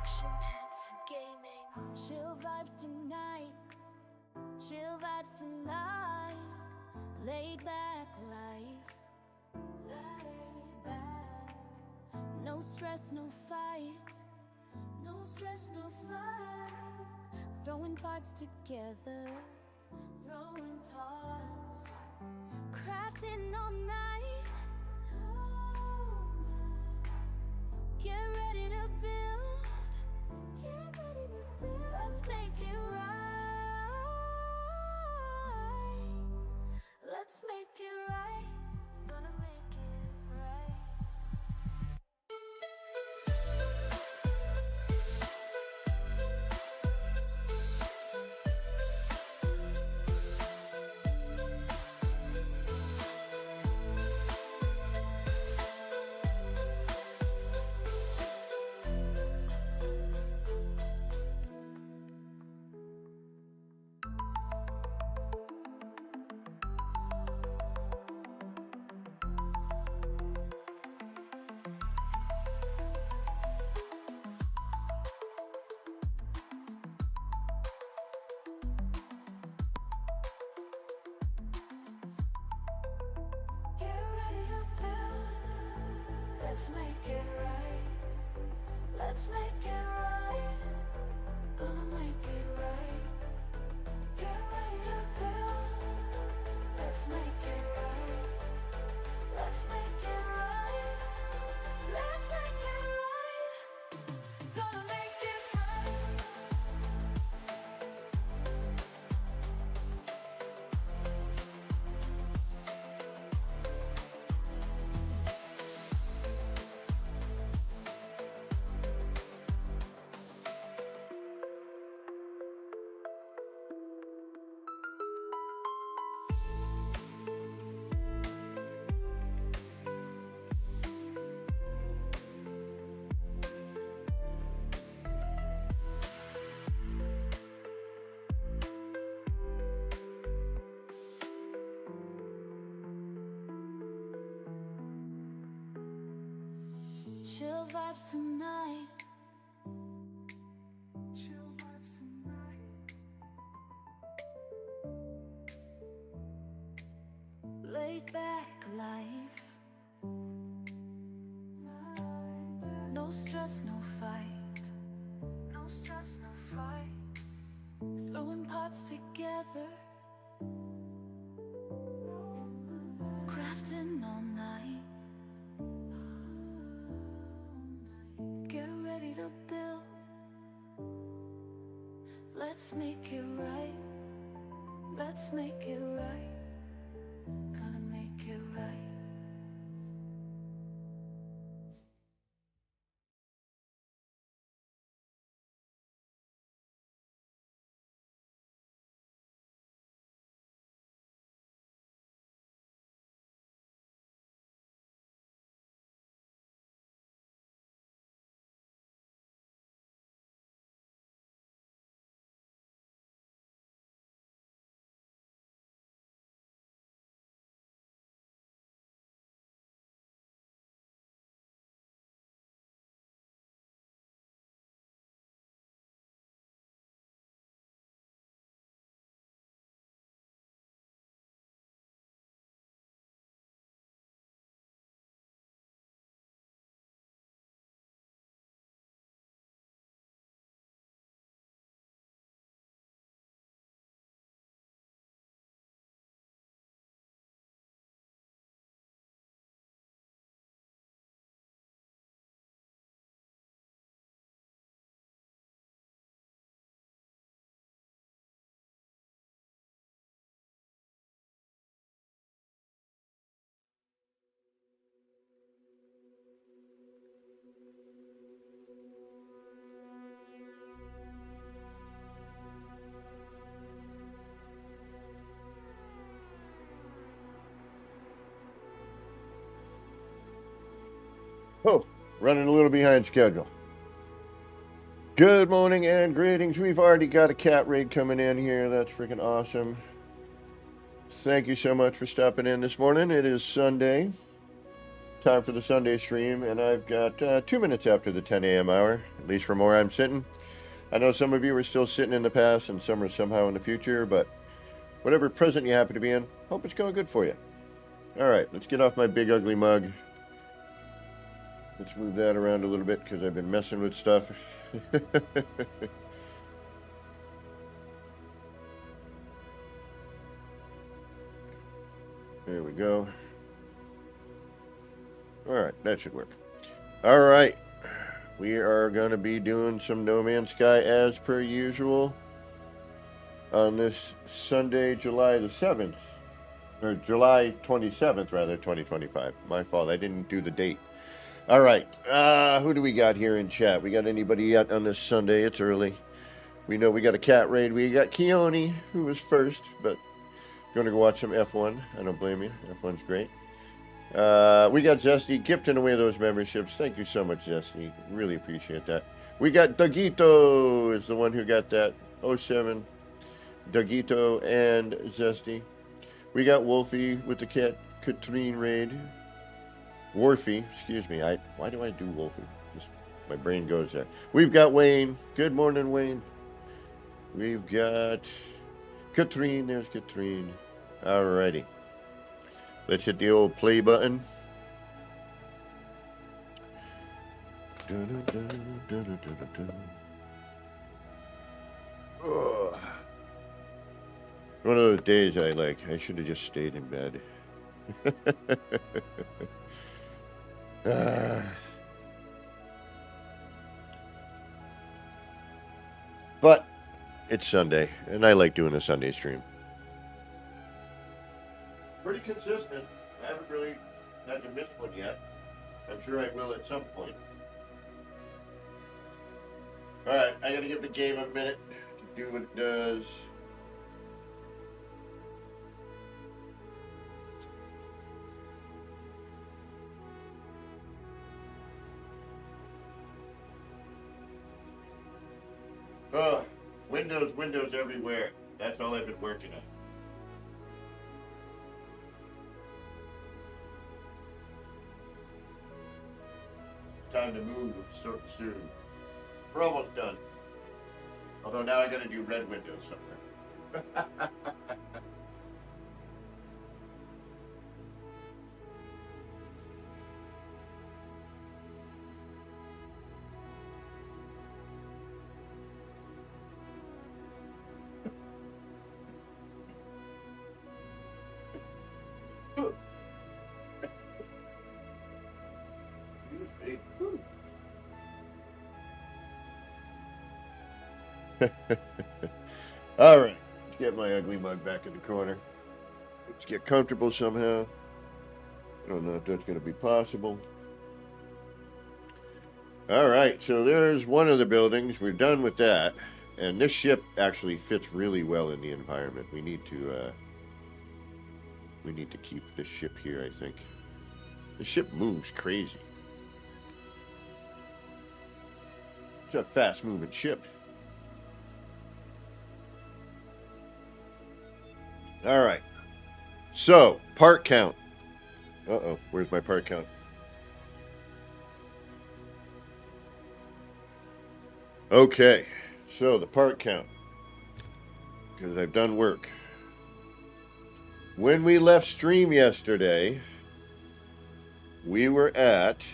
action pets gaming. Chill vibes tonight. Chill vibes tonight. Laid back life. Laid back. No stress, no fight. No stress, no fight. Throwing parts together. Throwing parts. Crafting all night. Get ready to build. Get ready to build. Let's make it right. Let's make it right. Gonna make it right. Let's make it right. Let's make it right. Gonna make it right. Get ready to build. Let's make it right. Let's make it right. Let's make it right. Gonna make it right. Chill vibes tonight. Chill vibes tonight. Laid back life. No stress, no fight. No stress, no fight. Throwing parts together. Crafting all night. Get ready to build. Let's make it right. Let's make it right. Gonna make it right. Oh, running a little behind schedule. Good morning and greetings. We've already got a cat raid coming in here. That's freaking awesome. Thank you so much for stopping in this morning. It is Sunday, Time for the Sunday stream, and I've got 2 minutes after the 10 a.m. hour, at least from where I'm sitting. I know some of you are still sitting in the past, and some are somehow in the future, but whatever present you happen to be in, hope it's going good for you. All right, let's get off my big ugly mug. Let's move that around a little bit because I've been messing with stuff. There we go. All right, that should work. All right, we are going to be doing some No Man's Sky as per usual on this Sunday, July the 7th, or July 27th, rather, 2025. My fault, I didn't do the date. All right, who do we got here in chat? We got anybody yet on this Sunday? It's early. We know we got a cat raid. We got Keone, who was first, but going to go watch some F1. I don't blame you. F1's great. We got Zesty gifting away those memberships. Thank you so much, Zesty. Really appreciate that. We got Dugito is the one who got that. 07. Dugito and Zesty. We got Wolfie with the Katrine raid. Warfy, excuse me. Why do I do Wolfie? Just, my brain goes there. We've got Wayne. Good morning, Wayne. We've got Katrine. There's Katrine. Alrighty. Let's hit the old play button. Ugh. One of those days I should have just stayed in bed. But it's Sunday, and I like doing a Sunday stream. Pretty consistent. I haven't really had to miss one yet. I'm sure I will at some point. Alright, I gotta give the game a minute to do what it does. Oh, Windows everywhere. That's all I've been working on. Time to move soon. We're almost done. Although now I gotta do red windows somewhere. All right, let's get my ugly mug back in the corner. Let's get comfortable somehow. I don't know if that's going to be possible. All right, so there's one of the buildings. We're done with that. And this ship actually fits really well in the environment. We need to keep this ship here, I think. The ship moves crazy. It's a fast-moving ship. All right. So, part count. Uh-oh, where's my part count? Okay, so the part count. Because I've done work. When we left stream yesterday, we were at...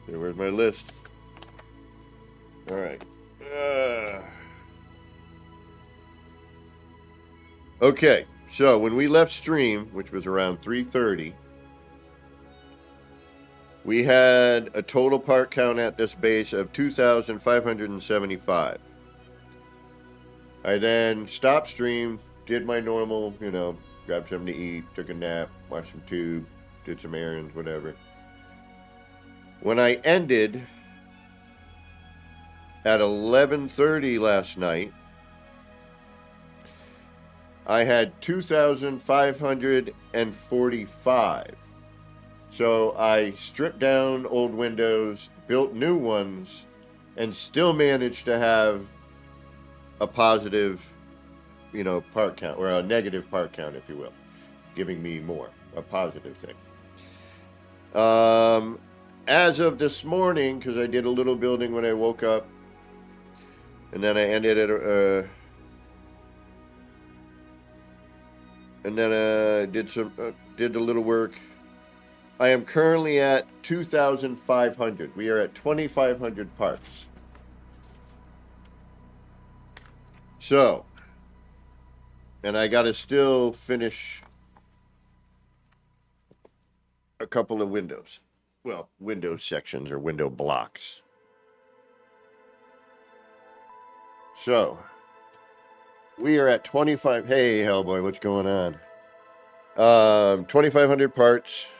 Where's my list? All right. Okay, so when we left stream, which was around 3:30, we had a total part count at this base of 2,575. I then stopped stream, did my normal, grabbed something to eat, took a nap, watched some tube, did some errands, whatever. When I ended at 11:30 last night, I had 2,545. So I stripped down old windows, built new ones, and still managed to have a positive part count, or a negative part count, if you will, giving me more, a positive thing. As of this morning, because I did a little building when I woke up, and then I ended at and then did a little work. I am currently at 2,500. We are at 2,500 parts. So, and I got to still finish a couple of windows. Well, window sections or window blocks. So, we are at 25. Hey, Hellboy, what's going on? 2,500 parts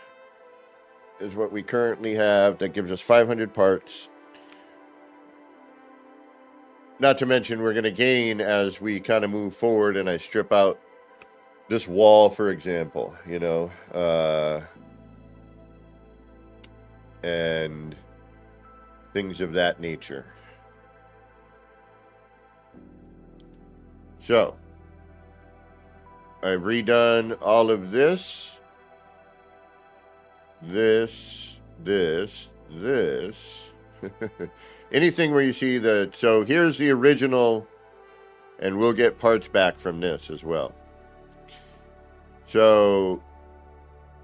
is what we currently have. That gives us 500 parts. Not to mention, we're going to gain as we kind of move forward and I strip out this wall, for example, and things of that nature. So, I've redone all of this. Anything where you see so here's the original, and we'll get parts back from this as well. So,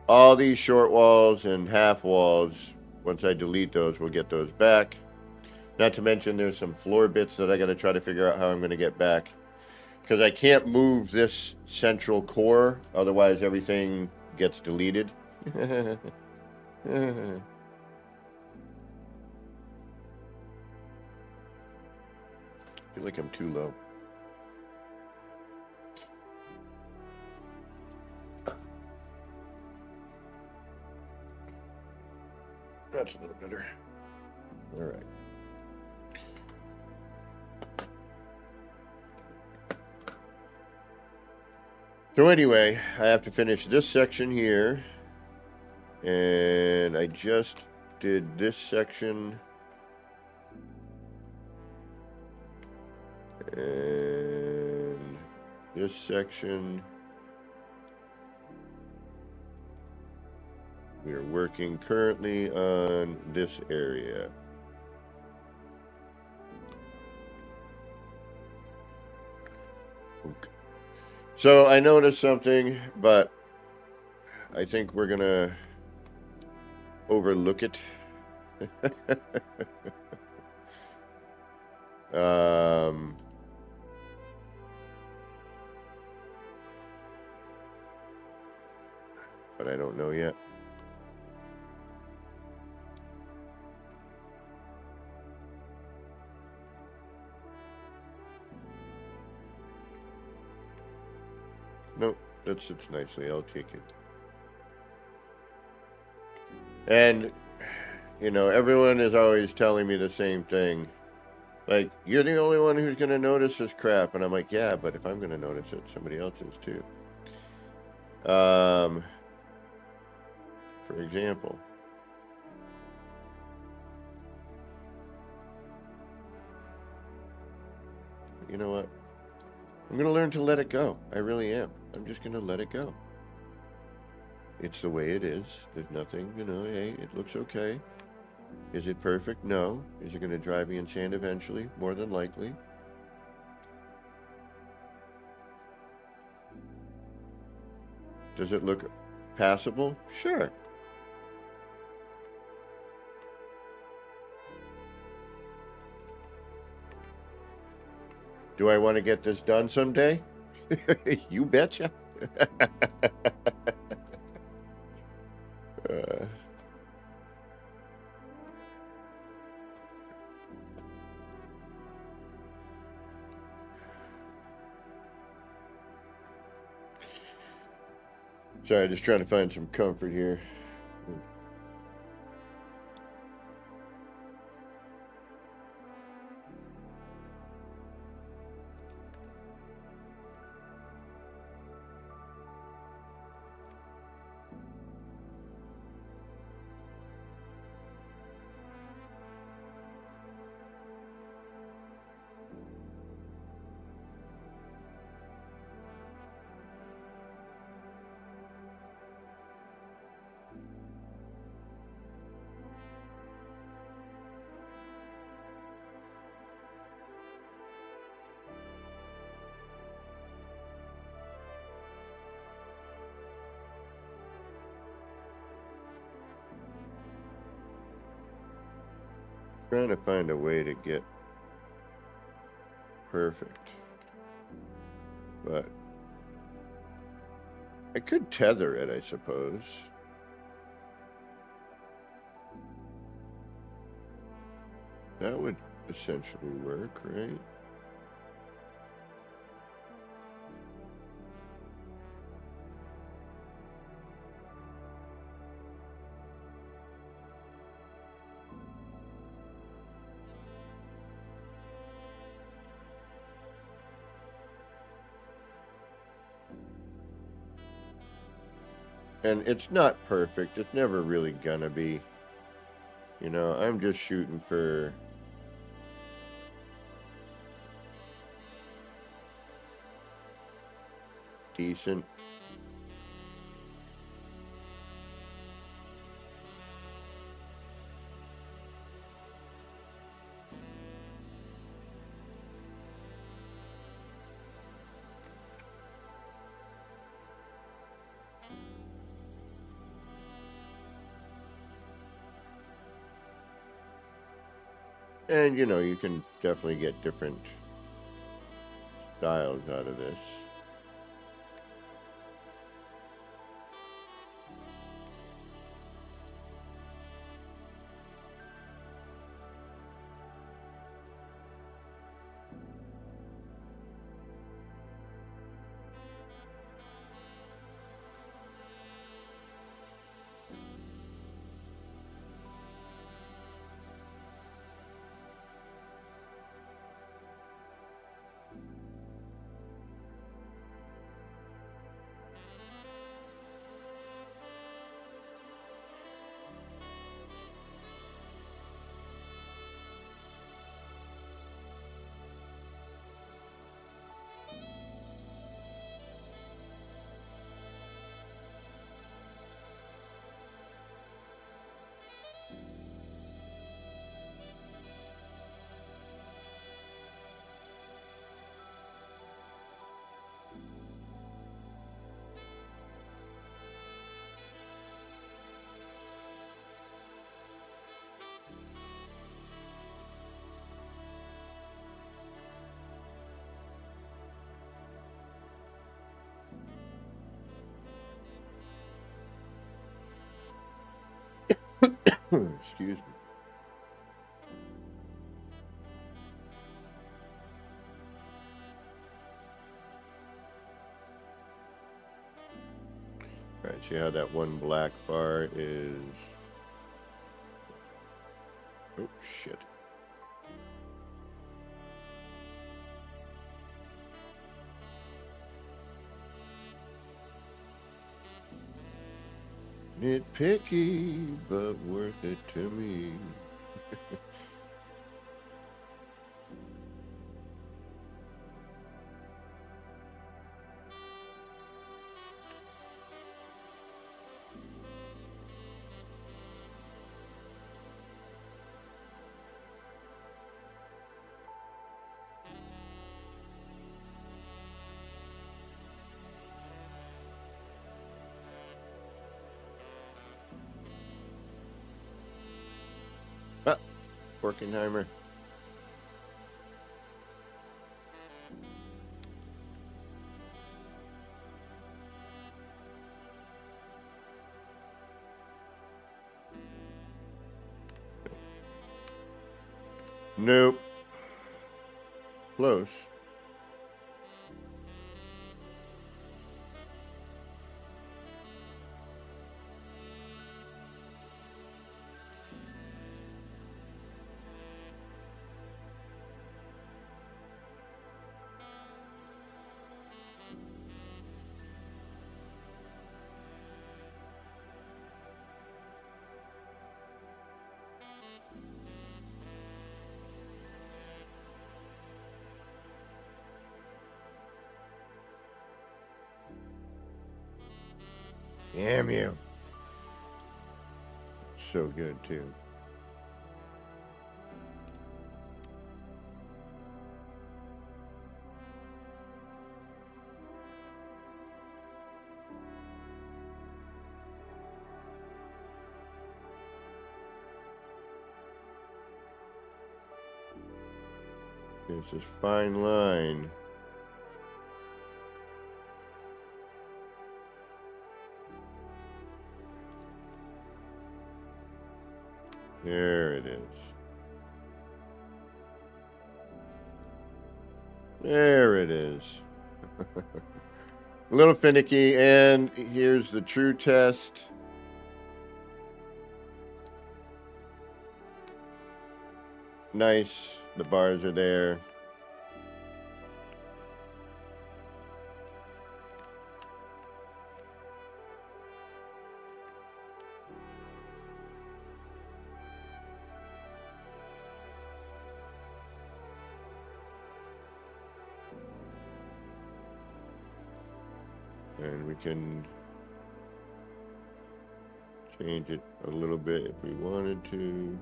all these short walls and half walls, once I delete those, we'll get those back. Not to mention there's some floor bits that I got to try to figure out how I'm going to get back. Because I can't move this central core, otherwise everything gets deleted. I feel like I'm too low. That's a little better. All right. So anyway, I have to finish this section here. And I just did this section. And this section. We are working currently on this area. Okay. So I noticed something, but I think we're gonna overlook it. But I don't know yet. Nope, that sits nicely. I'll take it. And, everyone is always telling me the same thing. Like, you're the only one who's going to notice this crap. And I'm like, yeah, but if I'm going to notice it, somebody else is too. For example. You know what? I'm going to learn to let it go. I really am. I'm just going to let it go. It's the way it is. There's nothing, hey, it looks okay. Is it perfect? No. Is it going to drive me insane eventually? More than likely. Does it look passable? Sure. Do I want to get this done someday? You betcha. Sorry, just trying to find some comfort here. Trying to find a way to get perfect. But I could tether it, I suppose. That would essentially work, right? And it's not perfect. It's never really gonna be. You know, I'm just shooting for decent. And, you know, you can definitely get different styles out of this. Excuse me. All right, see how that one black bar is. Oh, shit. Nitpicky, but worth it to me. Ah, Forkenheimer. Nope. Close. Damn you. So good, too. It's this fine line. There it is. There it is. A little finicky, and here's the true test. Nice. The bars are there. And we can change it a little bit if we wanted to.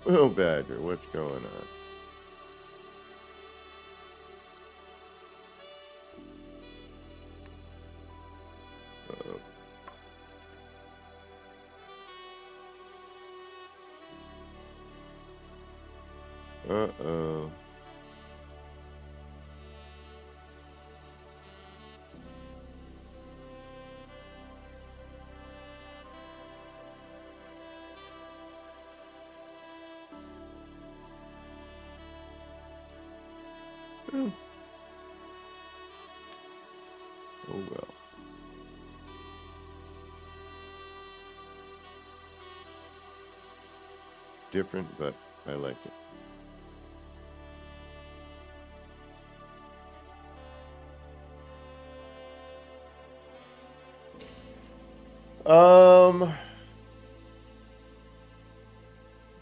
Oh, Badger, what's going on? Uh-oh. Oh. Oh well. Different, but I like it.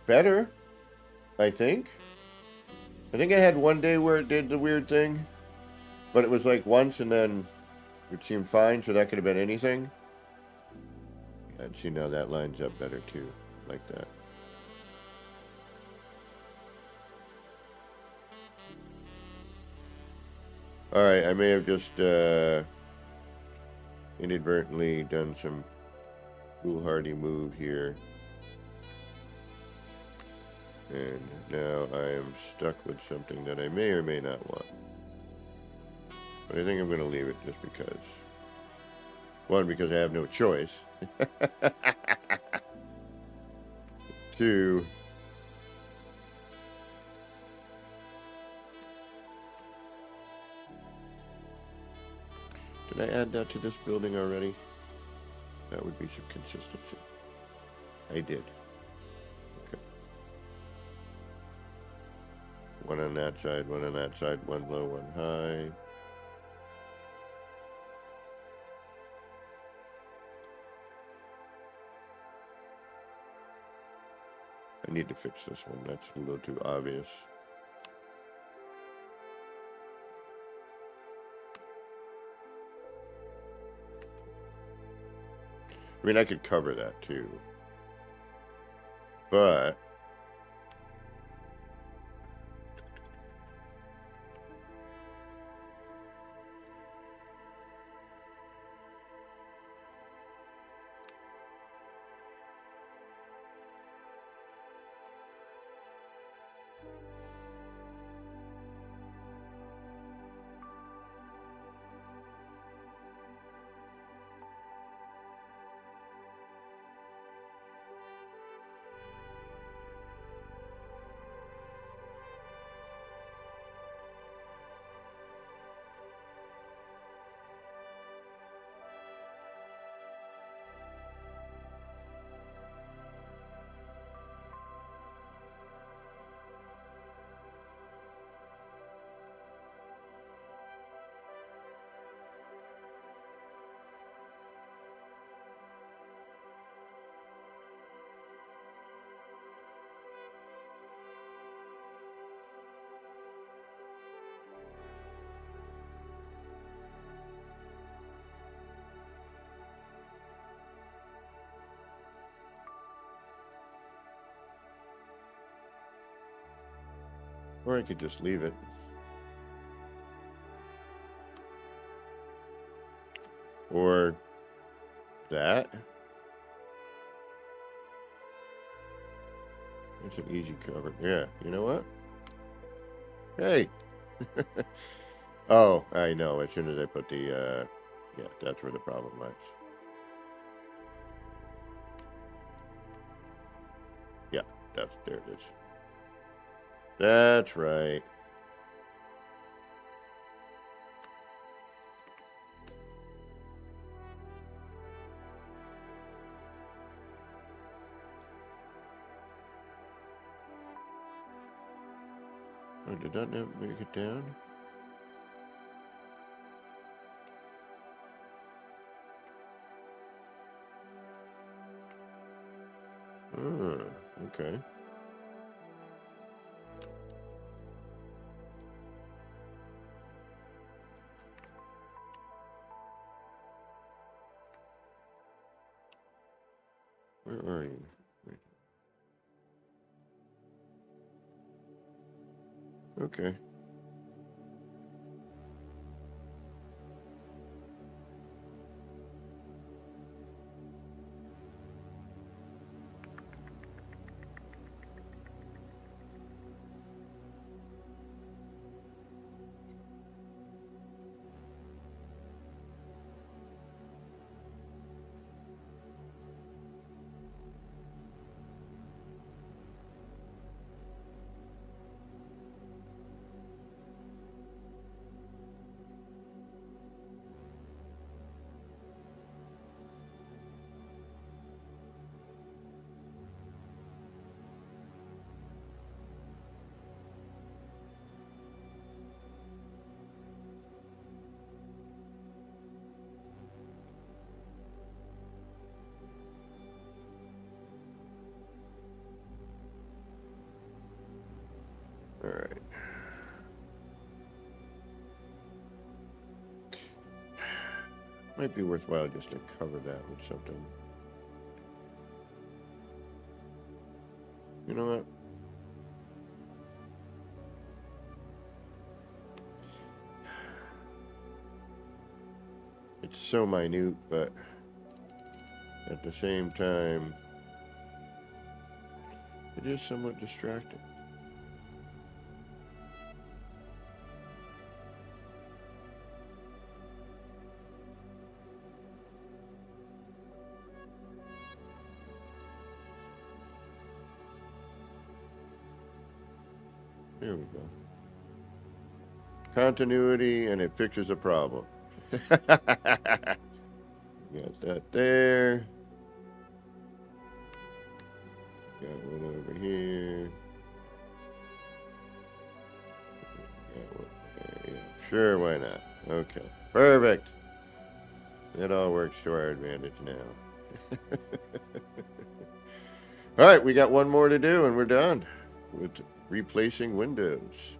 Better, I think. I think I had one day where it did the weird thing, but it was like once and then it seemed fine, so that could have been anything. And see, now that lines up better too, like that. Alright, I may have just inadvertently done some foolhardy move here. And now I am stuck with something that I may or may not want. But I think I'm going to leave it just because. One, because I have no choice. Two, did I add that to this building already? That would be some consistency. I did. Okay. One on that side, one on that side, one low, one high. I need to fix this one. That's a little too obvious. I mean, I could cover that too. But Or I could just leave it. Or that. It's an easy cover. Yeah, you know what? Hey! Oh, I know. As soon as I put the, yeah, that's where the problem lies. Yeah, there it is. That's right. Oh, did that not make it down? Oh, okay. Where are you? Wait. Okay. All right. Might be worthwhile just to cover that with something. You know what? It's so minute, but at the same time, it is somewhat distracting. There we go. Continuity, and it fixes a problem. Got that there. Got one over here. Got one there. Yeah. Sure, why not? Okay. Perfect. It all works to our advantage now. All right, we got one more to do, and we're done with replacing windows.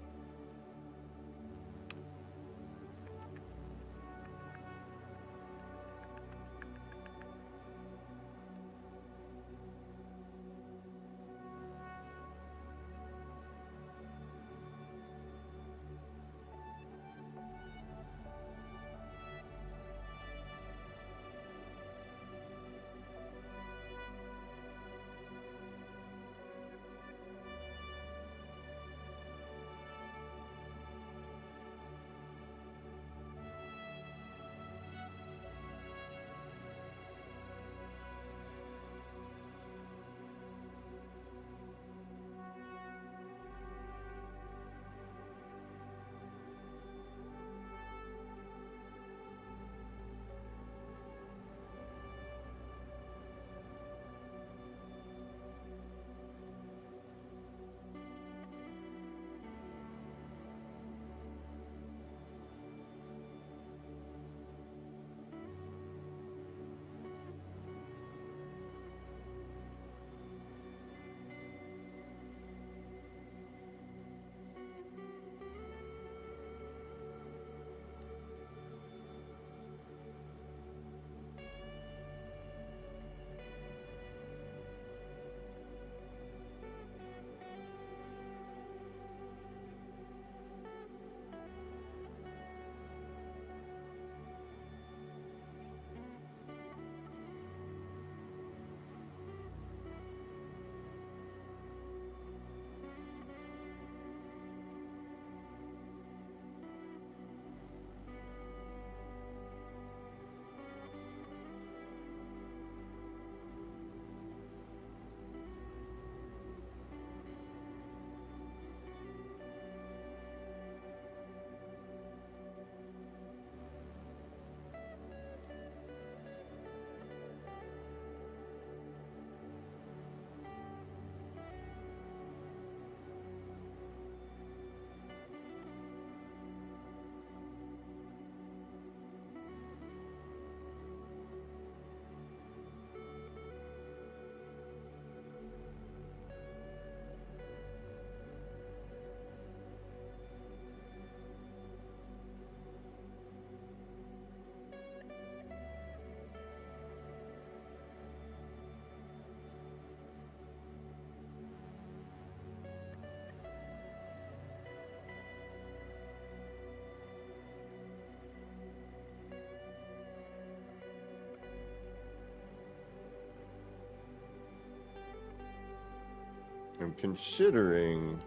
I'm considering...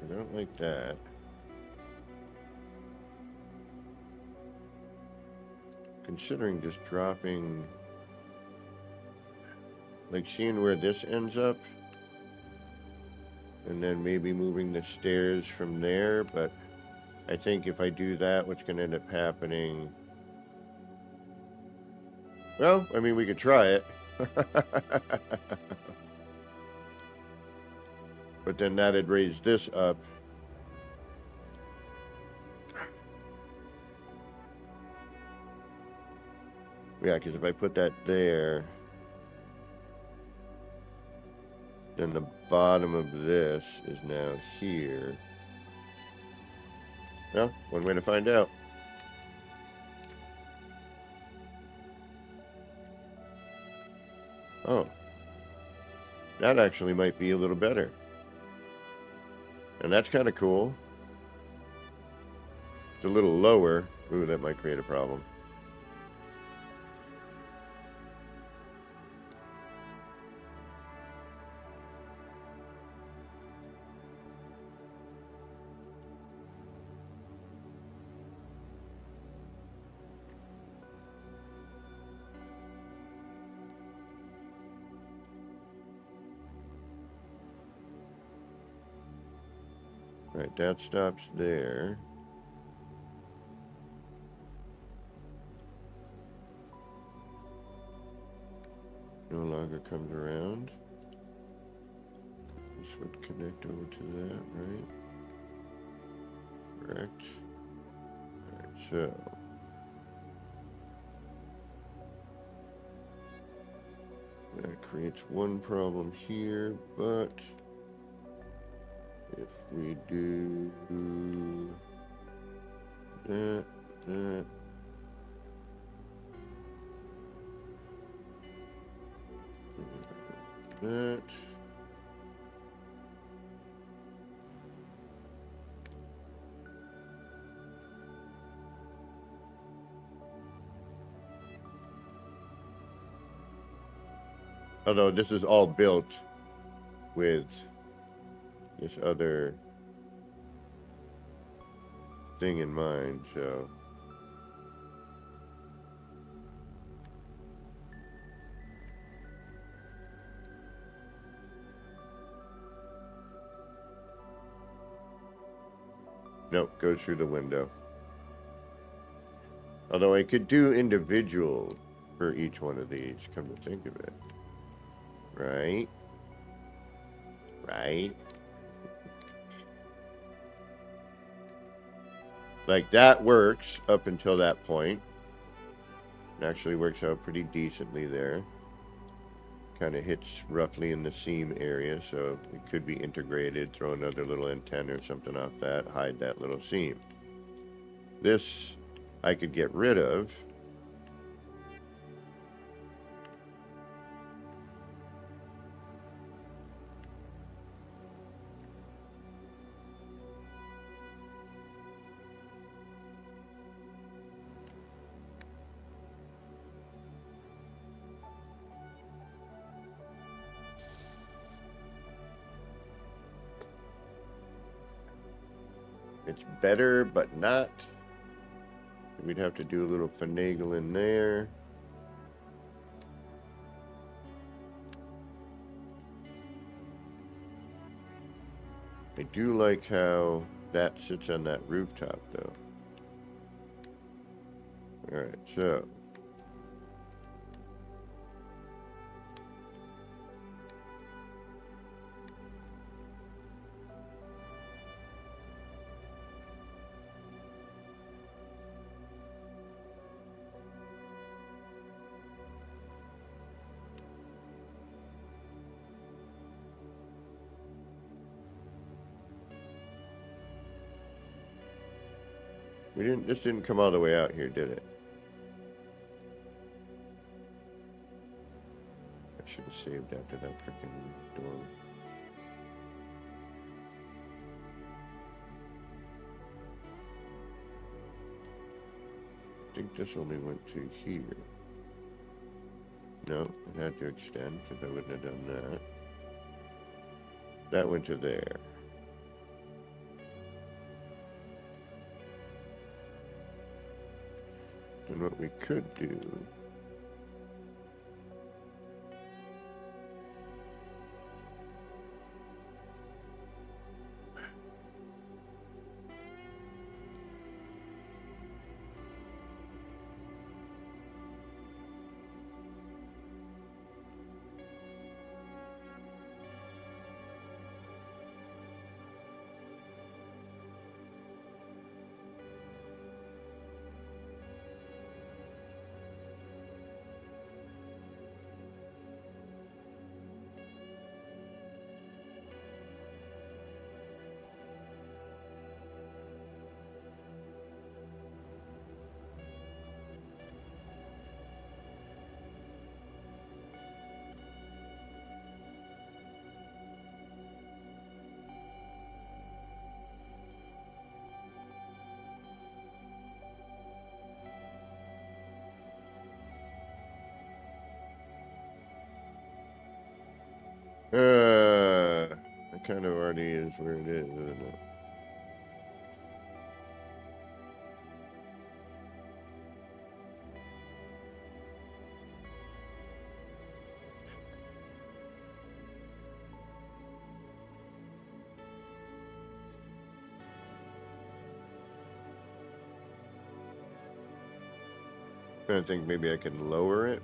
I don't like that. Considering just dropping... Like seeing where this ends up. And then maybe moving the stairs from there, but I think if I do that, what's going to end up happening... Well, I mean, we could try it. But then that'd raise this up. Yeah, because if I put that there, then the bottom of this is now here. Well, one way to find out. Oh. That actually might be a little better. And that's kind of cool. It's a little lower. Ooh, that might create a problem. Right, that stops there. No longer comes around. This would connect over to that, right? Correct. Alright, so. That creates one problem here, but if we do that, that. Although this is all built with this other thing in mind, so. Nope, goes through the window. Although I could do individual for each one of these, come to think of it. Right? Right? Like that works up until that point. It actually works out pretty decently there. Kind of hits roughly in the seam area, so it could be integrated. Throw another little antenna or something off that, hide that little seam. This I could get rid of. It's better, but not. We'd have to do a little finagling there. I do like how that sits on that rooftop, though. Alright, so. This didn't come all the way out here, did it? I should have saved after that freaking door. I think this only went to here. No, it had to extend because I wouldn't have done that. That went to there. And what we could do... That kind of already is where it is, isn't it? I think maybe I can lower it.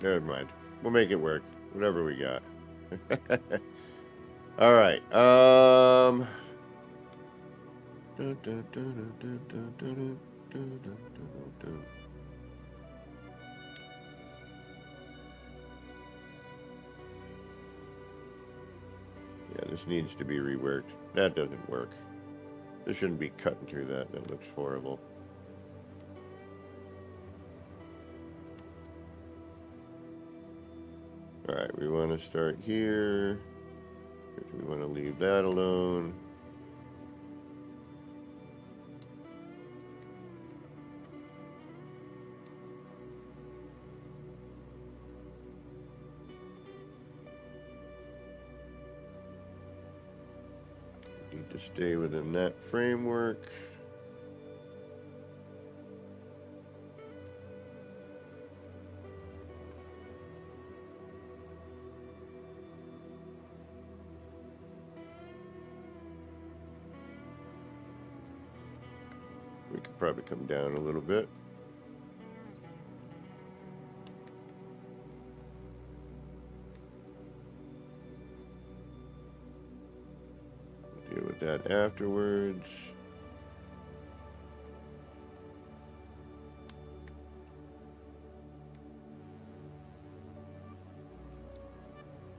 Never mind. We'll make it work. Whatever we got. All right. Yeah, this needs to be reworked. That doesn't work. This shouldn't be cutting through that. That looks horrible. Alright, we want to start here. We want to leave that alone. Need to stay within that framework. We could probably come down a little bit. Deal with that afterwards.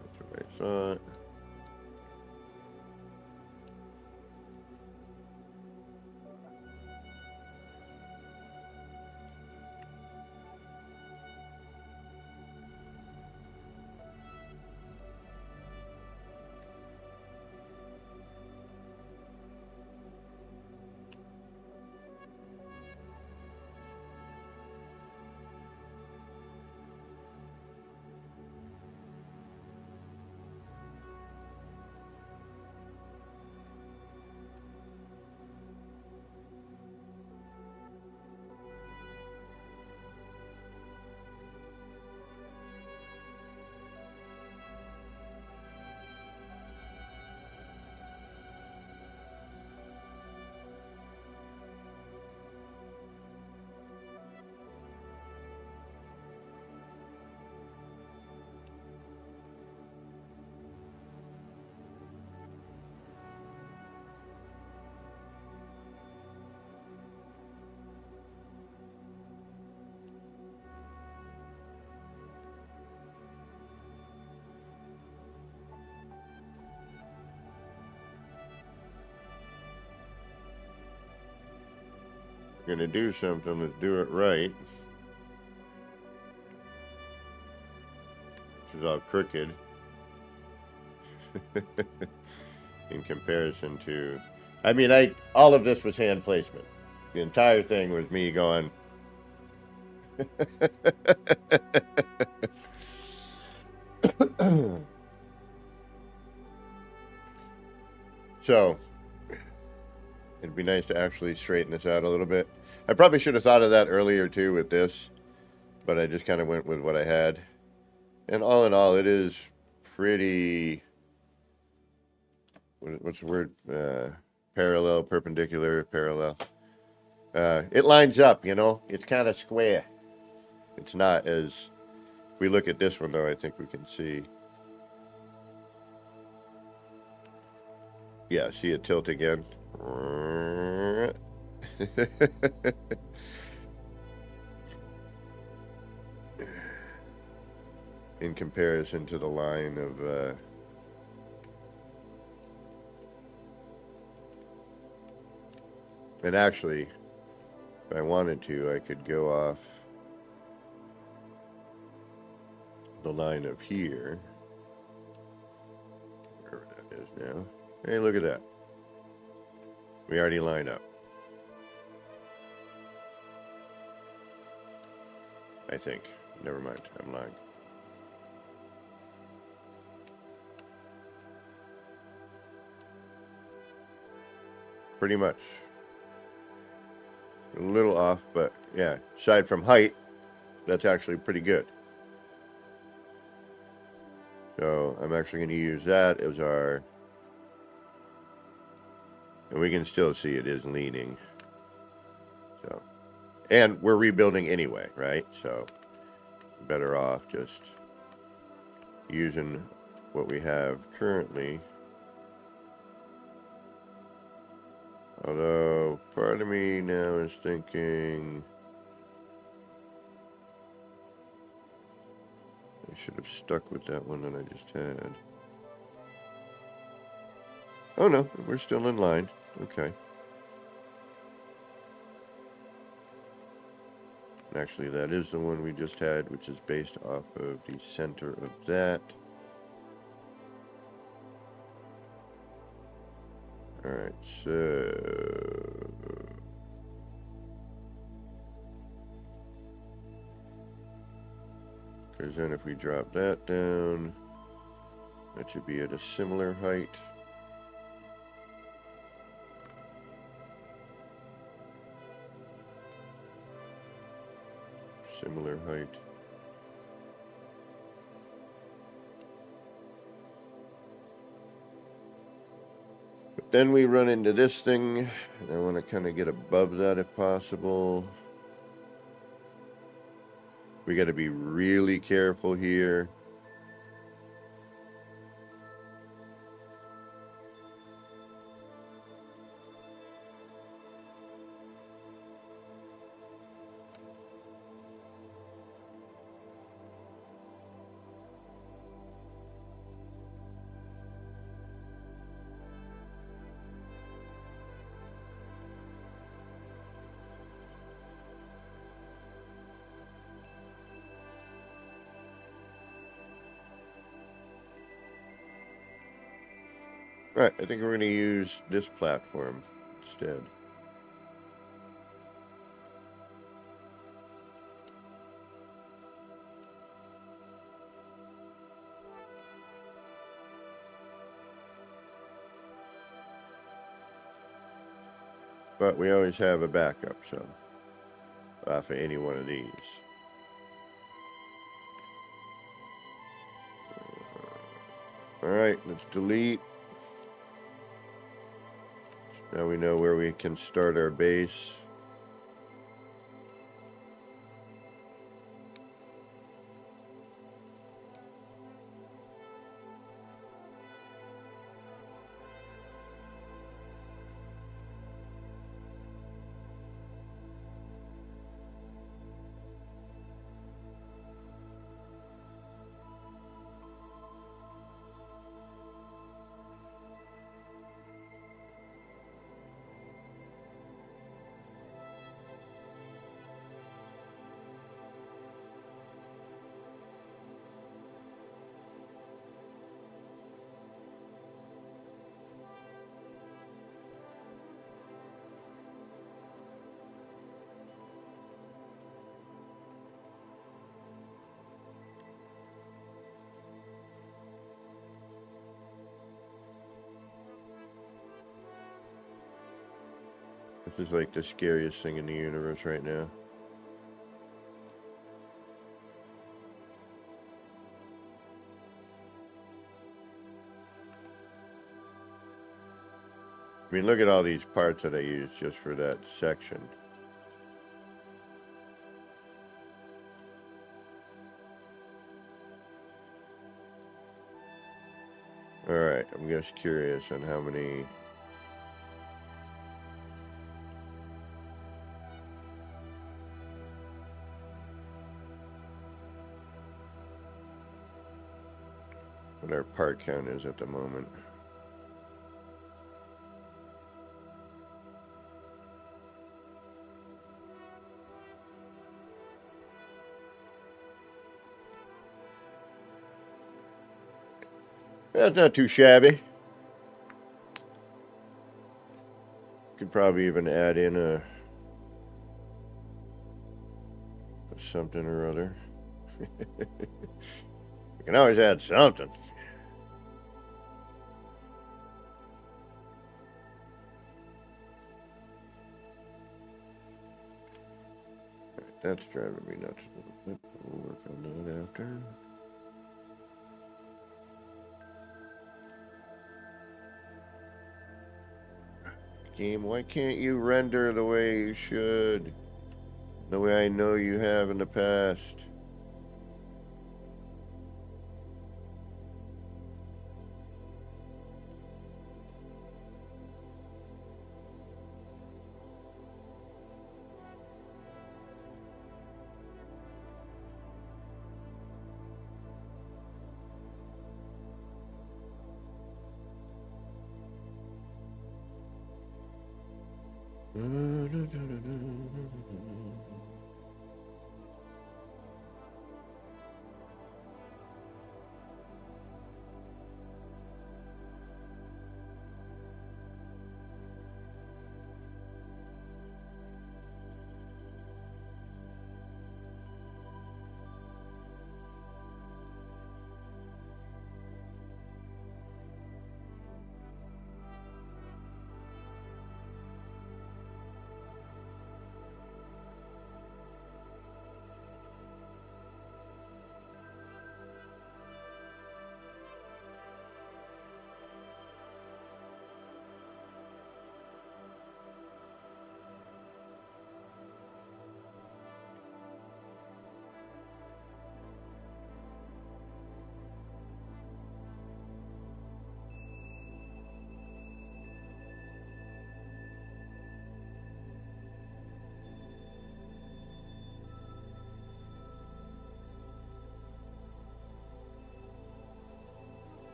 That's what I thought. gonna do something, let's do it right. This is all crooked in comparison to. I mean, all of this was hand placement. The entire thing was me going. So, it'd be nice to actually straighten this out a little bit. I probably should have thought of that earlier too with this, but I just kind of went with what I had. And all in all, it is pretty. What's the word? Parallel, perpendicular, parallel. It lines up, you know? It's kind of square. It's not as. If we look at this one, though, I think we can see. Yeah, see it tilt again. In comparison to the line of and actually, if I wanted to, I could go off the line of here, wherever that is now. Hey, look at that. We already line up. I think. Never mind. I'm lying. Pretty much. A little off, but yeah. Aside from height, that's actually pretty good. So I'm actually going to use that as our. And we can still see it is leaning. So, and we're rebuilding anyway, right? So, better off just using what we have currently. Although, part of me now is thinking I should have stuck with that one that I just had. Oh no, we're still in line. Okay. Actually, that is the one we just had, which is based off of the center of that. Alright, so. Because then if we drop that down, that should be at a similar height. Similar height. But then we run into this thing, and I want to kind of get above that if possible. We got to be really careful here. Right, I think we're going to use this platform instead. But we always have a backup, so for any one of these. Alright, let's delete. Now we know where we can start our base. This is like the scariest thing in the universe right now. I mean, look at all these parts that I used just for that section. Alright, I'm just curious on how many... what our part count is at the moment. That's not too shabby. Could probably even add in a something or other. We can always add something. That's driving me nuts a little bit. We'll work on that after. Game, why can't you render the way you should? The way I know you have in the past.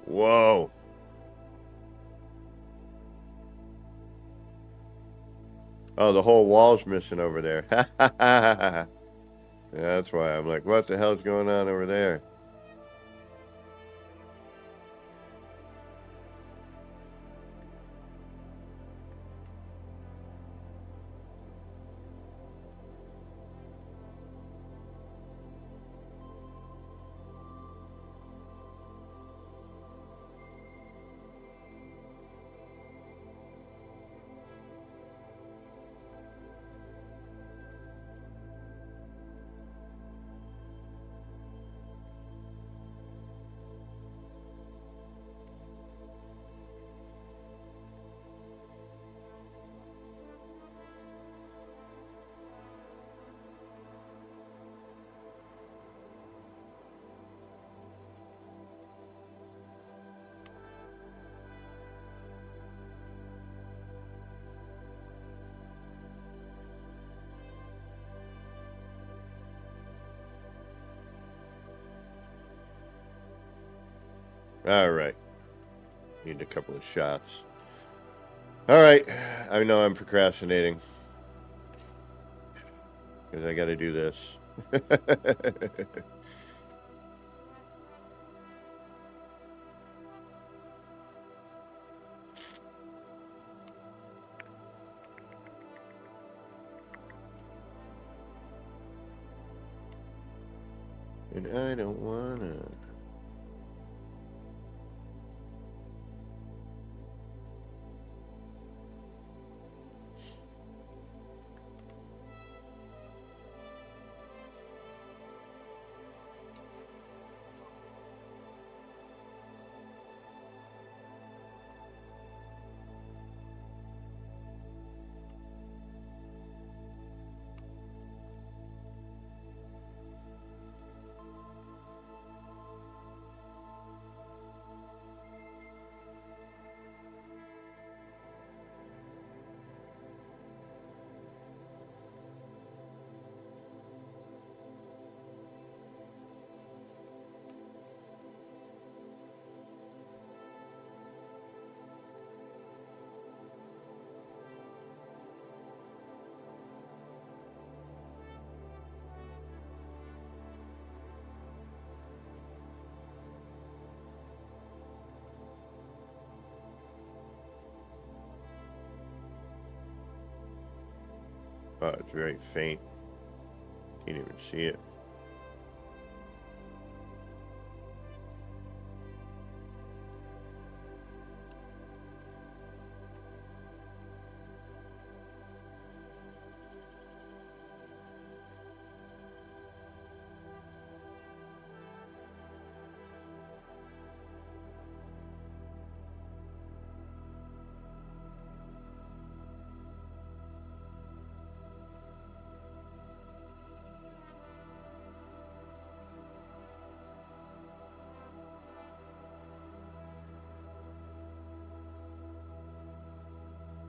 Whoa. Oh, the whole wall's missing over there. Yeah, that's why I'm like, what the hell's going on over there? All right. Need a couple of shots. All right. I know I'm procrastinating. Because I got to do this. And I don't want to. Oh, it's very faint. Can't even see it.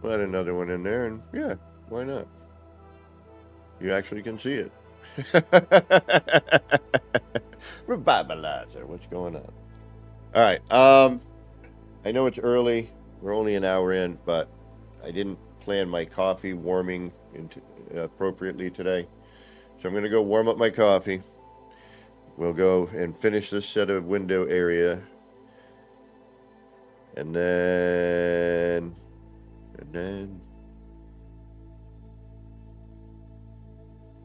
We'll add another one in there, and yeah, why not? You actually can see it. Revivalizer, what's going on? All right. I know it's early. We're only an hour in, but I didn't plan my coffee warming appropriately today. So I'm going to go warm up my coffee. We'll go and finish this set of window area. And then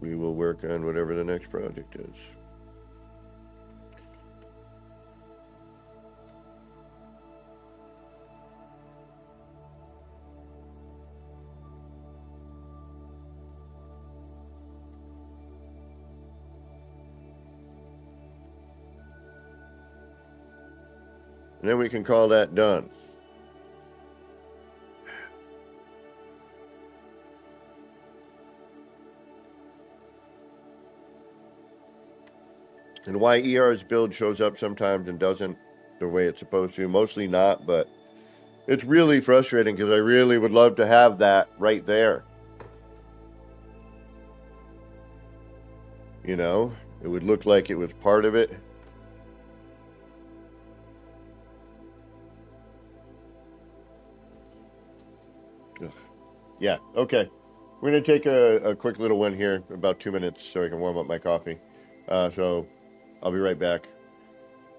we will work on whatever the next project is. And then we can call that done. And why ER's build shows up sometimes and doesn't the way it's supposed to, mostly not, but it's really frustrating because I really would love to have that right there. You know, it would look like it was part of it. Ugh. Yeah, okay. We're going to take a quick little one here, about 2 minutes, so I can warm up my coffee. So I'll be right back.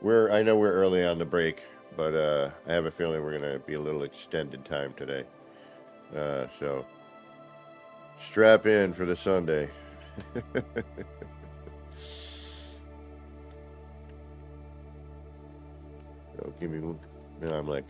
I know we're early on the break, but I have a feeling we're going to be a little extended time today. So strap in for the Sunday. So give me, now I'm like,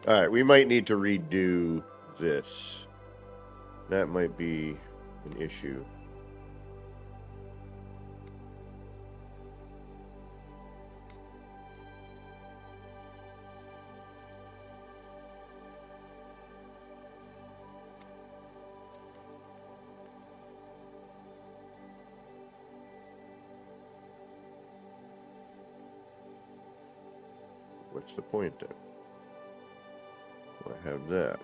all right, we might need to redo this. That might be an issue. What's the point then? I have that.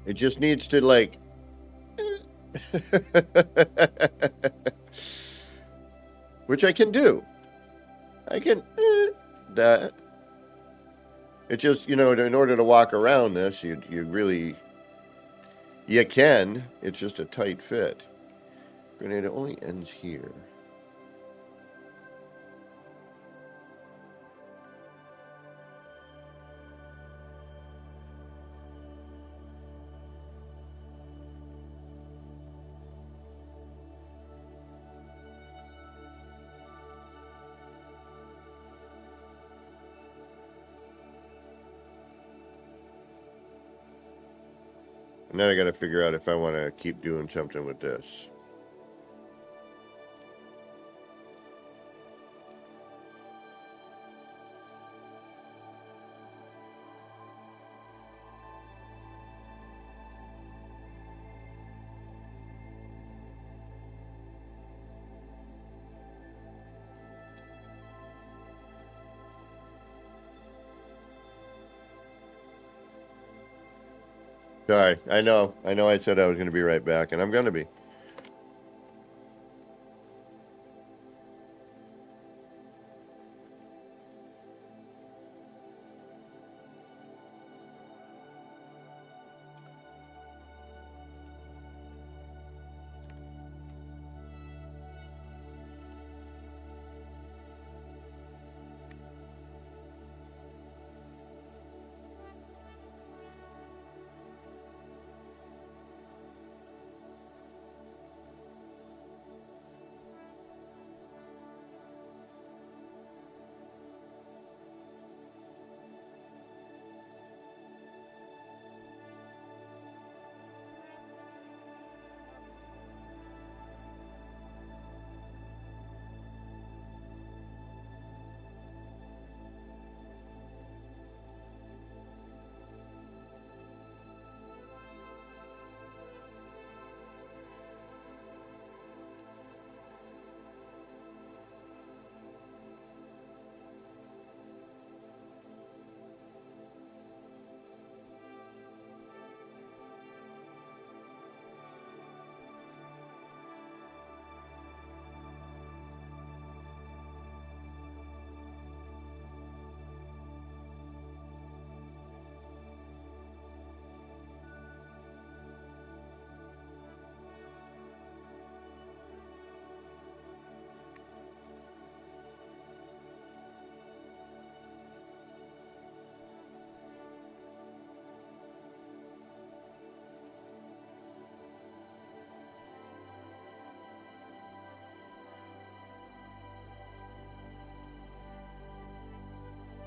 It just needs to like which I can do. I can that. It just, you know, in order to walk around this, you really you can. It's just a tight fit. Grenade only ends here. And then I got to figure out if I want to keep doing something with this. Sorry, I know I said I was going to be right back, and I'm going to be.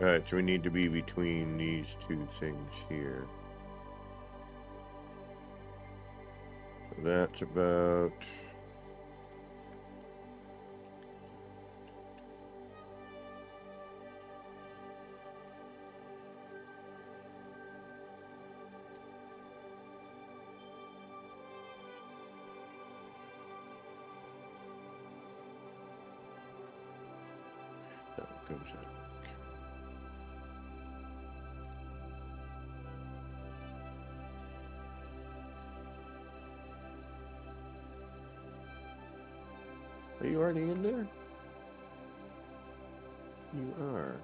Alright, so we need to be between these two things here. So that's about... That goes out. Are you already in there? You are.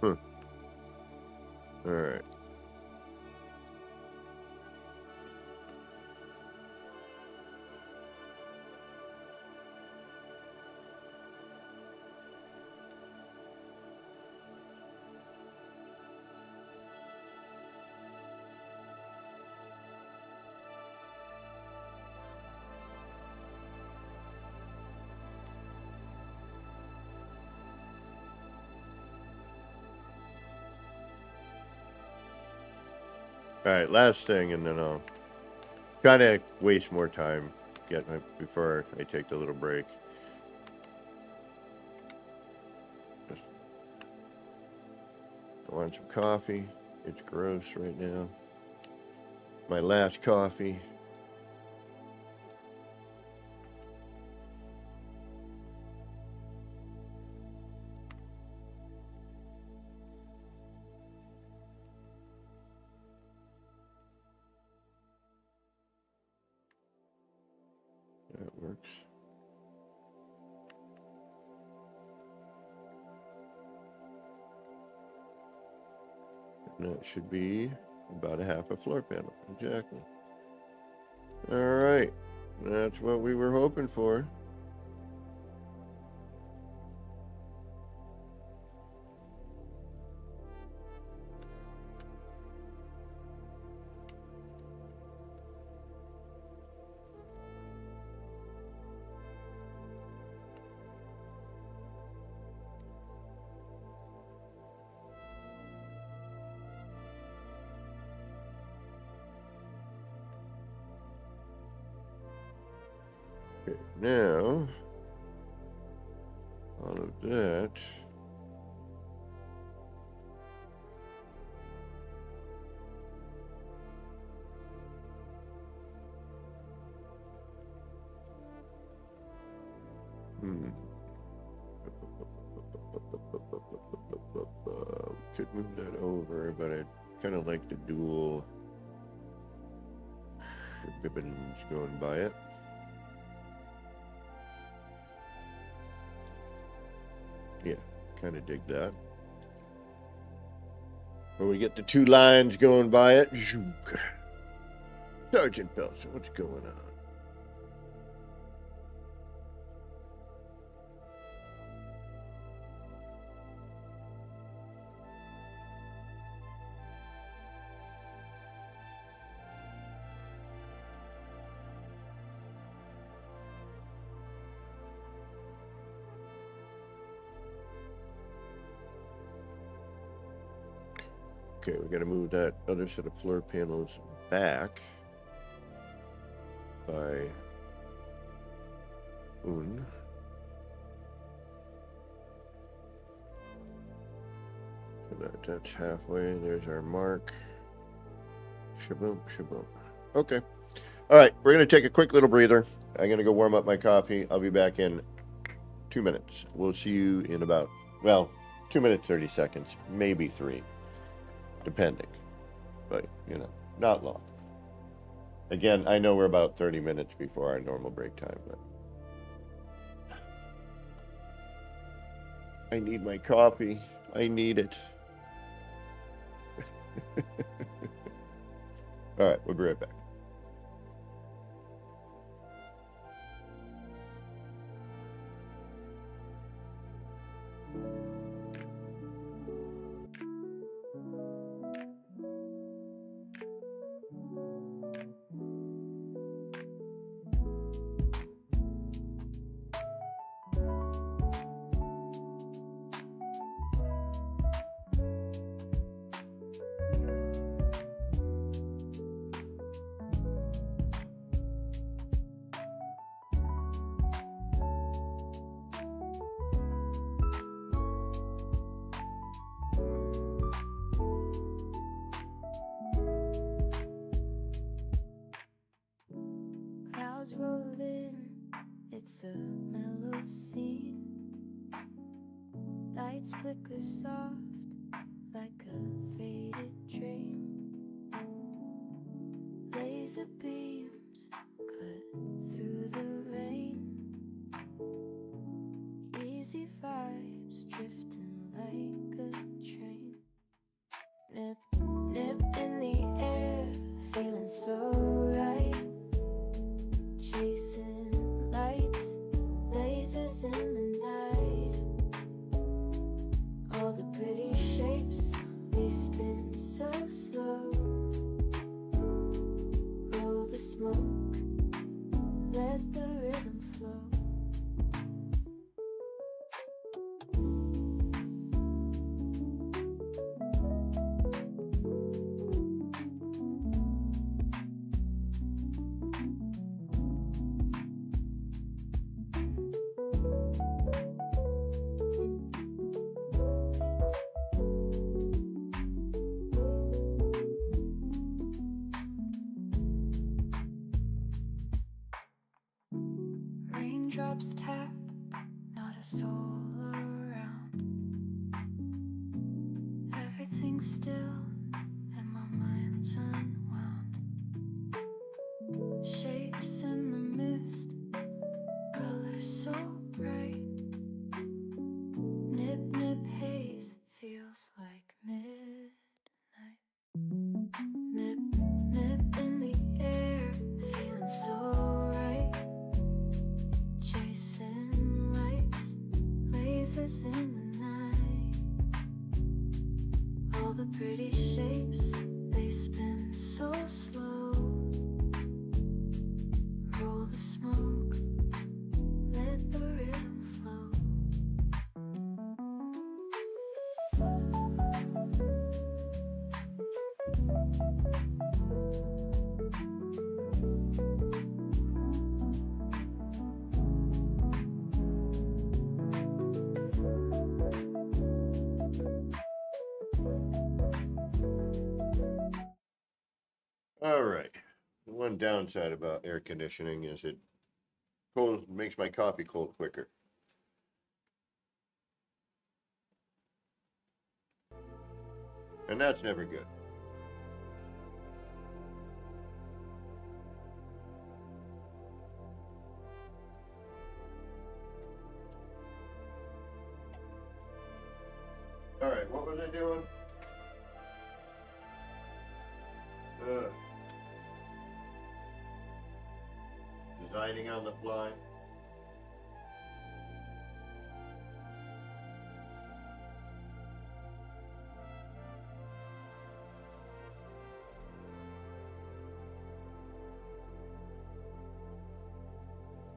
Huh. Alright. Alright, last thing, and then I'll kind of waste more time before I take the little break. I want some coffee. It's gross right now. My last coffee. That works. And that should be about a half a floor panel. Exactly. All right. That's what we were hoping for. Okay, now, all of that. Could move that over, but I kind of like the dual ribbons going by it. Yeah, kind of dig that. When we get the two lines going by it. Sergeant Belson, what's going on? Okay, we got to move that other set of floor panels back by un. So that's halfway. There's our mark. Shaboom, shaboom. Okay. All right, we're going to take a quick little breather. I'm going to go warm up my coffee. I'll be back in 2 minutes. We'll see you in about, well, 2 minutes, 30 seconds, maybe 3. Depending, but not long. Again, I know we're about 30 minutes before our normal break time, but I need my coffee. I need it. All right, we'll be right back. Clouds roll in, it's a mellow scene. Lights flicker soft like a faded dream. Laser beams cut through the rain. Easy vibes drifting like a train. Nip, nip in the air, feeling so right. Chasing lights, lasers in the night. All the pretty shapes, they spin so slow. Roll the smoke, let the rhythm flow. Raindrops tap, not a soul around. Everything's still and my mind's unwound. Shapes in the mist, colors so bright. Nip, nip haze, feels like midnight. Nip, nip in the air, feeling so right. Chasing lights, lasers in the night. All the pretty shapes, they spin so slow. Roll the smoke, let the rhythm flow. All right. The one downside about air conditioning is it makes my coffee cold quicker. And that's never good. All right, what was I doing? Designing on the fly.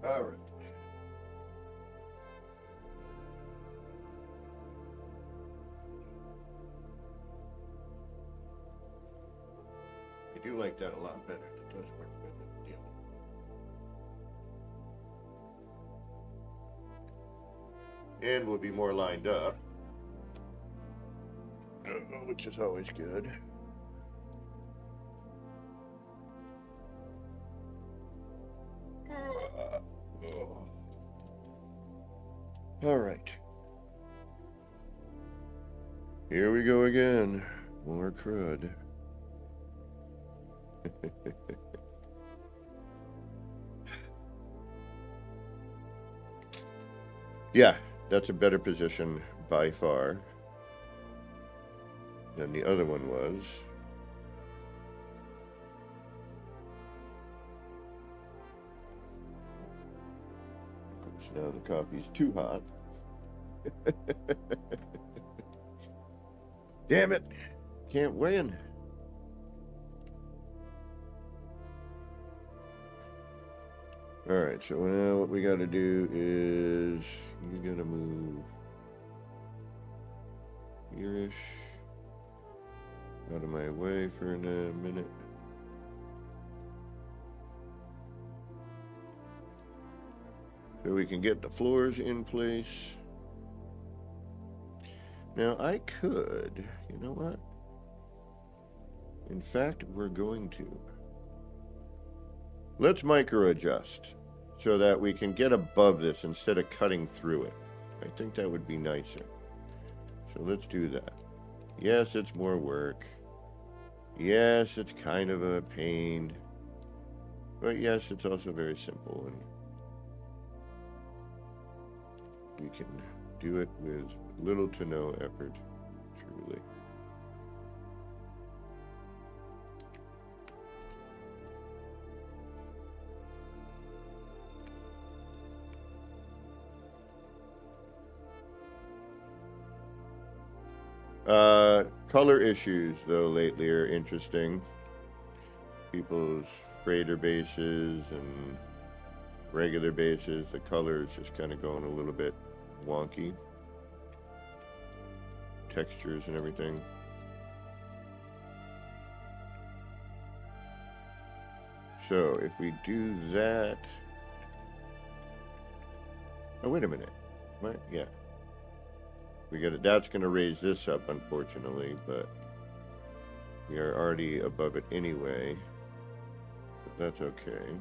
All right. I do like that a lot better. It does work better. And we'll be more lined up, which is always good. All right. Here we go again. More crud. Yeah, that's a better position by far than the other one was. now the coffee's too hot. Damn it. Can't win. Alright, so now what we gotta do is you gotta move here-ish. Out of my way for a minute. So we can get the floors in place. Now I could, you know what? In fact, we're going to. Let's micro adjust so that we can get above this instead of cutting through it. I think that would be nicer. So let's do that. Yes, it's more work. Yes, it's kind of a pain. But yes, it's also very simple, and we can do it with little to no effort, truly. Color issues, though, lately are interesting. People's freighter bases and regular bases, the color is just kind of going a little bit wonky. Textures and everything. So if we do that... Oh, wait a minute. What? Yeah. We got it. That's going to raise this up, unfortunately, but we are already above it anyway. But that's okay.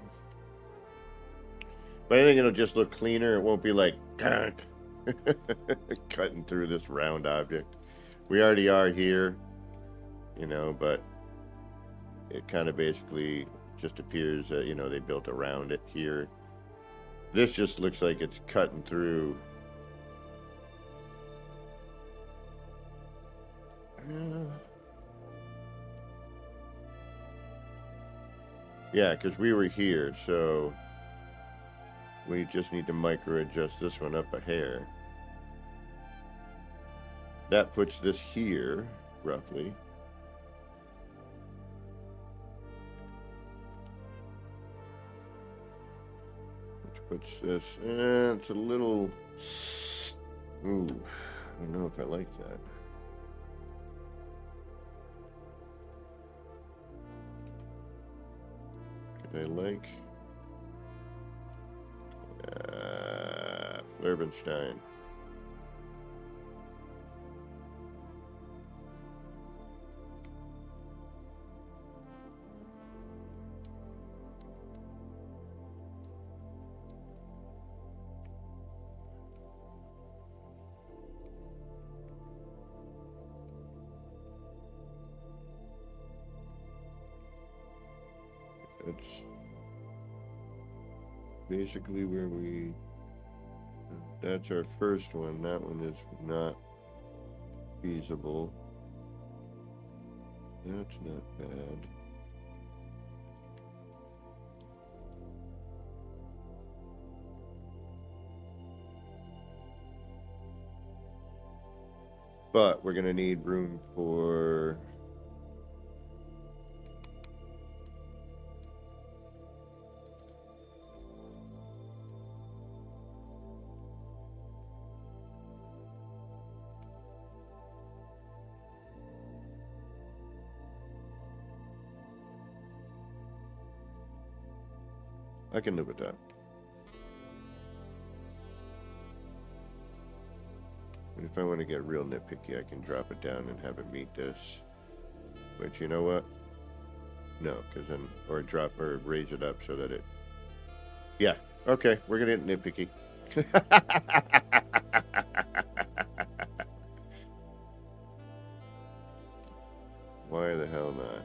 But I think it'll just look cleaner. It won't be like cutting through this round object. We already are here, you know, but it kind of basically just appears that, you know, they built around it here. This just looks like it's cutting through. Yeah, because we were here, so we just need to micro adjust this one up a hair. That puts this here, roughly. Which puts this, it's a little, ooh, I don't know if I like that. I like Flerbenstein. That's basically where we, that's our first one. That one is not feasible. That's not bad. But we're gonna need room for I can live with that. But if I want to get real nitpicky, I can drop it down and have it meet this. But you know what? No, because then, or drop or raise it up so that it. Yeah. Okay, we're gonna get nitpicky. Why the hell not?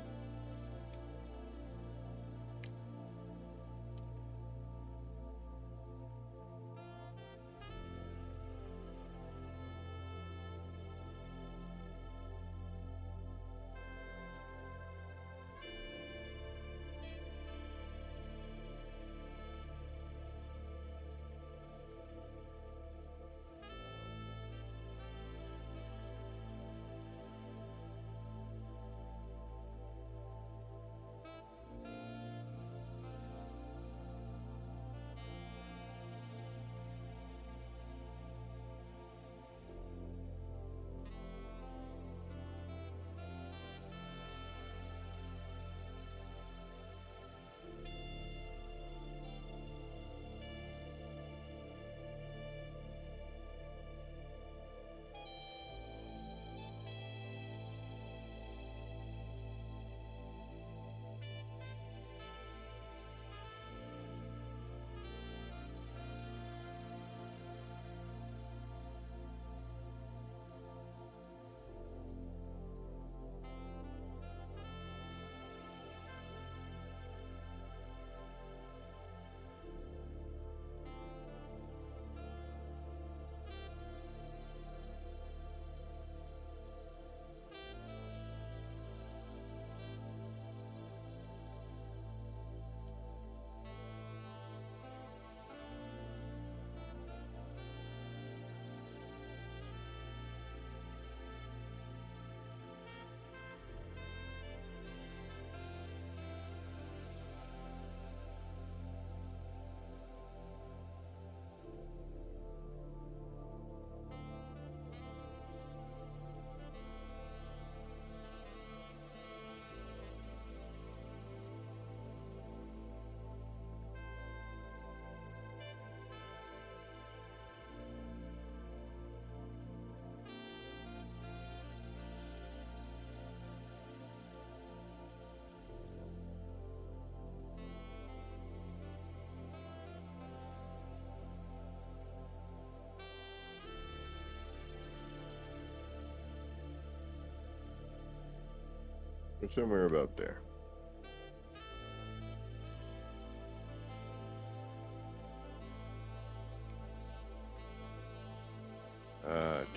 somewhere about there.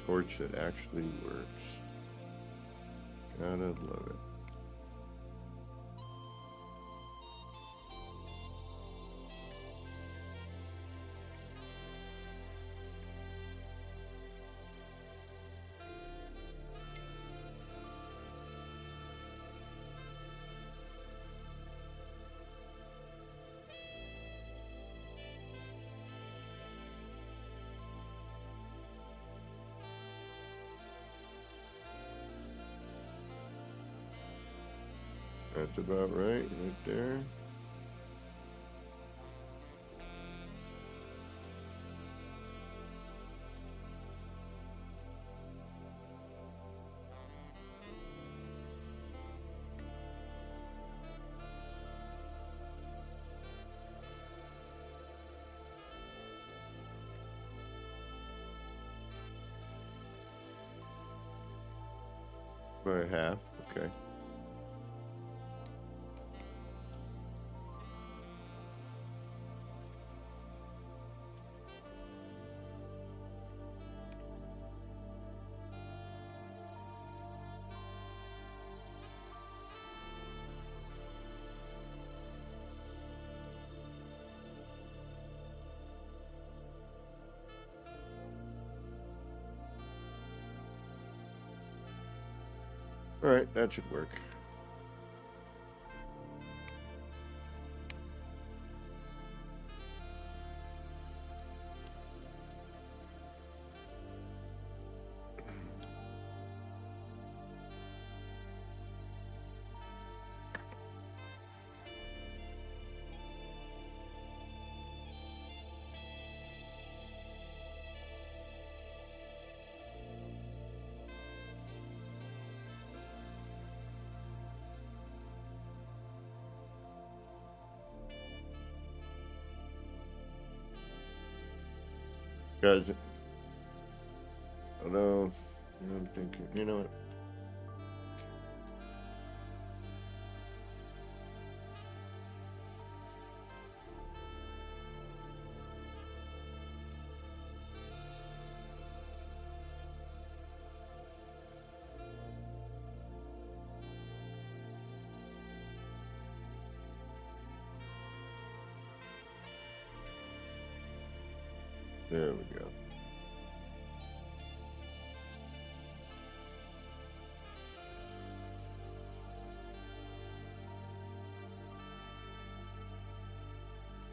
Torch that actually works. Gotta love it. That's about right there. By half, okay. All right, that should work. Guys, although I'm thinking, you know what? There we go.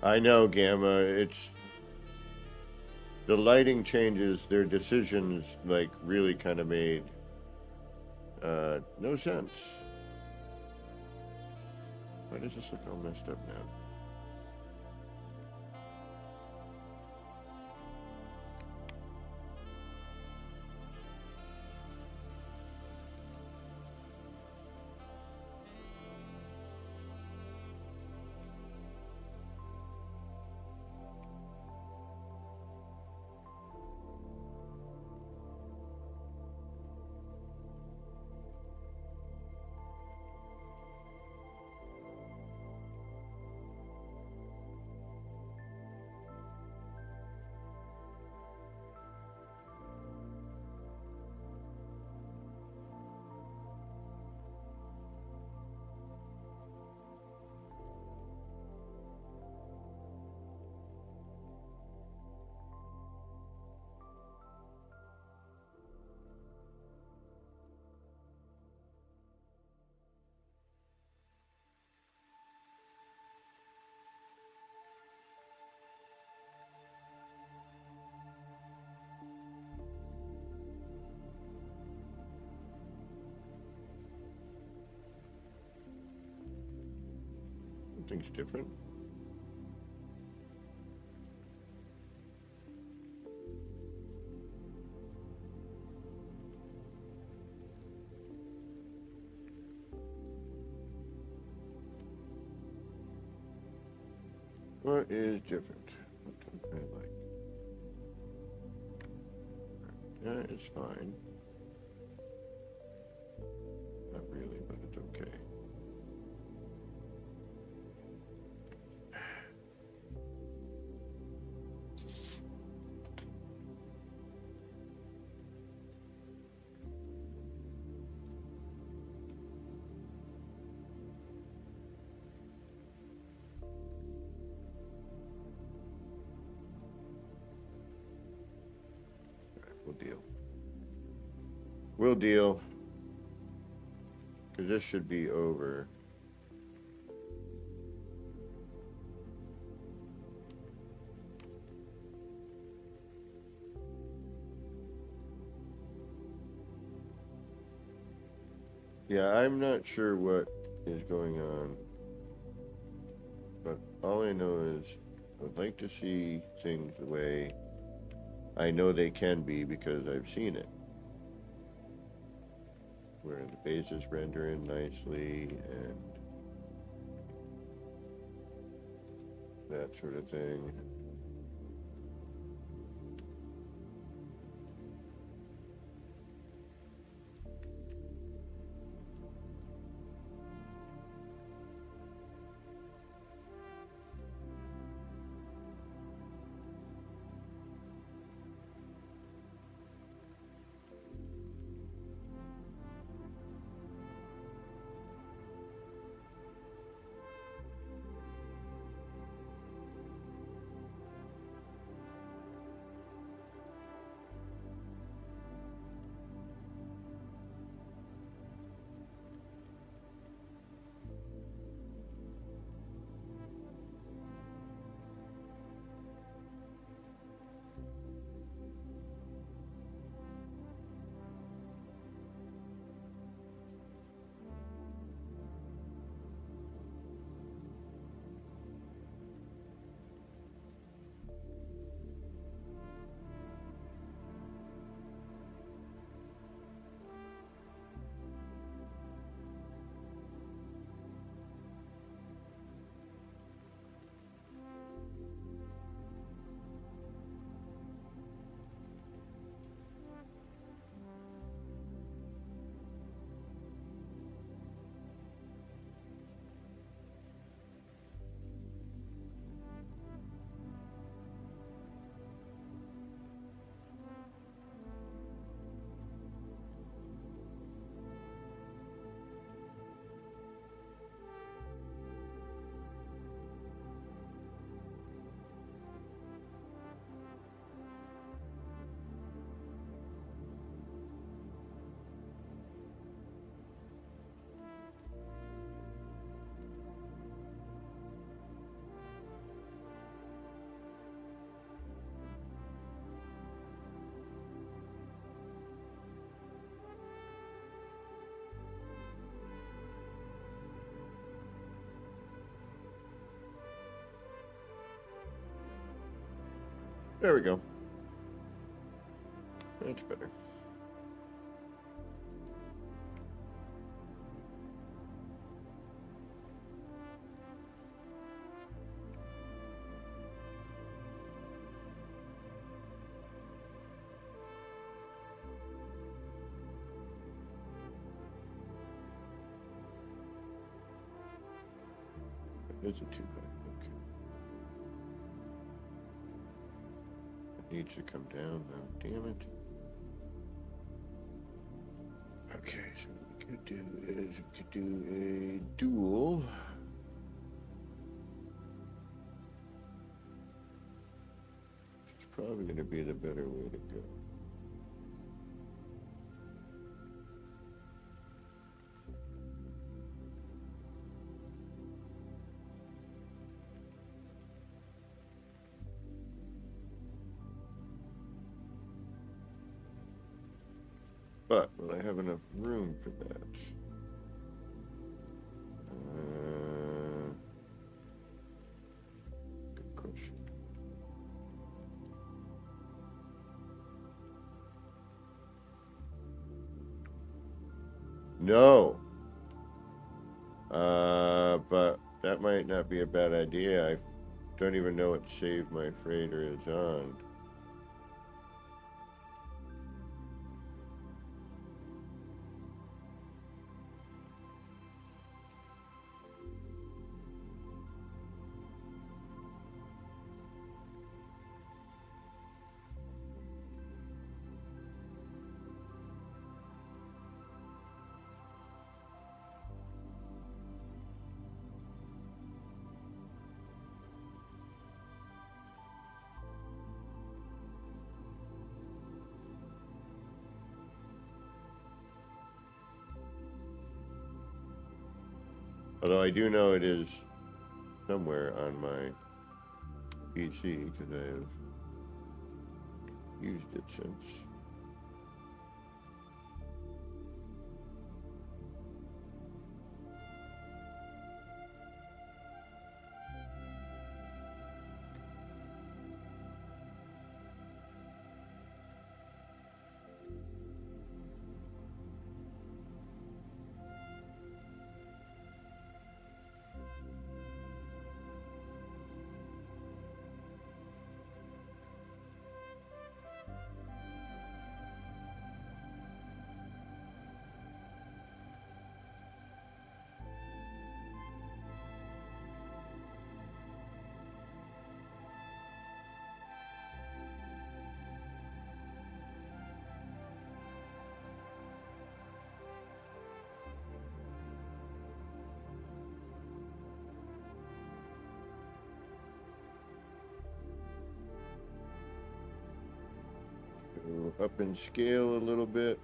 I know, Gamma. It's the lighting changes. Their decisions, like, really kind of made no sense. Why does this look all messed up now? Something's different. What is different? What don't I like? That is fine. Not really, but it's okay. deal. We'll deal. Because this should be over. Yeah, I'm not sure what is going on. But all I know is I would like to see things the way I know they can be because I've seen it. Where the bases render in nicely and that sort of thing. There we go. That's better. It isn't too bad. Okay. It needs to come down though. Damn it. Okay, so what we could do is we could do a dual. It's probably going to be the better way to go. But will I have enough room for that? Good question. No. But that might not be a bad idea. I don't even know what save my freighter is on. Although I do know it is somewhere on my PC because I have used it since. Go up in scale a little bit.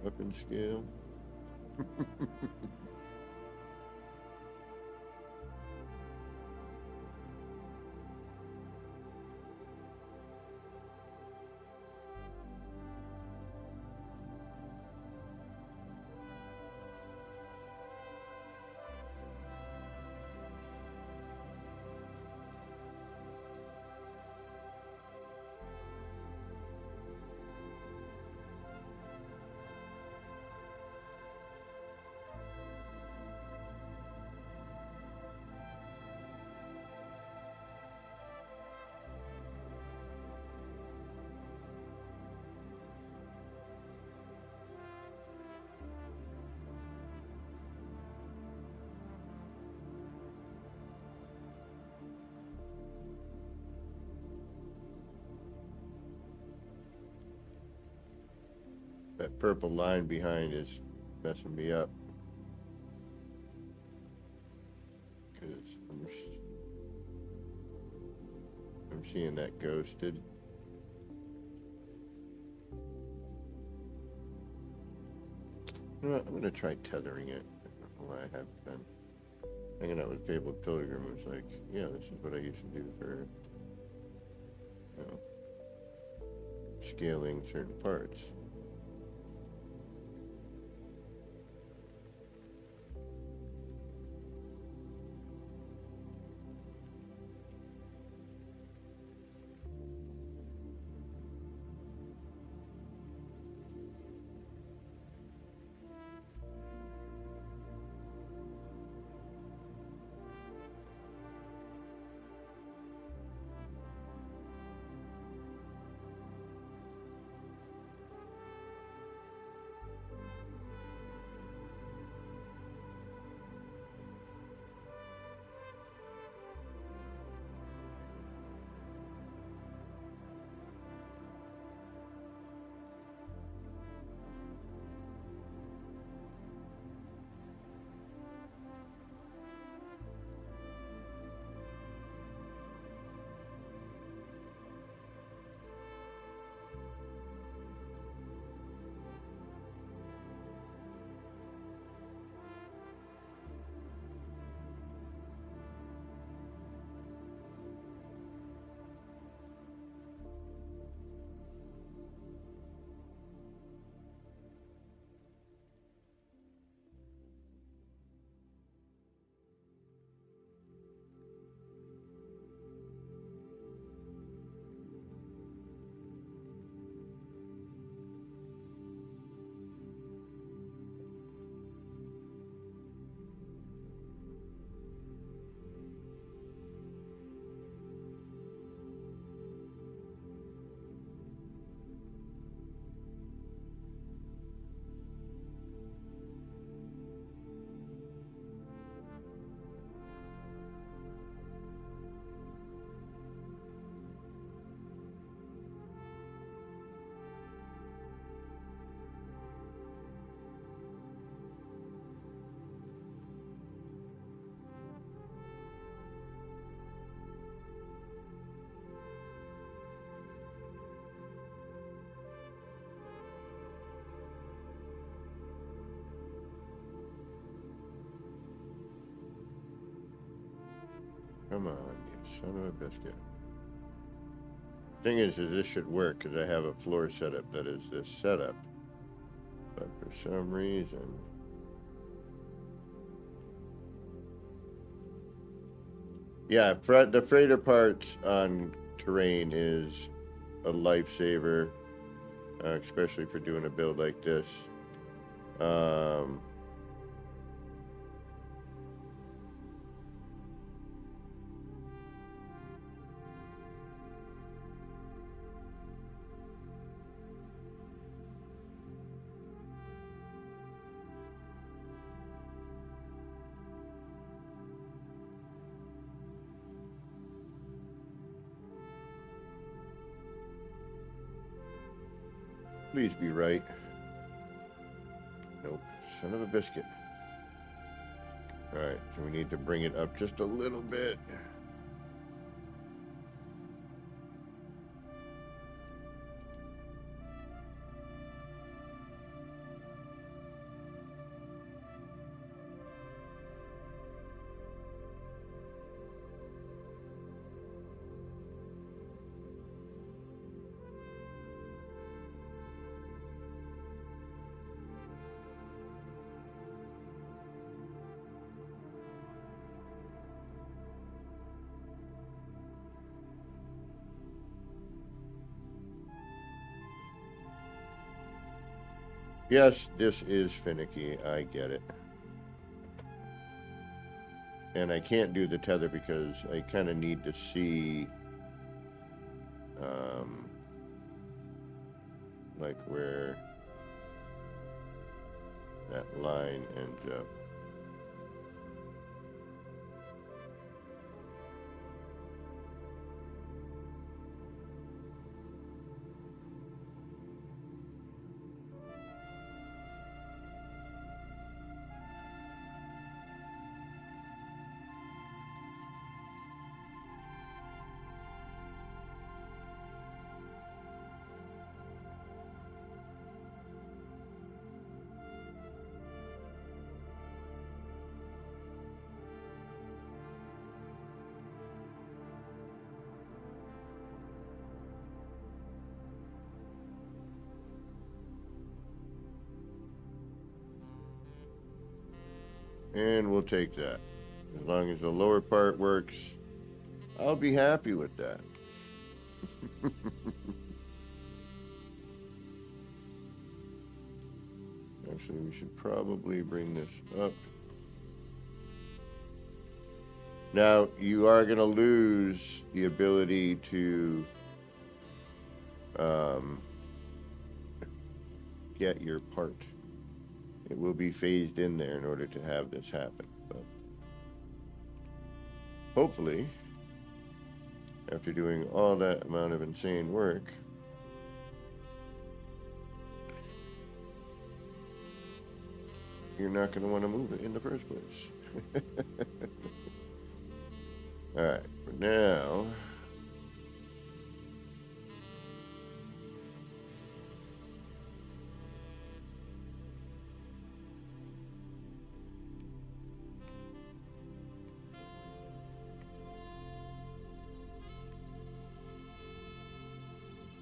Up in scale. That purple line behind is messing me up. Because I'm seeing that ghosted. You know what? I'm going to try tethering it. I don't know why I haven't been. Hanging out with Fabled Pilgrim was like, yeah, this is what I used to do for, you know, scaling certain parts. Come on, you son of a biscuit. Thing is this should work because I have a floor setup that is this setup. But for some reason... Yeah, the freighter parts on terrain is a lifesaver, especially for doing a build like this. Please be right. Nope. Son of a biscuit. Alright, so we need to bring it up just a little bit. Yes, this is finicky. I get it. And I can't do the tether because I kind of need to see like where that line ends up. And we'll take that. As long as the lower part works, I'll be happy with that. Actually, we should probably bring this up. Now, you are going to lose the ability to get your part. It will be phased in there in order to have this happen. But hopefully, after doing all that amount of insane work, you're not going to want to move it in the first place. Alright, for now,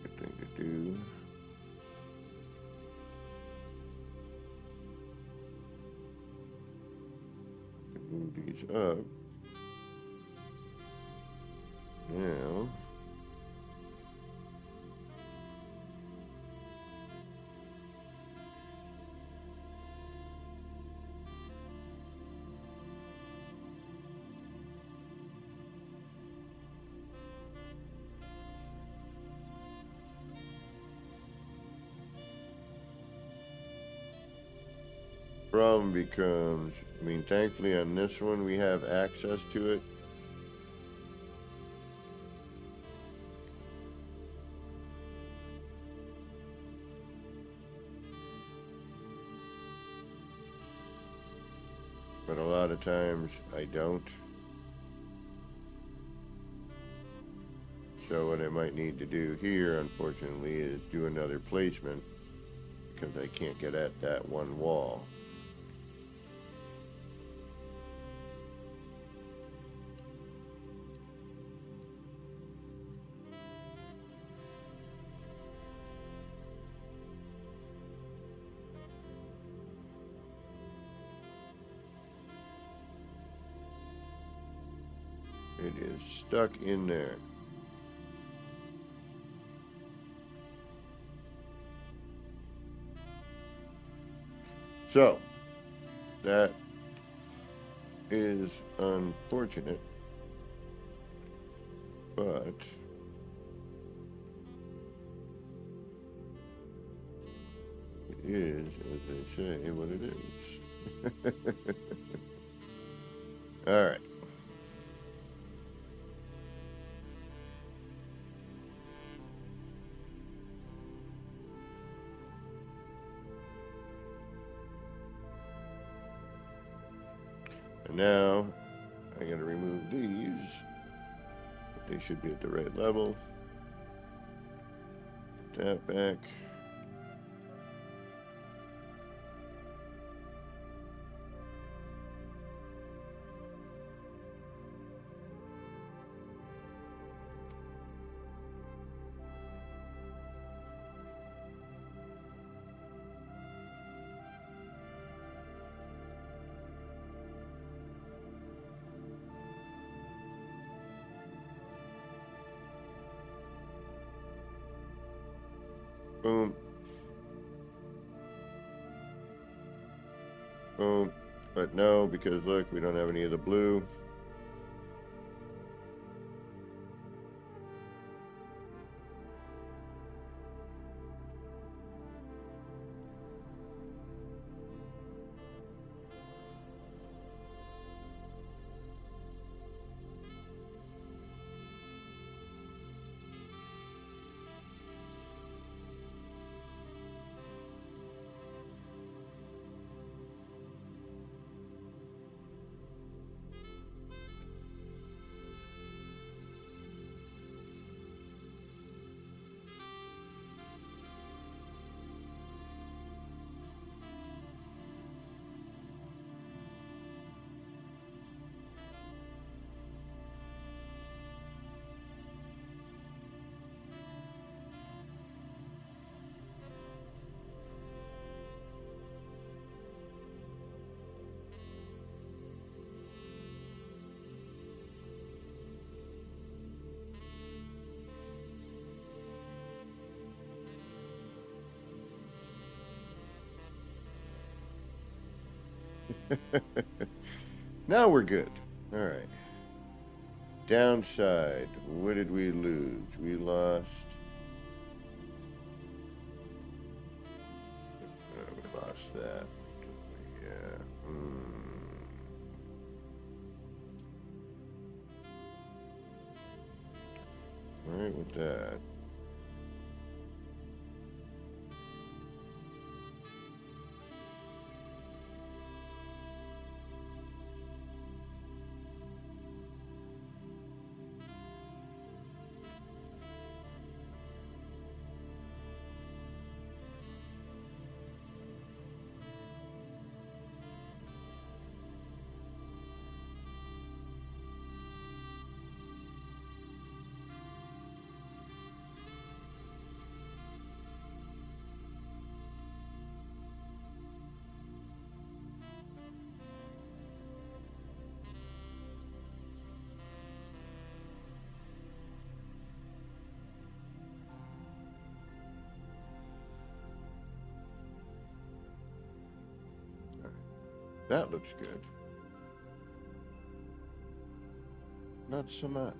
good thing to do. Move these up. Now, problem becomes, I mean, thankfully on this one we have access to it. But a lot of times I don't. So what I might need to do here, unfortunately, is do another placement because I can't get at that one wall. It is stuck in there. So, that is unfortunate, but it is, as they say, what it is. All right. And now I got to remove these. But they should be at the right level. Put that back. Boom. Boom. But no, because look, we don't have any of the blue. Now we're good. All right. Downside. What did we lose? We lost. We lost that. Yeah. All right with that. That looks good. Not so much.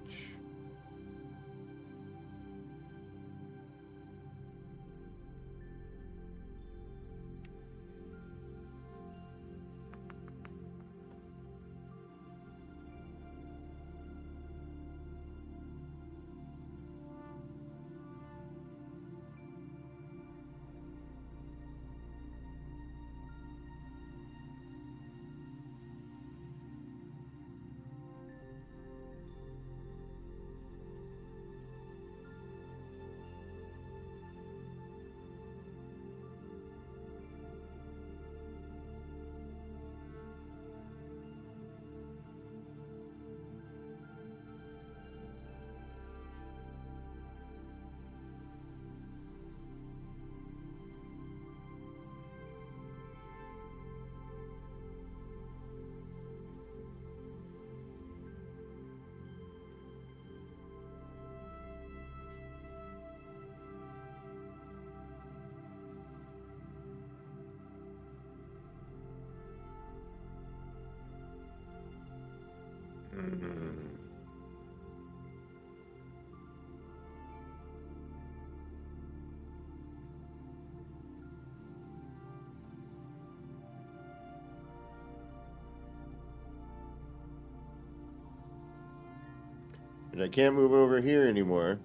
And I can't move over here anymore.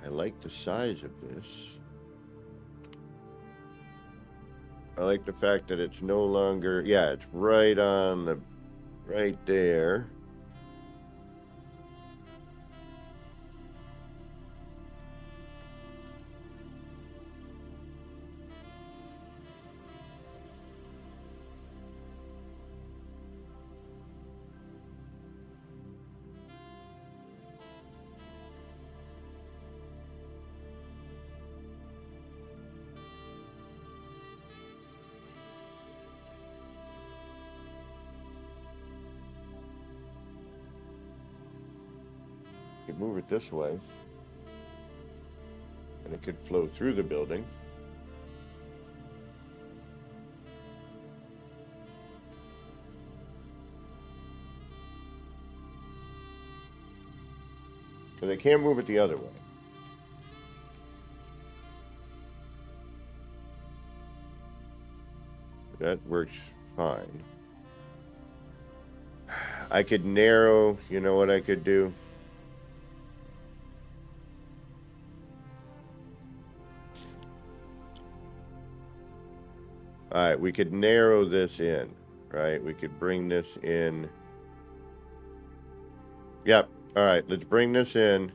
I like the size of this. I like the fact that it's no longer, yeah, it's right on the, right there. You could move it this way, and it could flow through the building. Because I can't move it the other way. That works fine. I could narrow, you know what I could do? All right, we could narrow this in, right? We could bring this in. Yep. All right, let's bring this in.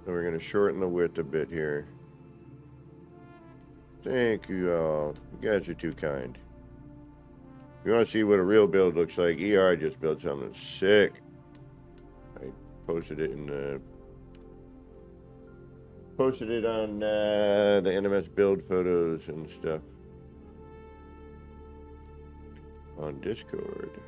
So we're going to shorten the width a bit here. Thank you all. You guys are too kind. If you want to see what a real build looks like, ER just built something sick. I posted it in the... Posted it on the NMS build photos and stuff on Discord.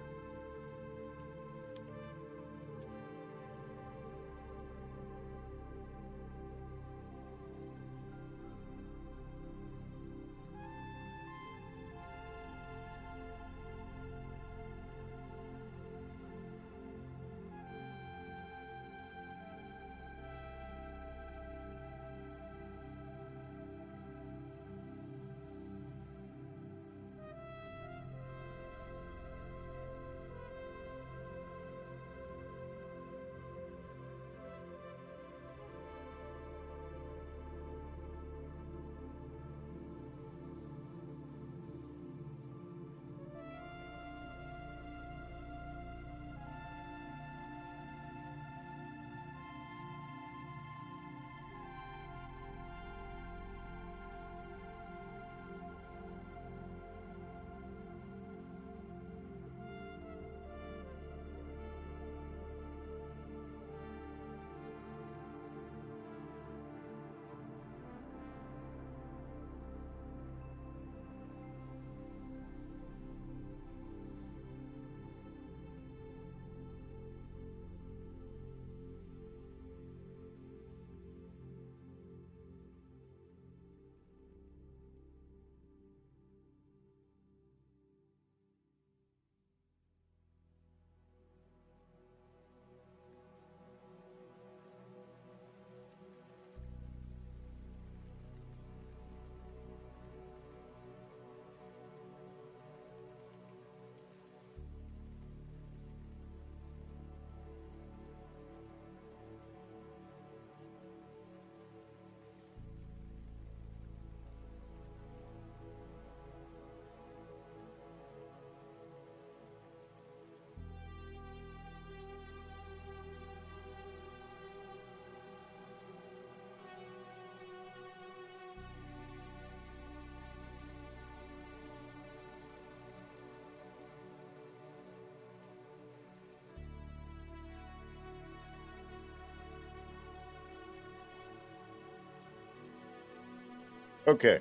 Okay,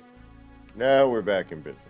now we're back in business.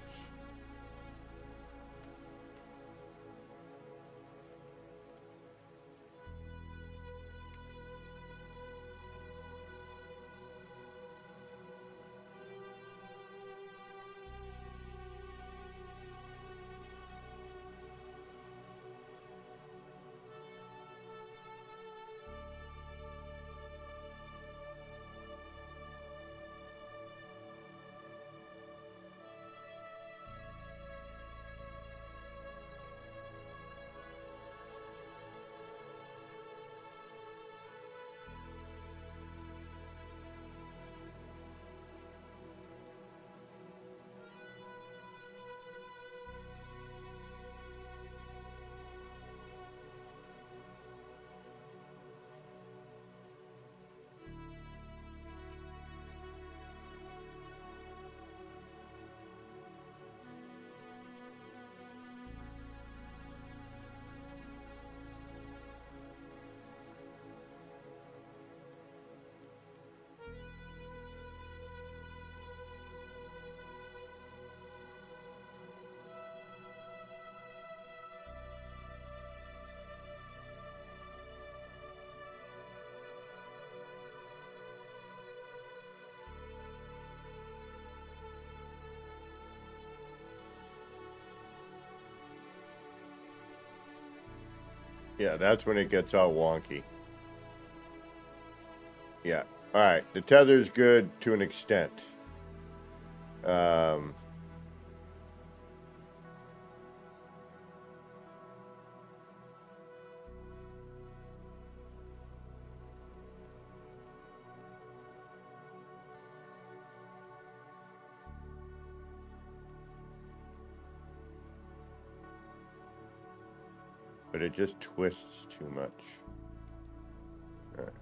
Yeah, that's when it gets all wonky. Yeah. All right. The tether's good to an extent. Um, but it just twists too much. All right.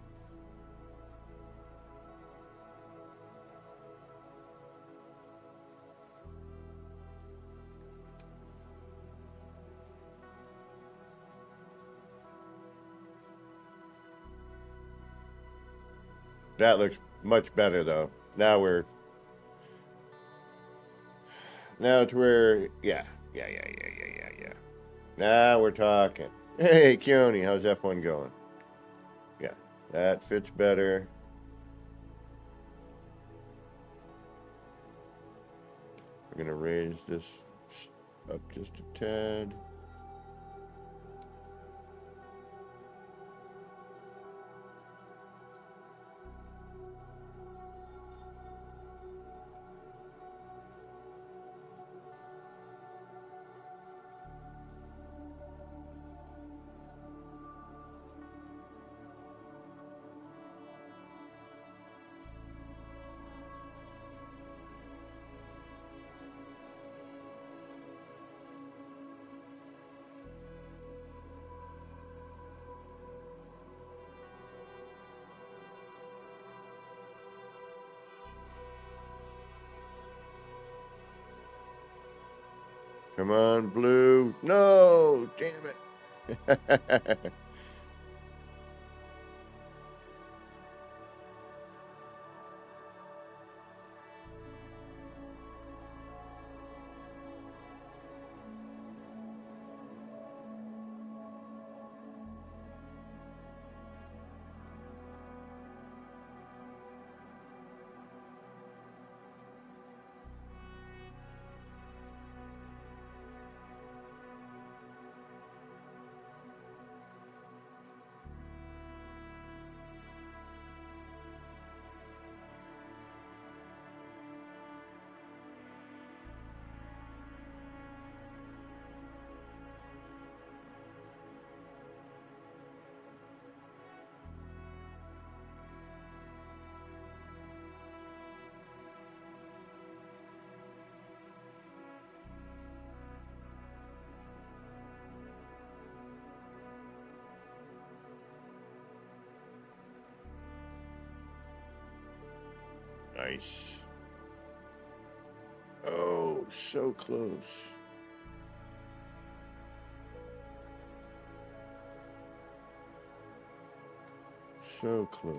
That looks much better though. Now it's where, yeah. Now we're talking. Hey, Keone, how's F1 going? Yeah, that fits better. We're gonna raise this up just a tad. Come on, blue. No, damn it. Nice. Oh, so close. So close.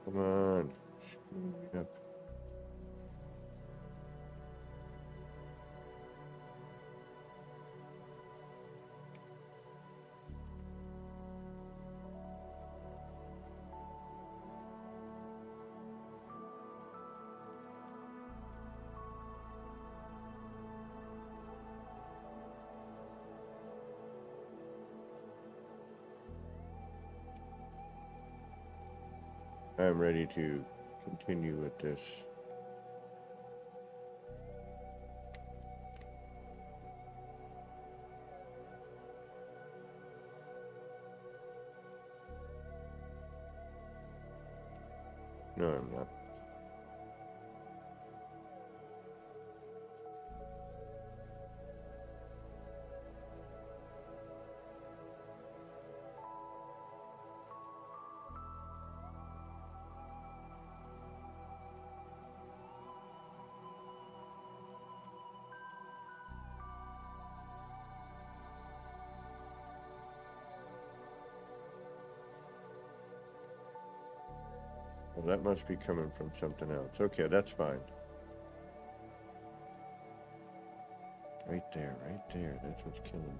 Come on. Yep. I'm ready to continue with this. No, I'm not. Well, that must be coming from something else. Okay, that's fine. Right there, right there. That's what's killing me.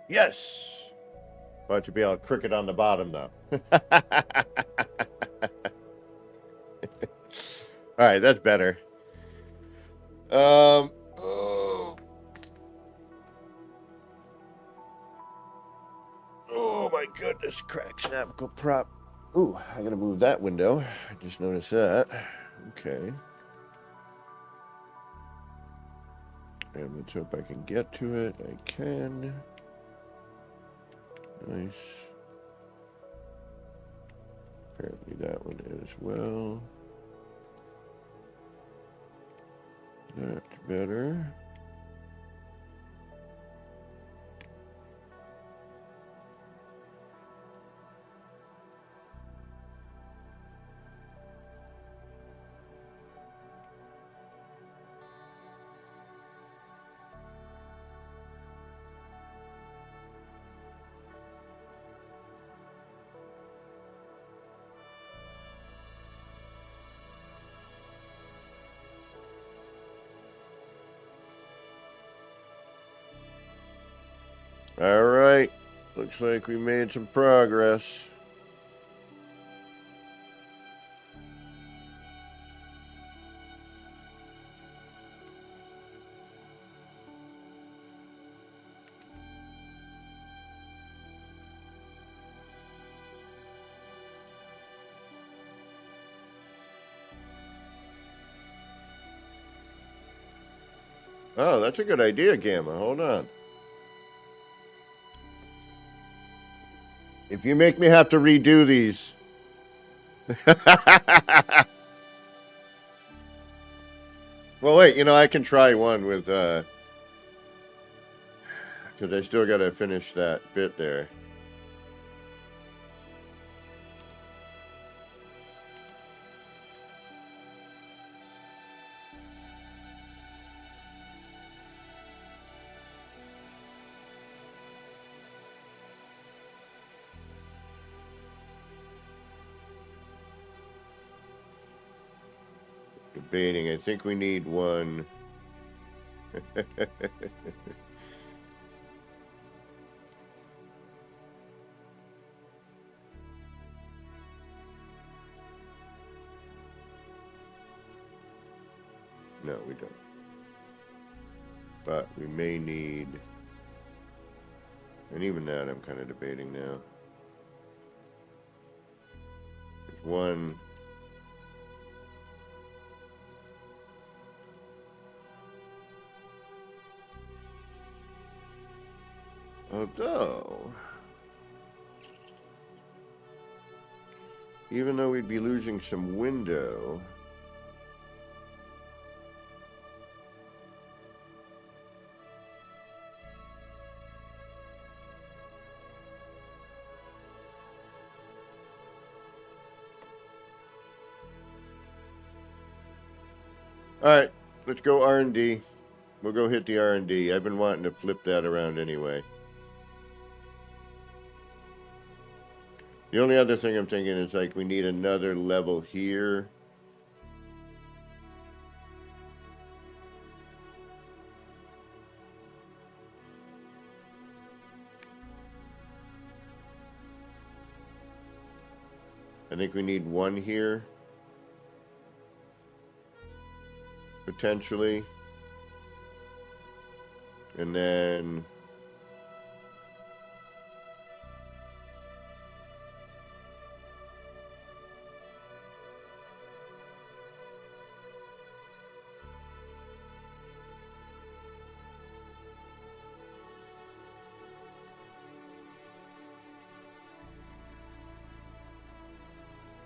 Yes! About to be able to cricket on the bottom now. Alright, that's better. Oh. Oh my goodness, cracked navigational prop. Ooh, I gotta move that window. I just noticed that. Okay. And let's hope I can get to it. I can. Nice. Apparently that one as well. That's better. All right. Looks like we made some progress. Oh, that's a good idea, Gamma. Hold on. If you make me have to redo these. Well, wait, I can try one with, because I still got to finish that bit there. Debating. I think we need one. No, we don't. But we may need, and even that I'm kind of debating now. There's one. Although, even though we'd be losing some window, all right, let's go R&D. We'll go hit the R&D. I've been wanting to flip that around anyway. The only other thing I'm thinking is like we need another level here. I think we need one here. Potentially. And then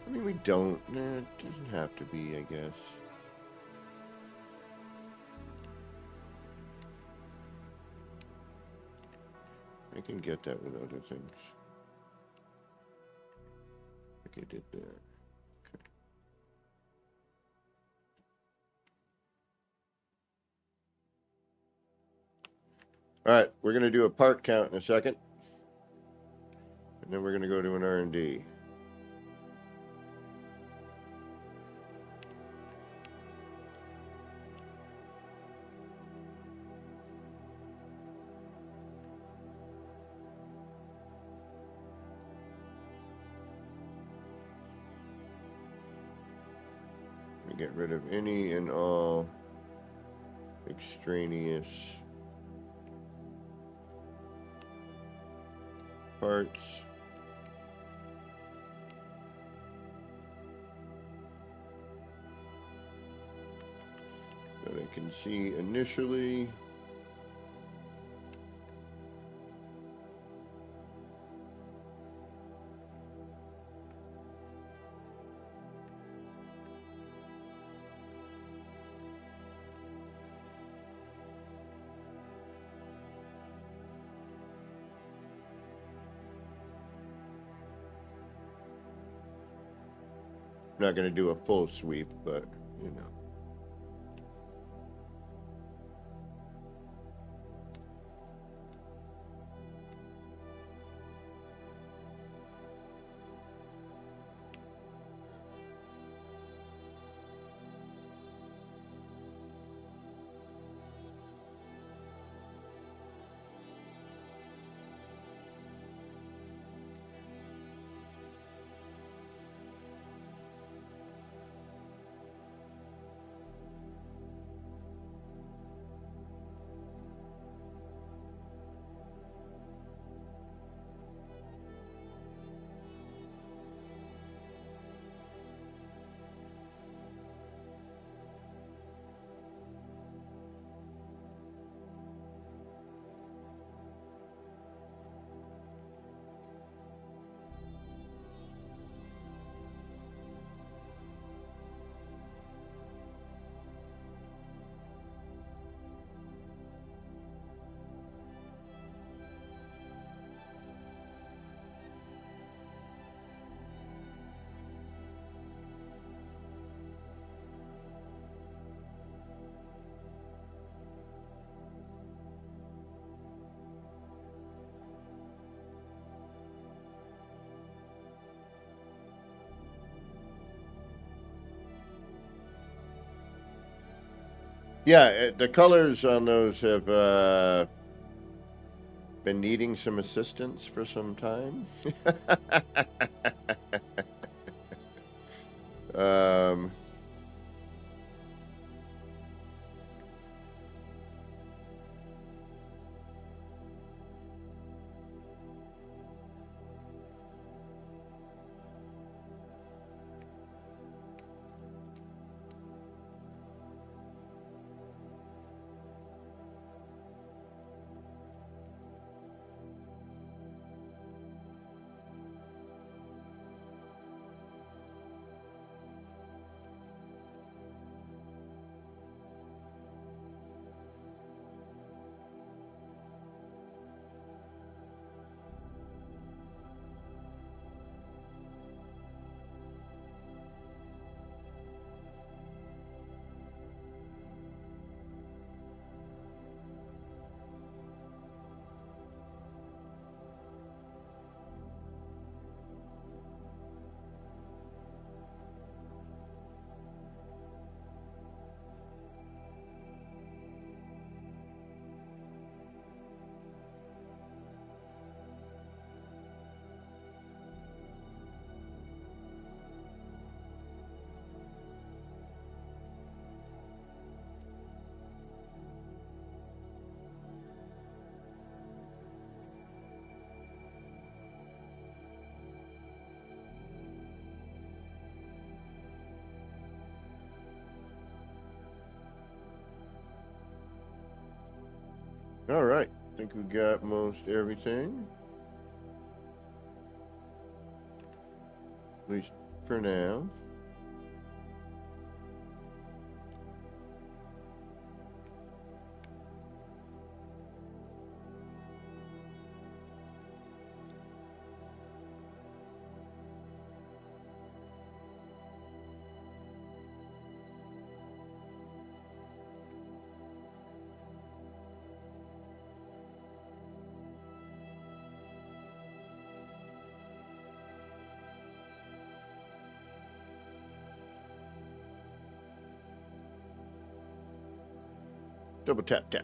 I mean, we don't. Nah, it doesn't have to be, I guess. I can get that with other things. Like I did there. Okay. All right, we're going to do a part count in a second. And then we're going to go to an R&D. Get rid of any and all extraneous parts. That I can see initially. I'm not going to do a full sweep, but, you know. Yeah, the colors on those have been needing some assistance for some time. um, All right. I think we got most everything. At least for now. Double tap tap.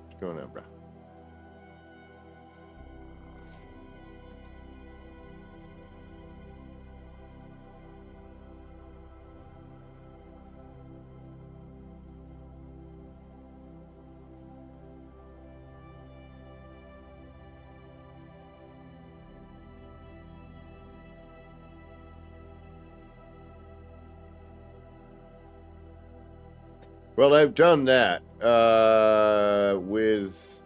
What's going on, bro? Well, I've done that with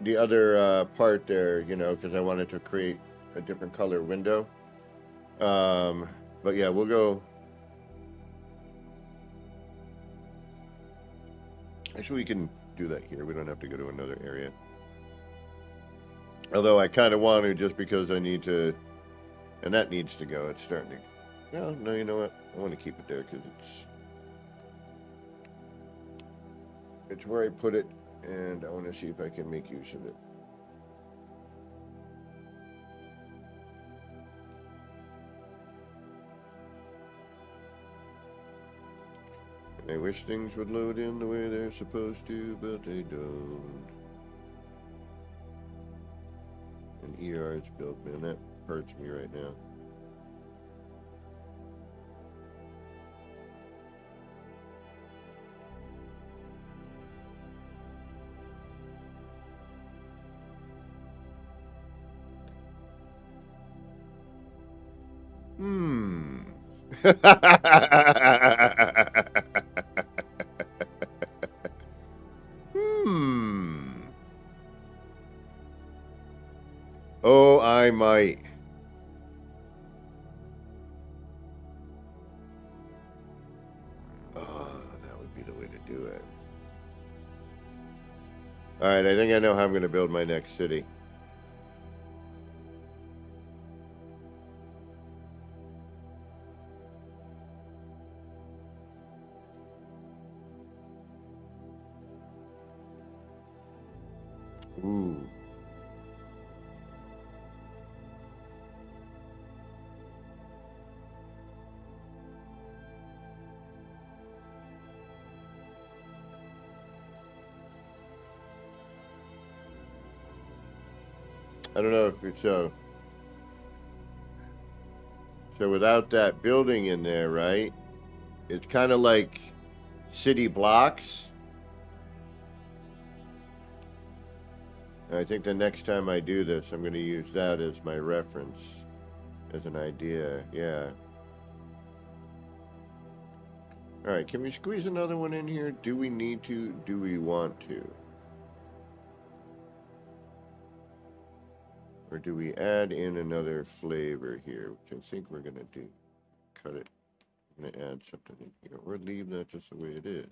the other part there, you know, because I wanted to create a different color window. But yeah, we'll go. Actually, we can do that here. We don't have to go to another area. Although I kind of want to, just because I need to, and that needs to go. It's starting to. No, you know what? I want to keep it there because it's where I put it, and I want to see if I can make use of it. I wish things would load in the way they're supposed to, but they don't. And ER is built, man. That hurts me right now. Oh, I might. Oh, that would be the way to do it. All right, I think I know how I'm going to build my next city. Ooh. I don't know if it's so. So without that building in there, right? It's kind of like city blocks. And I think the next time I do this, I'm going to use that as my reference, as an idea. Yeah. All right, can we squeeze another one in here? Do we need to? Do we want to? Or do we add in another flavor here, which I think we're going to do? Cut it. I'm going to add something in here. Or leave that just the way it is.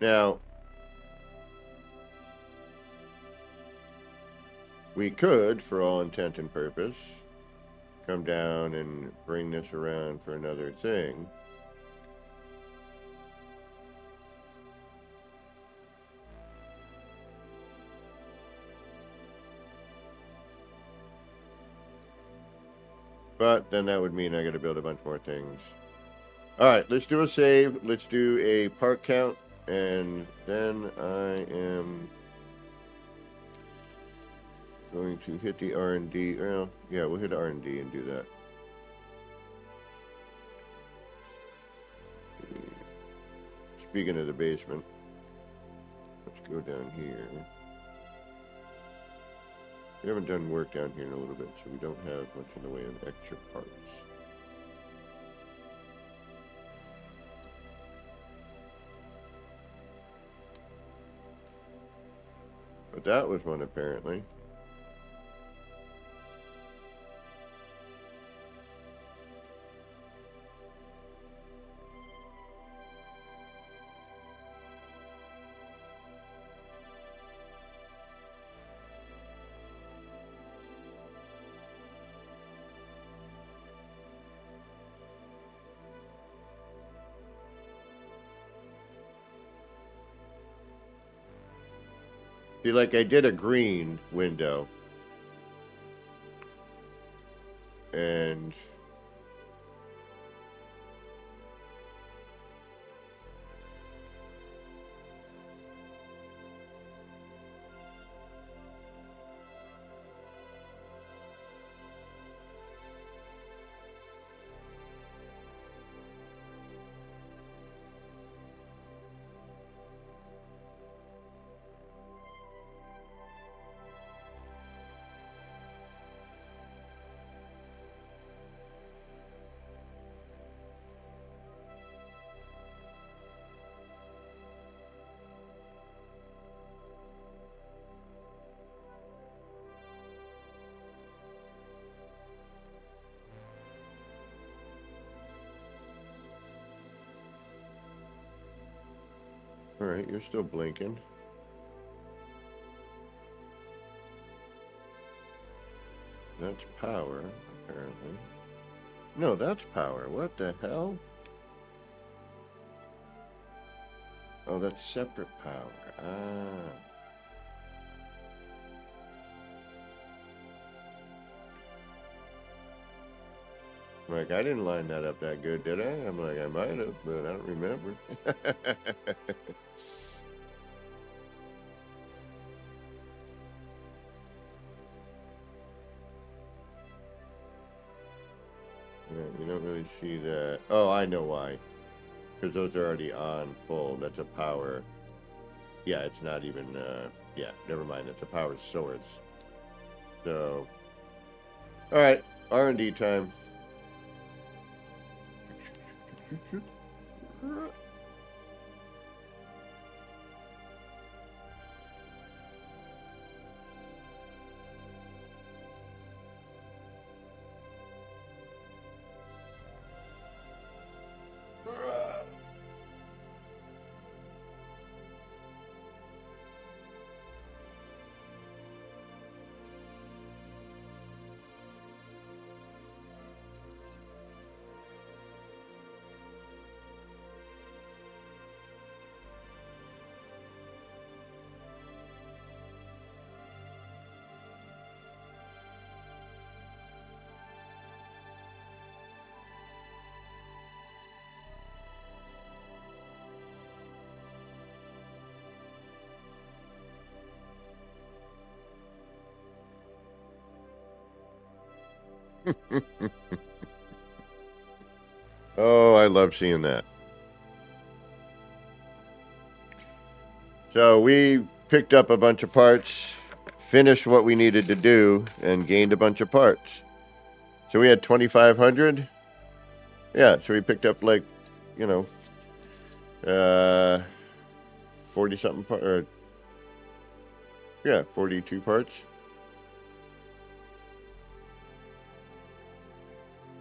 Now, we could, for all intent and purpose, come down and bring this around for another thing. But then that would mean I got to build a bunch more things. All right, let's do a save. Let's do a park count, and then I am going to hit the R&D. Well, yeah, we'll hit R&D and do that. Speaking of the basement, let's go down here. We haven't done work down here in a little bit, so we don't have much in the way of extra parts. But that was one apparently. See, like I did a green window. And all right, you're still blinking. That's power, apparently. No, that's power. What the hell? Oh, that's separate power. Ah. Like, I didn't line that up that good, did I? I'm like, I might have, but I don't remember. Yeah, you don't really see that. Oh, I know why. Because those are already on full. That's a power. Yeah, it's not even, yeah, never mind. That's a power source. So, all right, R&D time. Oh, I love seeing that. So we picked up a bunch of parts, finished what we needed to do, and gained a bunch of parts. So we had 2,500. Yeah, so we picked up like, you know, 40 something parts, or yeah, 42 parts.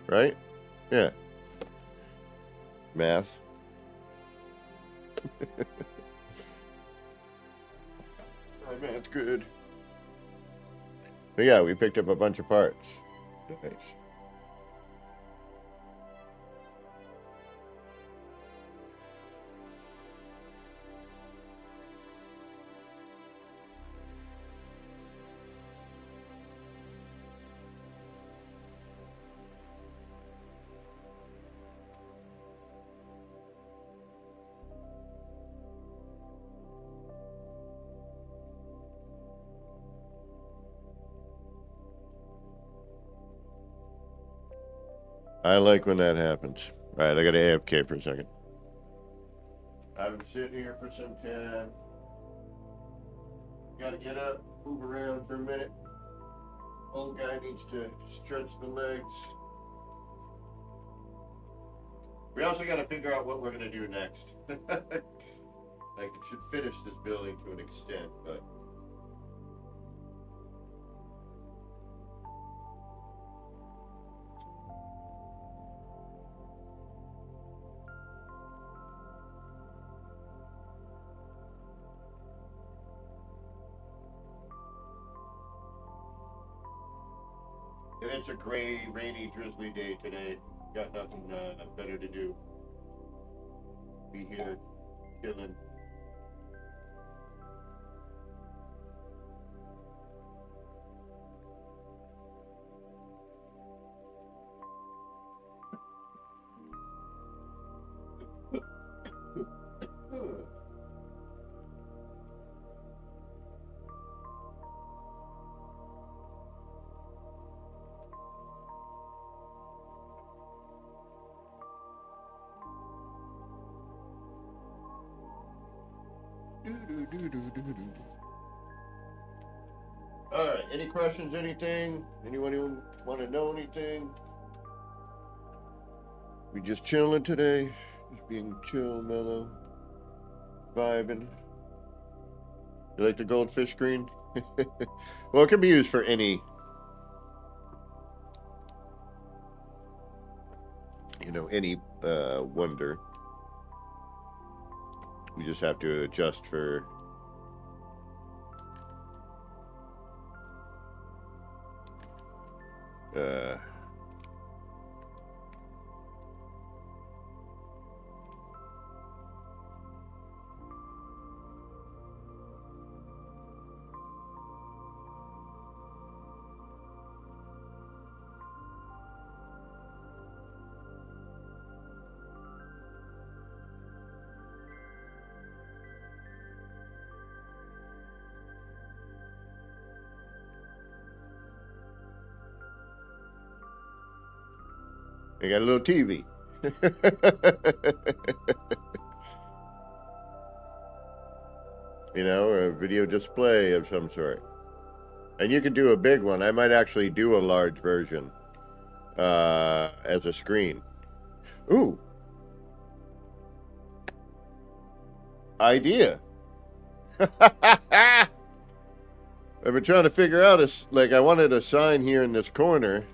Right? Yeah. Math. My math's good. But yeah, we picked up a bunch of parts. Nice. I like when that happens. All right, I got to AFK for a second. I've been sitting here for some time. Got to get up, move around for a minute. Old guy needs to stretch the legs. We also got to figure out what we're going to do next. Like, it should finish this building to an extent, but... And it's a gray, rainy, drizzly day today. Got nothing better to do. Be here, chilling. Alright, any questions, anything? Anyone who want to know anything? We just chilling today. Just being chill, mellow, vibing. You like the goldfish green? Well, it can be used for any, any wonder. We just have to adjust for I got a little TV. Or a video display of some sort. And you can do a big one. I might actually do a large version as a screen. Ooh. Idea. I've been trying to figure out, I wanted a sign here in this corner.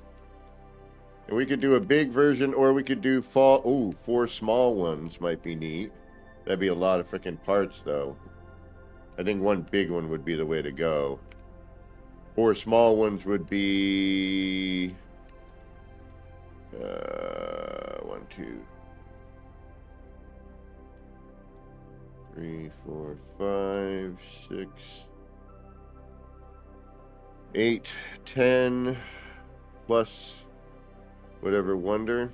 And we could do a big version, or we could do 4 small ones might be neat. That'd be a lot of freaking parts, though. I think one big one would be the way to go. 4 small ones would be... 1, 2, 3, 4, 5, 6, 8, 10, plus whatever wonder.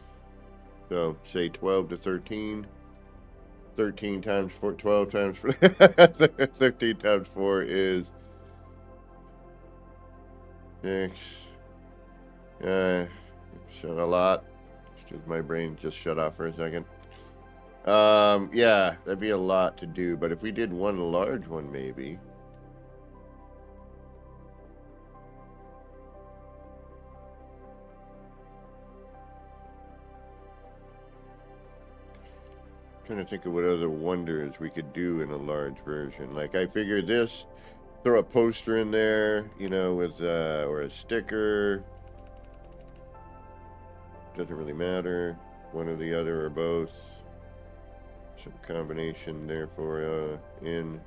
So say 12 to 13. 13 times 4, 12 times 4. 13 times 4 is 6. So a lot. Just my brain just shut off for a second. Yeah, that'd be a lot to do. But if we did one large one, maybe. Trying to think of what other wonders we could do in a large version. Like, I figured this, throw a poster in there, with or a sticker. Doesn't really matter, one or the other or both. Some combination therefore in.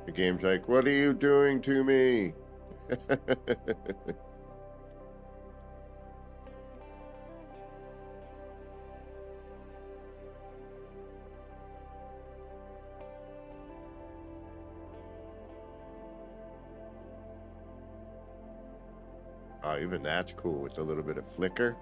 The game's like, what are you doing to me? Oh, even that's cool with a little bit of flicker.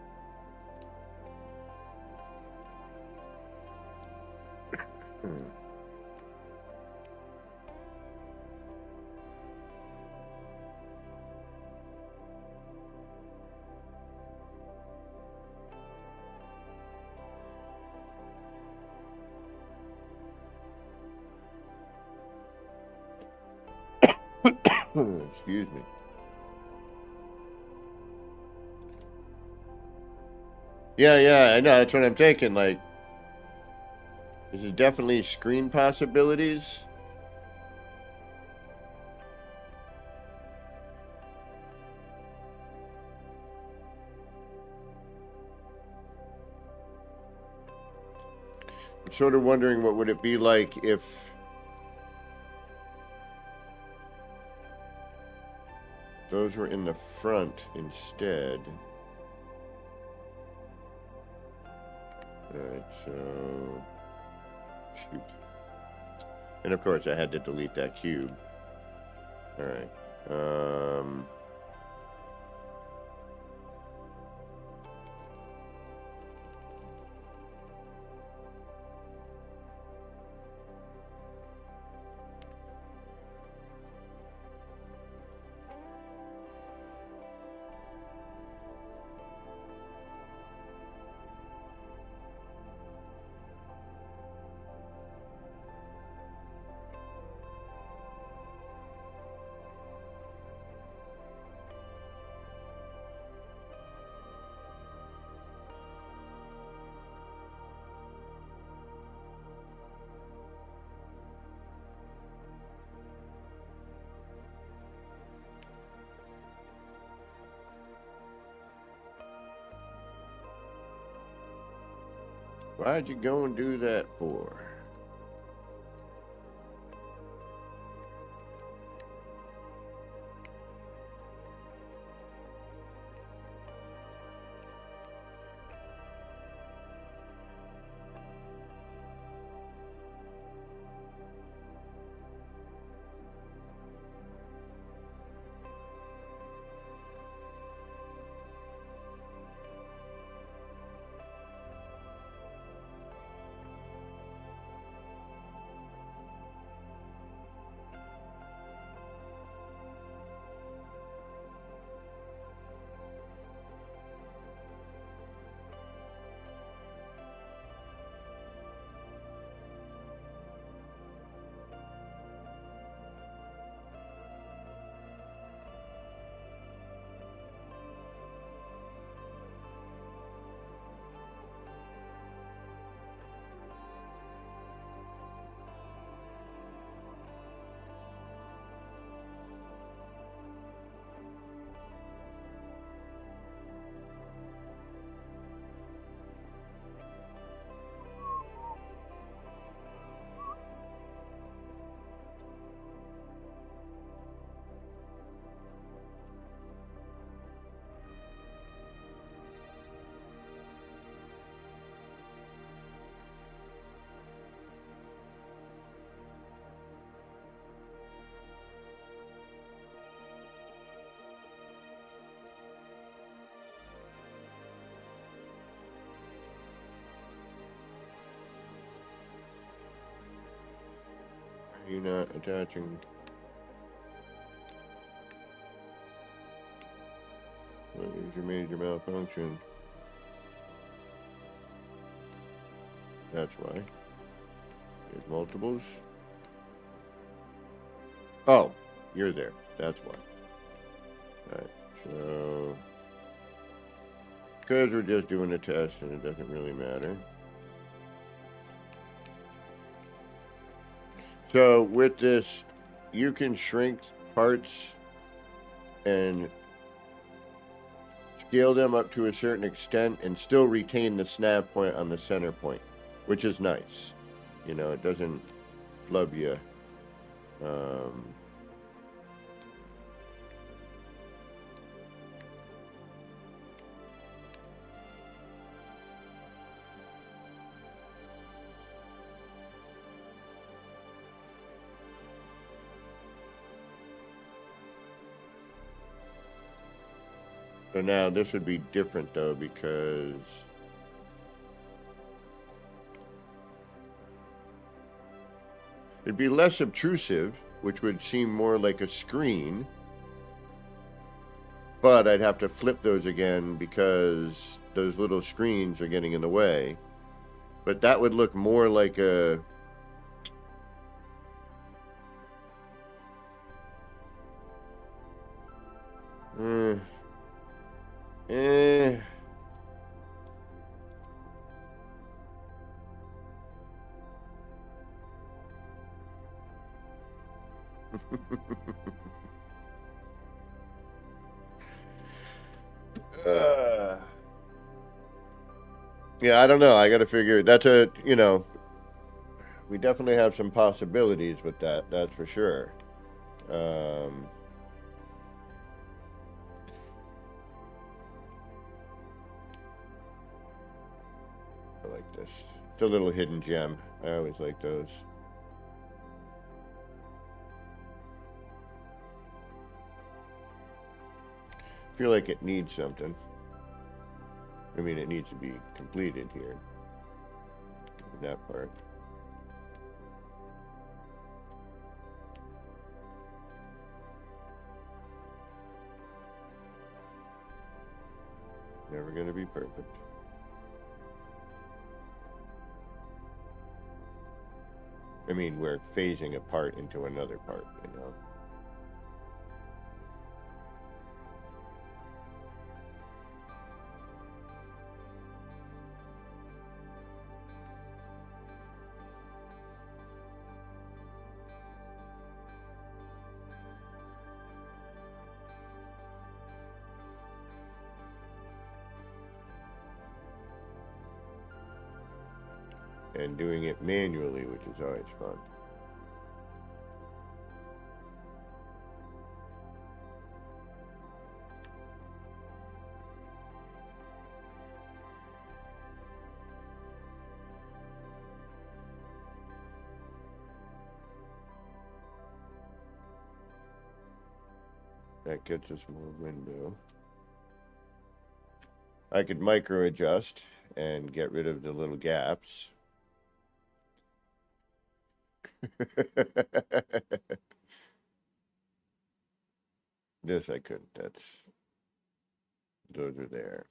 Excuse me. Yeah, I know. That's what I'm thinking. Like, this is definitely screen possibilities. I'm sort of wondering what would it be like if those were in the front instead. Alright, so... Shoot. And of course I had to delete that cube. Alright. Why'd you go and do that for? You're not attaching. What is your major malfunction? That's why. There's multiples. Oh, you're there. That's why. Alright, so... Because we're just doing a test and it doesn't really matter. So with this, you can shrink parts and scale them up to a certain extent and still retain the snap point on the center point, which is nice. You know, it doesn't flub you. So now this would be different though, because it'd be less obtrusive, which would seem more like a screen. But I'd have to flip those again because those little screens are getting in the way. But that would look more like a... Eh. Eh. Yeah, I don't know. I got to figure. That's a, we definitely have some possibilities with that. That's for sure. I like this. It's a little hidden gem. I always like those. I feel like it needs something. I mean, it needs to be completed here. That part. Never going to be perfect. I mean, we're phasing a part into another part, you know? And doing it manually, which is always fun. That gets us more window. I could micro adjust and get rid of the little gaps. This I couldn't. Those are there.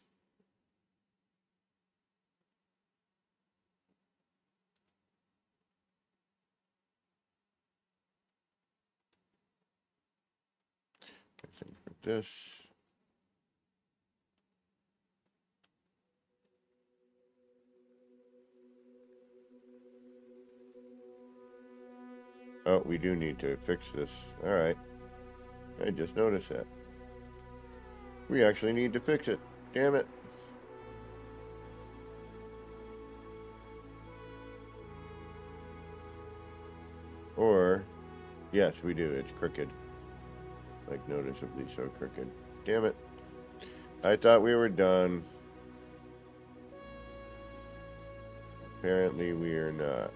I think for this. Oh, we do need to fix this. All right. I just noticed that. We actually need to fix it. Damn it. Or, yes, we do. It's crooked. Like, noticeably so crooked. Damn it. I thought we were done. Apparently we are not.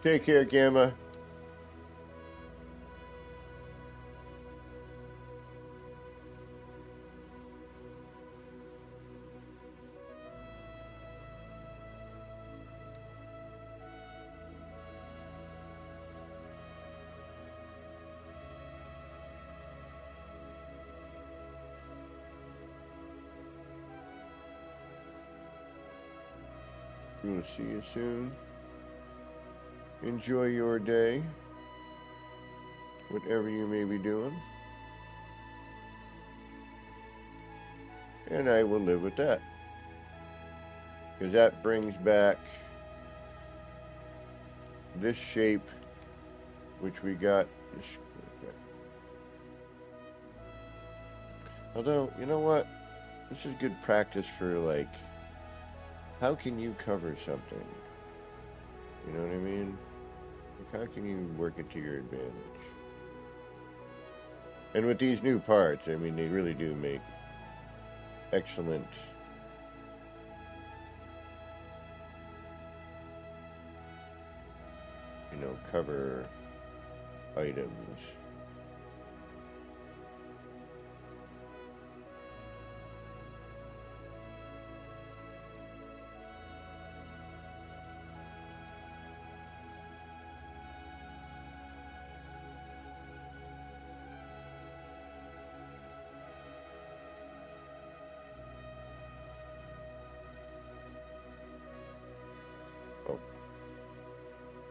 Take care, Gamma. We'll see you soon. Enjoy your day, whatever you may be doing. And I will live with that. Because that brings back this shape, which we got. Okay. Although, you know what? This is good practice for, like, how can you cover something? You know what I mean? Like, how can you work it to your advantage? And with these new parts, I mean, they really do make excellent cover items.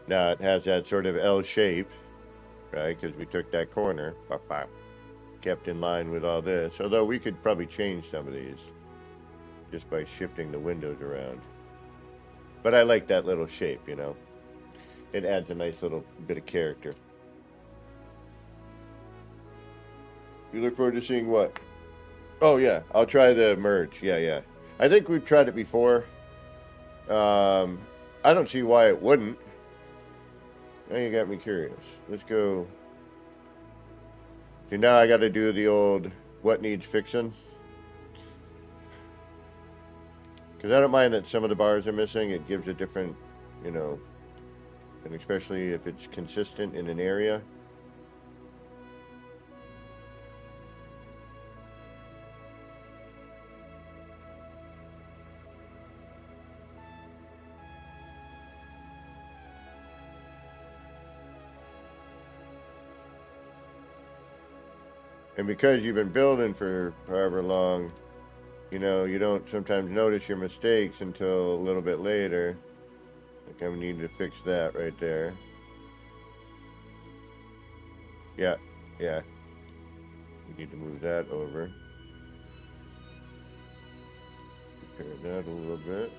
Now it has that sort of L shape, right? Because we took that corner, kept in line with all this. Although we could probably change some of these just by shifting the windows around. But I like that little shape, It adds a nice little bit of character. You look forward to seeing what? Oh, yeah. I'll try the merge. Yeah. I think we've tried it before. I don't see why it wouldn't. Now you got me curious. Let's go. See, now I got to do the old what needs fixing. Because I don't mind that some of the bars are missing. It gives a different, and especially if it's consistent in an area. And because you've been building for however long, you don't sometimes notice your mistakes until a little bit later. Like I need to fix that right there. Yeah. We need to move that over. Repair that a little bit.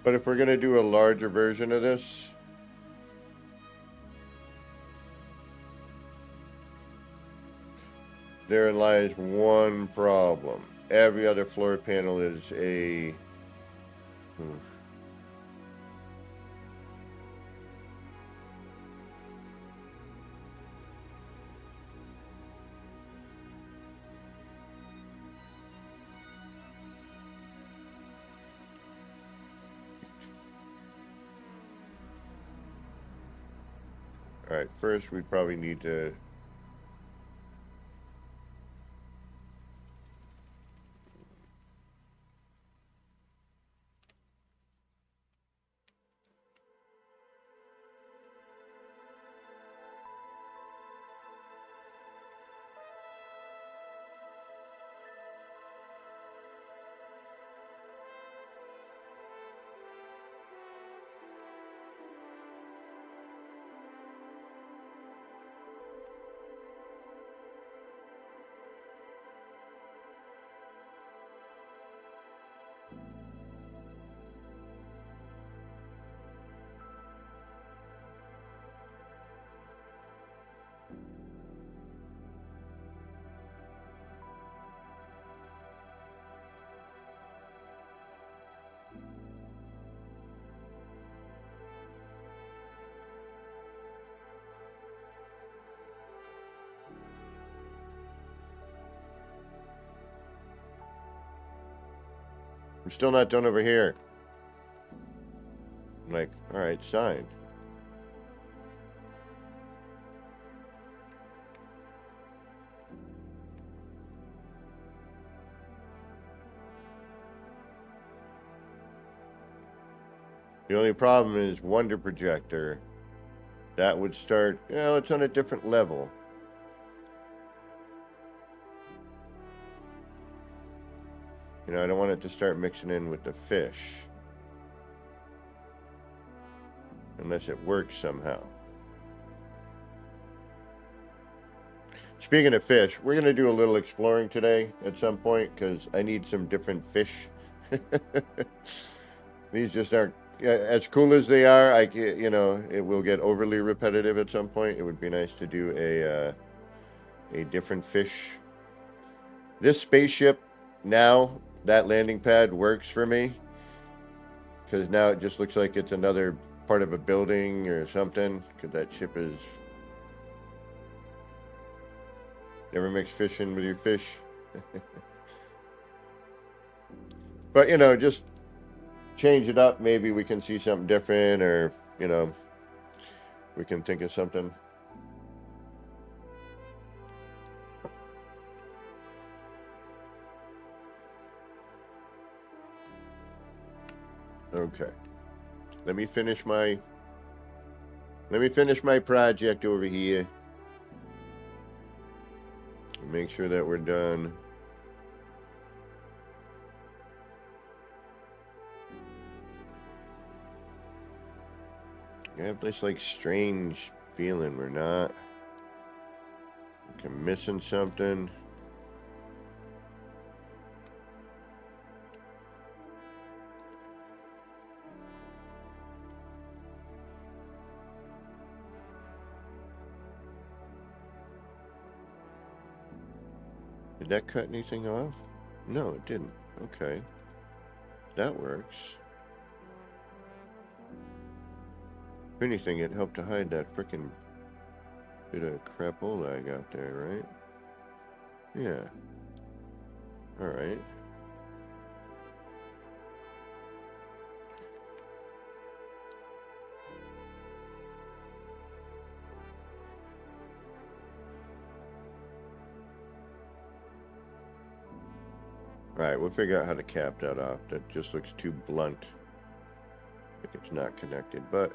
But if we're going to do a larger version of this, therein lies one problem. Every other floor panel is a... Alright, first we probably need to... I'm still not done over here. I'm like, alright, signed. The only problem is Wonder Projector. That would start, you know, it's on a different level. You know, I don't want it to start mixing in with the fish. Unless it works somehow. Speaking of fish, we're going to do a little exploring today at some point because I need some different fish. These just aren't, as cool as they are, you know, it will get overly repetitive at some point. It would be nice to do a different fish. This spaceship now, that landing pad works for me because now it just looks like it's another part of a building or something because that ship is never mix fish in with your fish. But you know, just change it up. Maybe we can see something different, or you know, we can think of something. Okay, let me finish my project over here. Make sure that we're done. I have this like strange feeling we're not. Like I'm missing something. Did that cut anything off? No, it didn't. Okay. That works. If anything, it helped to hide that frickin' bit of crapola I got there, right? Yeah. Alright. Alright, we'll figure out how to cap that off. That just looks too blunt. Like it's not connected, but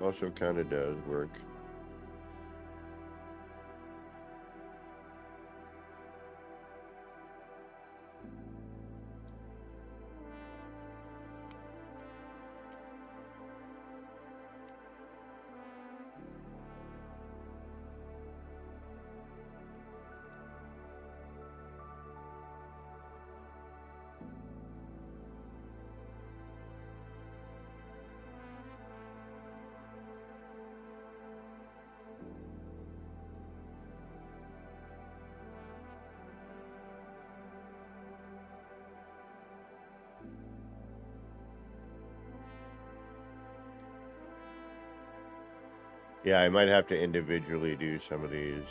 also kind of does work. Yeah, I might have to individually do some of these.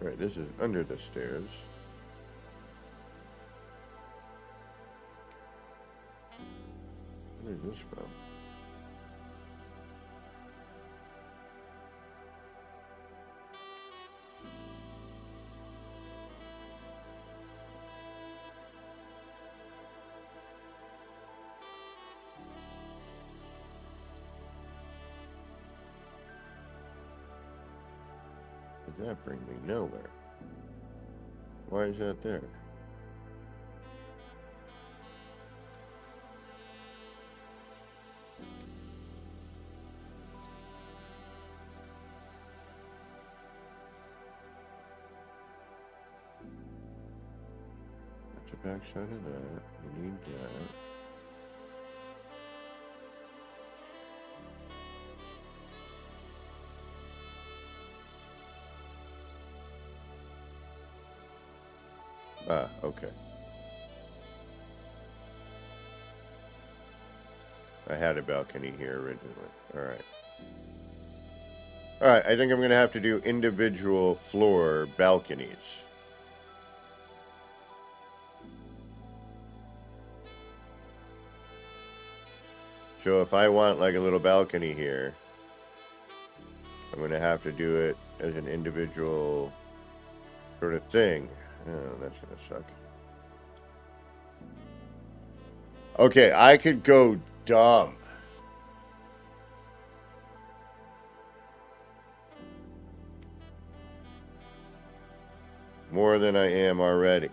Right, this is under the stairs. Where is this from? Does that bring me nowhere? Why is that there? That's the backside of that. We need that. Ah, okay. I had a balcony here originally. Alright. Alright, I think I'm going to have to do individual floor balconies. So if I want like a little balcony here, I'm going to have to do it as an individual sort of thing. Oh, that's going to suck. Okay, I could go dumb. More than I am already.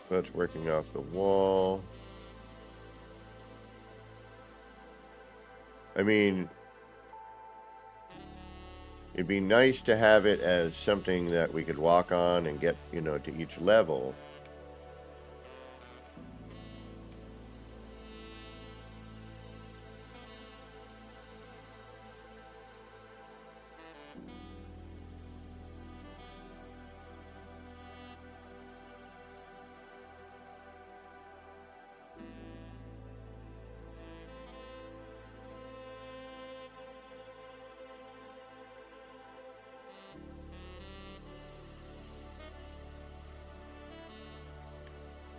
That's working off the wall. I mean, it'd be nice to have it as something that we could walk on and get, you know, to each level.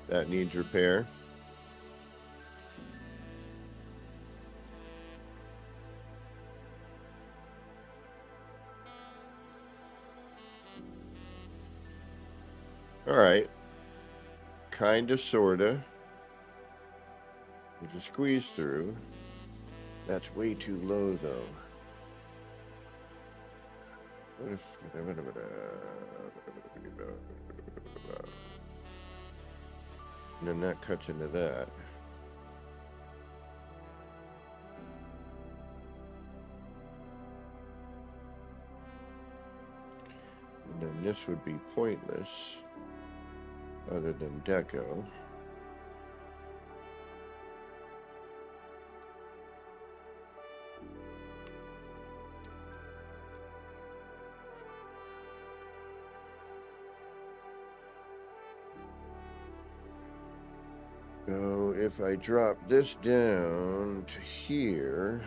That needs repair. Alright. Kinda, sorta. You just squeeze through. That's way too low, though. What if... And then that cuts into that. And then this would be pointless, other than deco. So if I drop this down to here,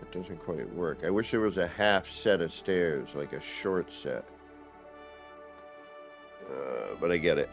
it doesn't quite work. I wish there was a half set of stairs, like a short set. But I get it.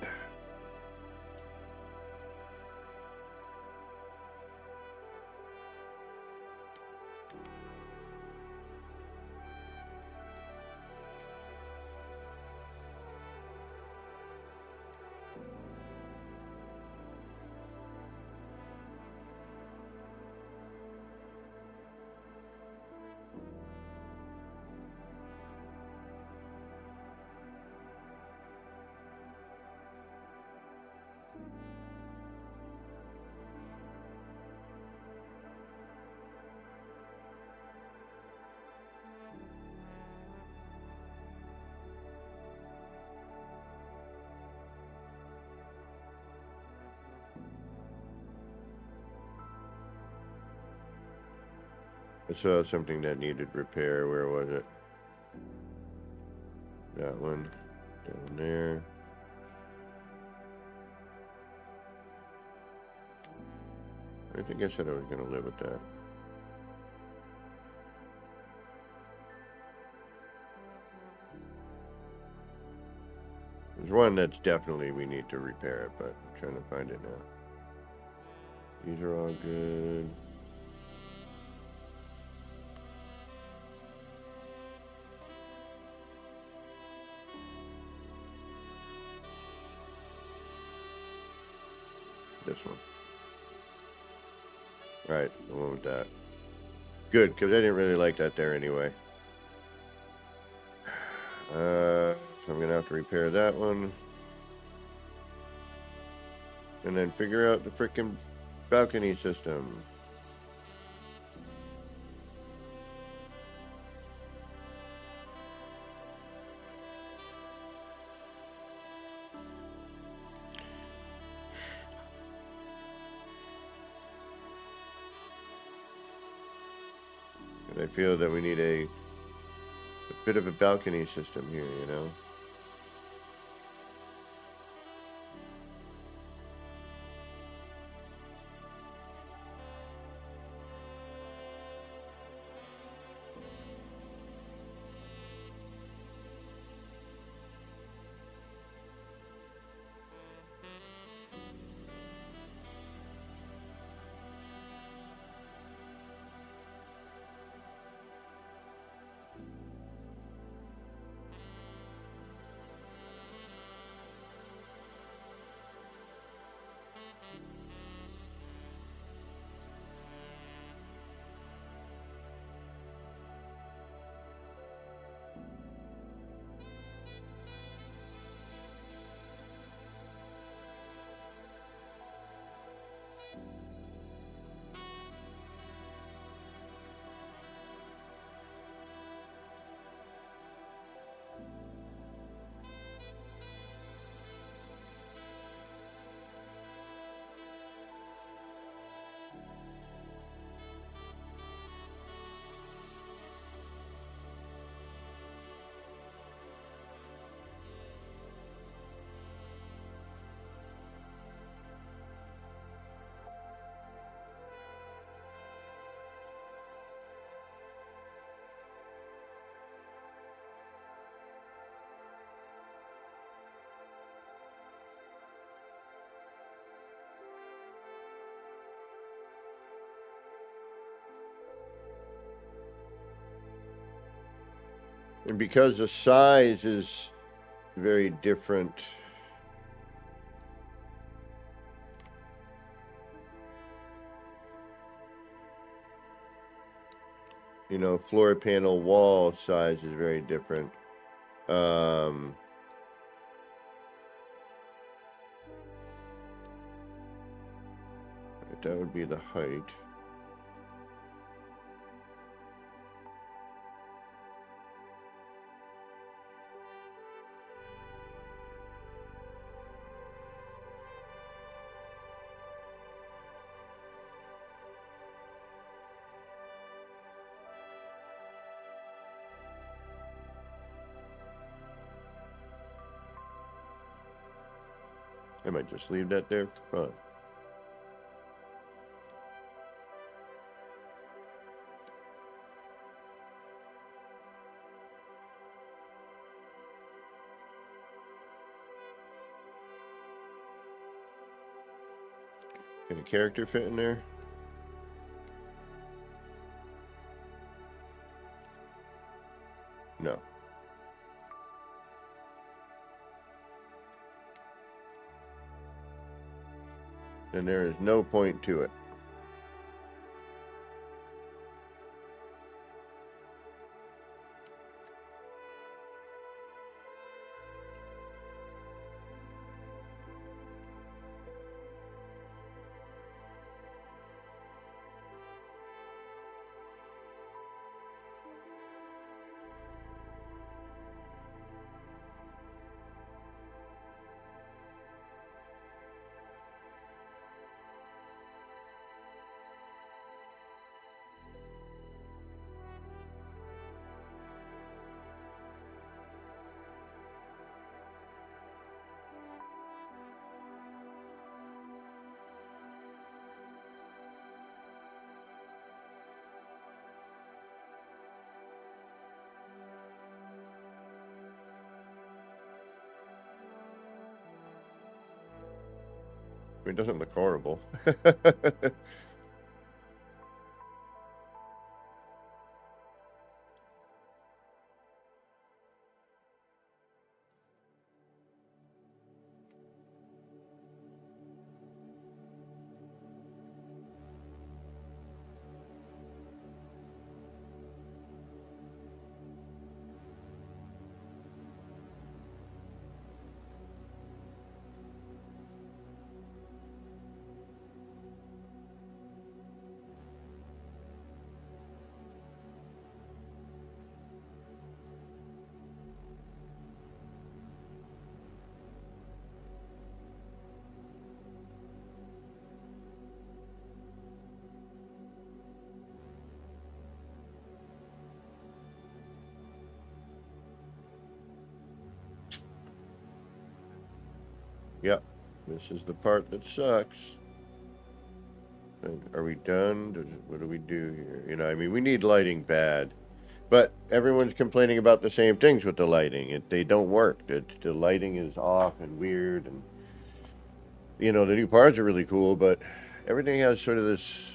I saw something that needed repair. Where was it? That one. Down there. I think I said I was going to live with that. There's one that's definitely we need to repair it, but I'm trying to find it now. These are all good. This one. Right, the one with that. Good, because I didn't really like that there anyway. So I'm going to have to repair that one. And then figure out the frickin' balcony system. And I feel that we need a bit of a balcony system here, you know? And because the size is very different, you know, floor panel wall size is very different. That would be the height. I might just leave that there for fun. Can a character fit in there? No. Then there is no point to it. mean, it doesn't look horrible. Yep, this is the part that sucks. Are we done? What do we do here? You know, I mean, we need lighting bad. But everyone's complaining about the same things with the lighting. They don't work. The lighting is off and weird. And, you know, the new parts are really cool, but everything has sort of this...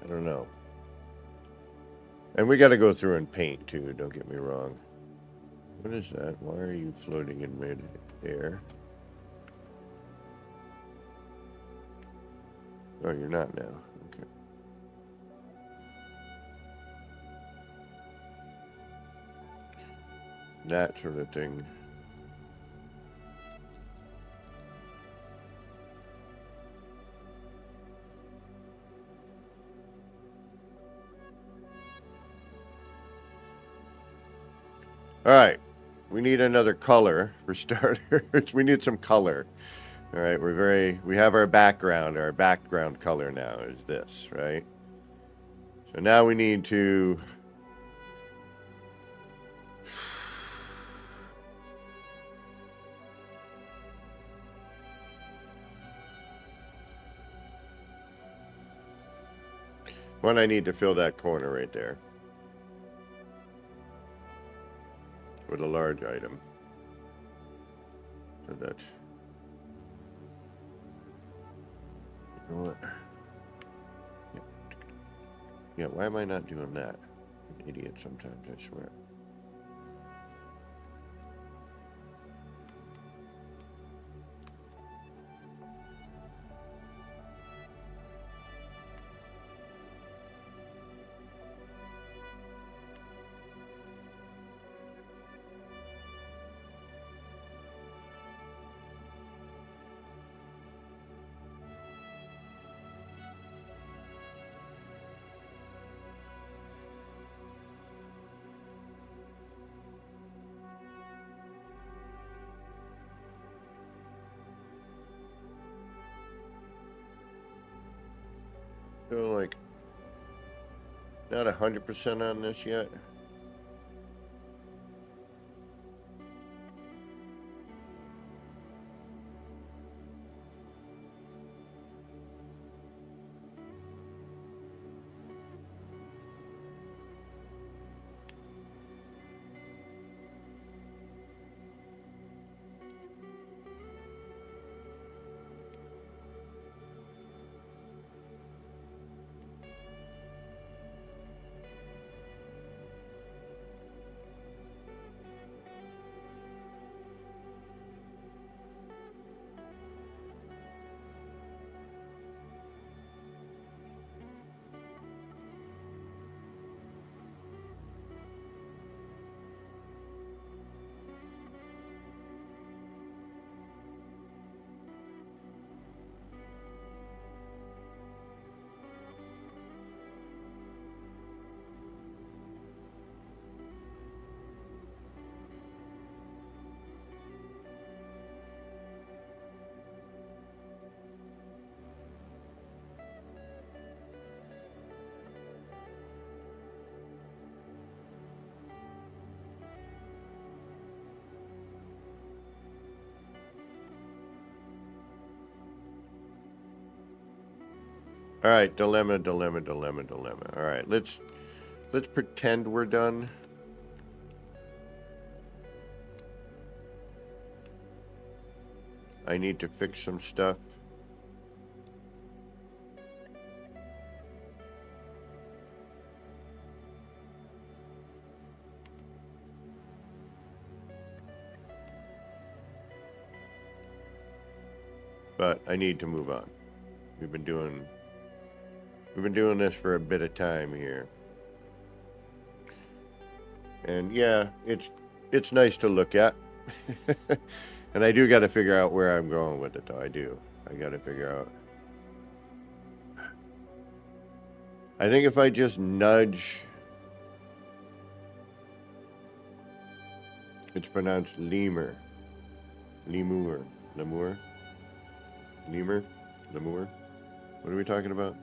I don't know. And we got to go through and paint, too. Don't get me wrong. What is that? Why are you floating in mid-air? Oh, you're not now. Okay. That sort of thing. All right. We need another color for starters. We need some color. All right, we have our background color now is this, right? So now we need to I need to fill that corner right there with a large item. So that, you know what? Yeah, why am I not doing that? I'm an idiot sometimes, I swear. So, like, not 100% on this yet. All right, dilemma. All right, let's pretend we're done. I need to fix some stuff. But I need to move on. We've been doing this for a bit of time here. And yeah, it's nice to look at. And I do got to figure out where I'm going with it, though. I got to figure out. I think if I just nudge, it's pronounced lemur. Lemur. Lemur? Lemur? Lemur? What are we talking about?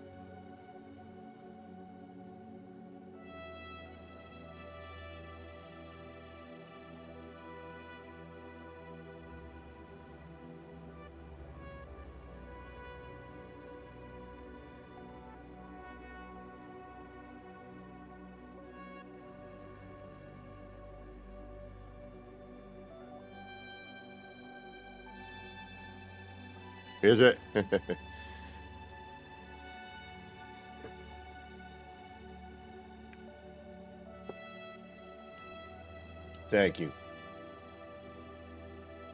Is it? Thank you.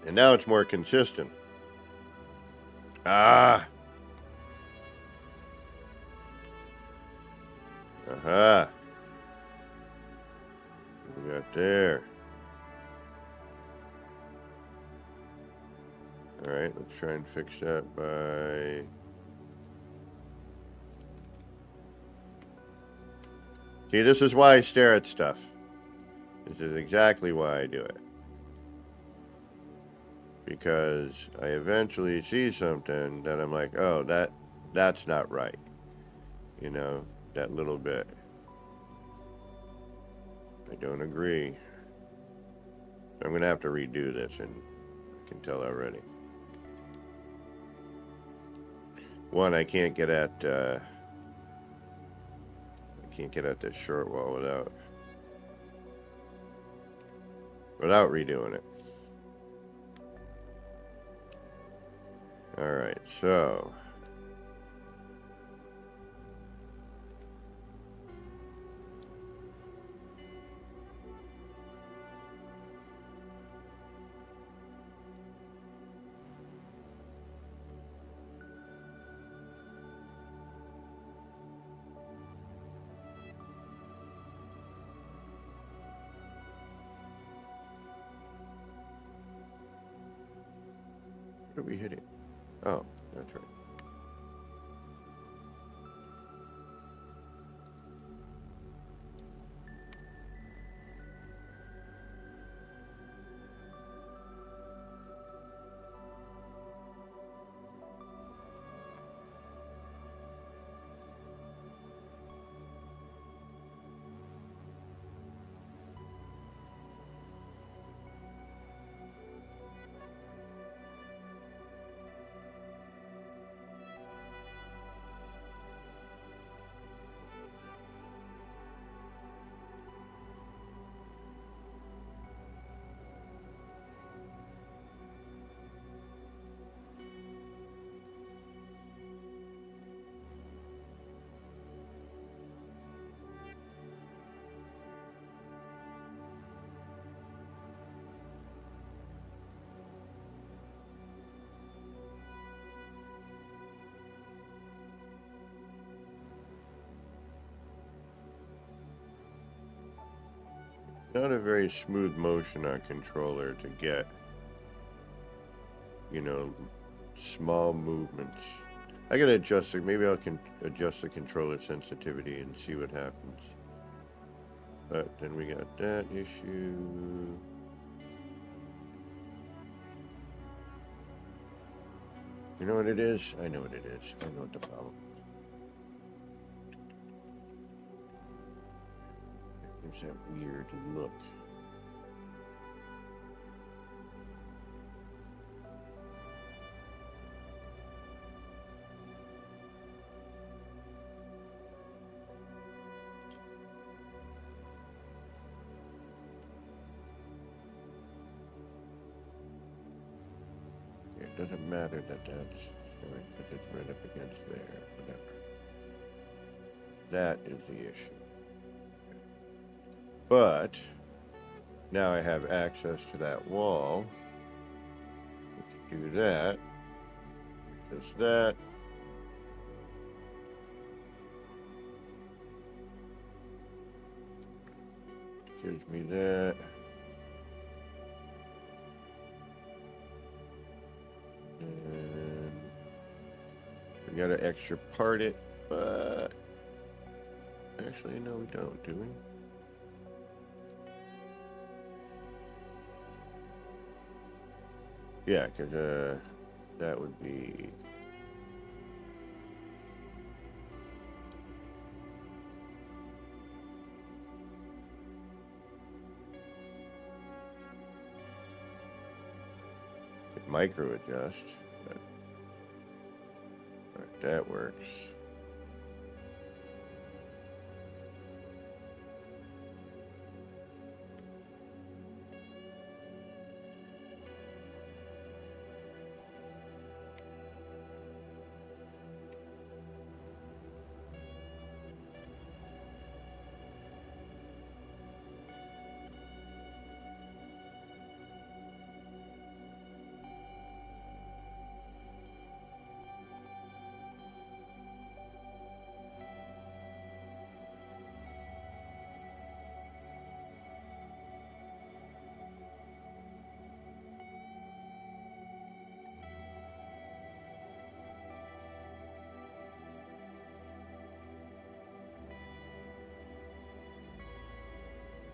And now it's more consistent. Ah. Aha. We got there. Alright, let's try and fix that by... See, this is why I stare at stuff. This is exactly why I do it. Because I eventually see something that I'm like, oh, that's not right. You know, that little bit. I don't agree. I'm going to have to redo this, and I can tell already. One, I can't get at this short wall without redoing it. All right, so where did we hit it? Oh, that's right. Not a very smooth motion on controller to get, you know, small movements. I gotta adjust it. Maybe I can adjust the controller sensitivity and see what happens. But then we got that issue. You know what it is? I know what it is. I know what the problem is. It gives that weird look. doesn't matter that that's showing because it's right up against there. Whatever. That is the issue. But now I have access to that wall. We can do that. Just that. Gives me that. And we gotta extra part it, but actually no we don't, do we? Yeah, because that would be micro adjust. But, all right, that works.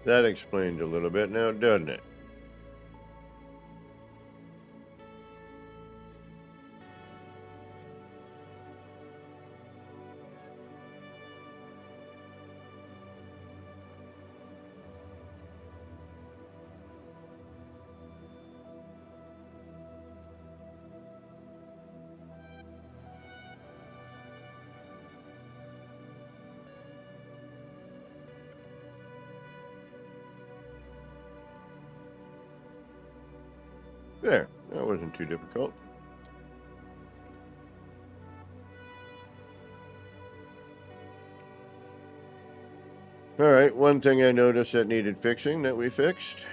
That explains a little bit now, doesn't it? There, that wasn't too difficult. Alright, one thing I noticed that needed fixing that we fixed.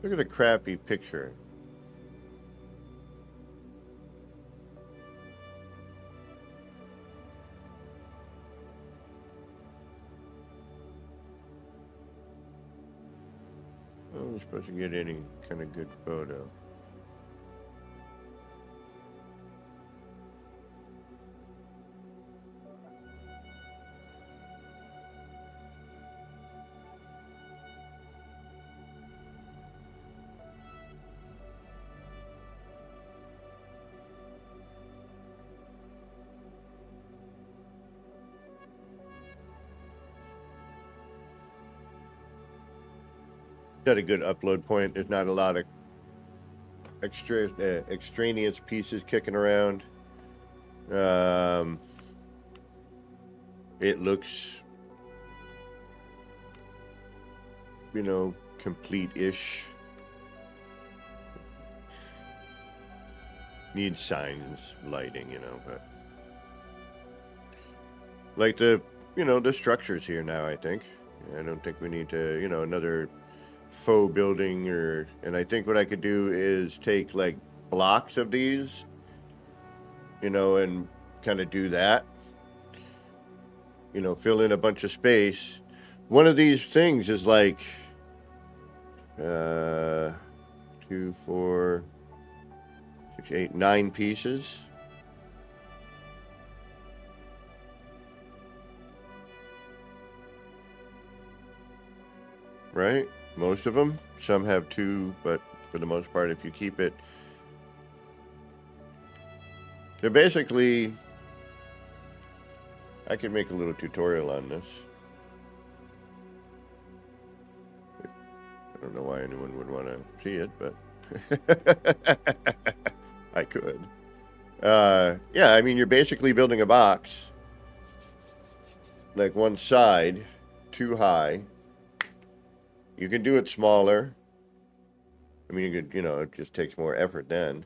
Look at the crappy picture. I'm supposed to get any kind of good photo. Got a good upload point. There's not a lot of extraneous pieces kicking around. It looks you know, complete-ish. Needs signs, lighting, you know, but like the, you know, the structures here now, I think. I don't think we need to, you know, another faux building or, and I think what I could do is take like blocks of these, you know, and kind of do that, you know, fill in a bunch of space. One of these things is like 2, 4, 6, 8, 9 pieces. Right? Most of them. Some have 2, but for the most part, if you keep it, they're basically, I could make a little tutorial on this. I don't know why anyone would want to see it, but I could. Yeah, I mean, you're basically building a box, like one side, too high. You can do it smaller. I mean, you could, you know, it just takes more effort then.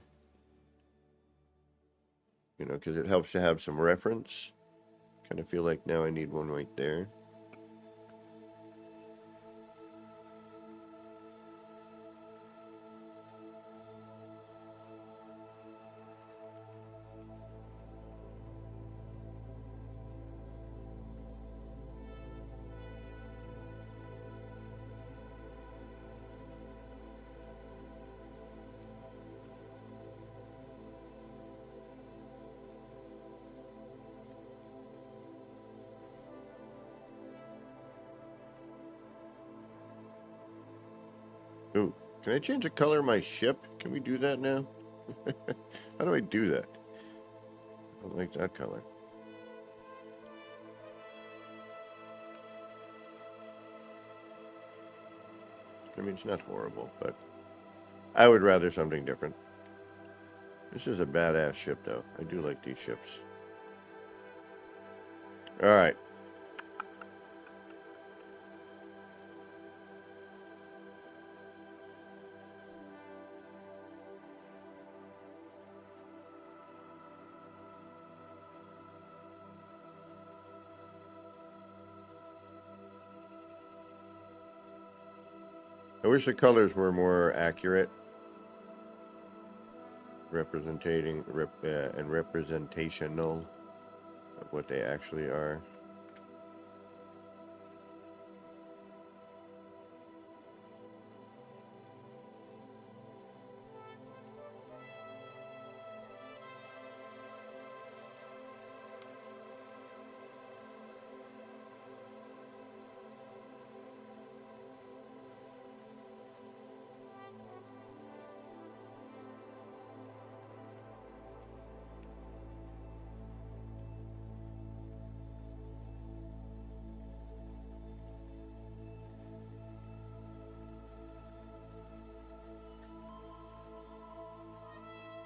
You know, because it helps to have some reference. Kind of feel like now I need one right there. Ooh, can I change the color of my ship? Can we do that now? How do I do that? I don't like that color. I mean, it's not horrible, but I would rather something different. This is a badass ship, though. I do like these ships. All right. I wish the colors were more accurate, representational of what they actually are.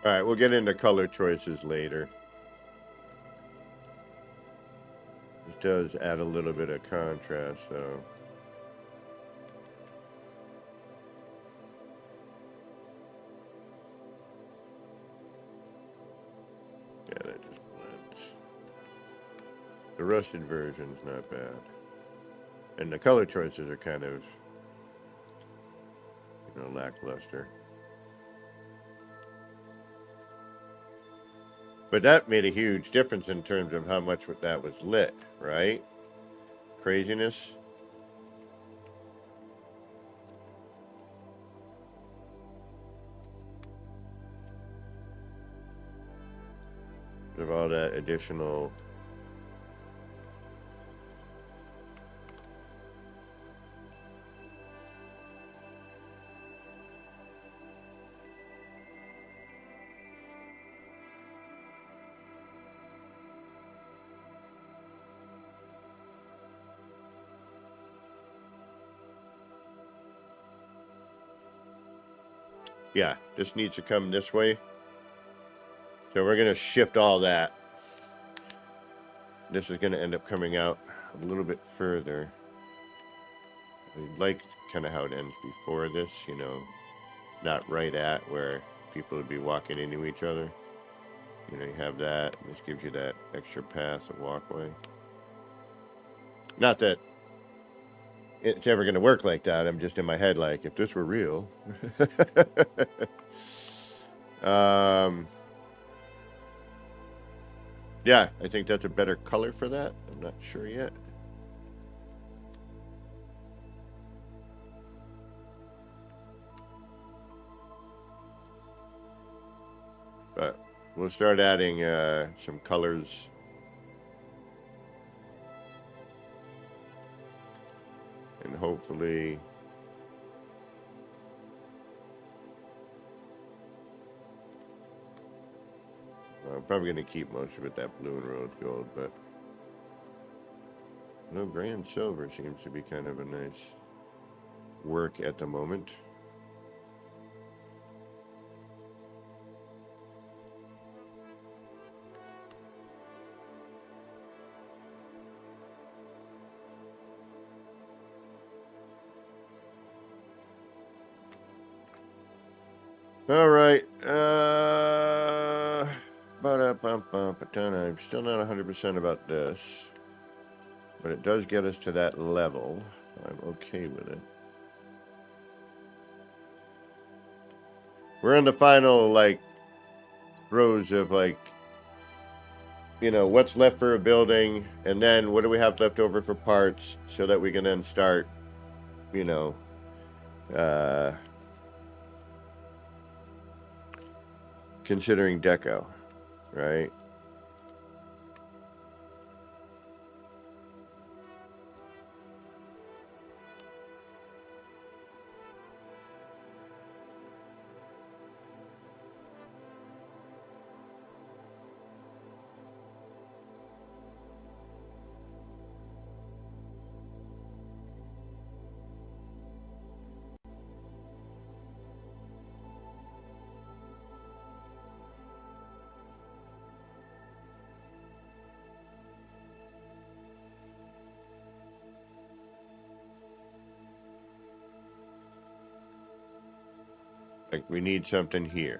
All right, we'll get into color choices later. It does add a little bit of contrast, though. Yeah, that just blends. The rusted version's not bad. And the color choices are kind of, you know, lackluster. But that made a huge difference in terms of how much that was lit, right? Craziness. Of all that additional. Yeah, this needs to come this way. So we're going to shift all that. This is going to end up coming out a little bit further. I like kind of how it ends before this, you know, not right at where people would be walking into each other. You know, you have that. This gives you that extra path of walkway. Not that it's ever going to work like that. I'm just in my head like, if this were real. Yeah, I think that's a better color for that. I'm not sure yet. But we'll start adding some colors. And hopefully I'm probably going to keep most of it that blue and rose gold, but no, grand silver seems to be kind of a nice work at the moment. All right. I'm still not 100% about this, but it does get us to that level. I'm okay with it. We're in the final, like, throes of, like, you know, what's left for a building, and then what do we have left over for parts so that we can then start, you know, considering deco, right? Like, we need something here.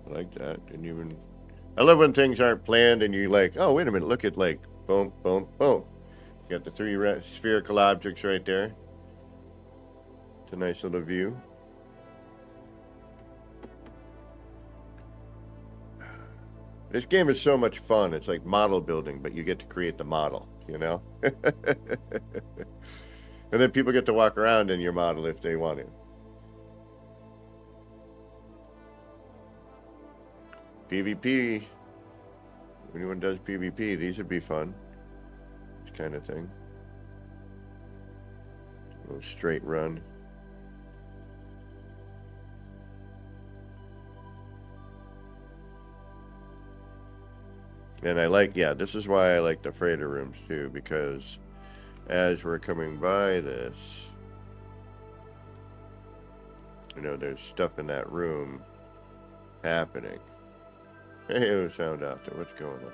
I like that. Didn't even... I love when things aren't planned and you're like, oh, wait a minute, look at, like, boom, boom, boom. You got the three spherical objects right there. It's a nice little view. This game is so much fun. It's like model building, but you get to create the model, you know? And then people get to walk around in your model if they want to. PvP. If anyone does PvP, these would be fun. This kind of thing. A little straight run. And I like, yeah, this is why I like the freighter rooms too, because as we're coming by this, you know, there's stuff in that room happening. Hey, sound out there. What's going on?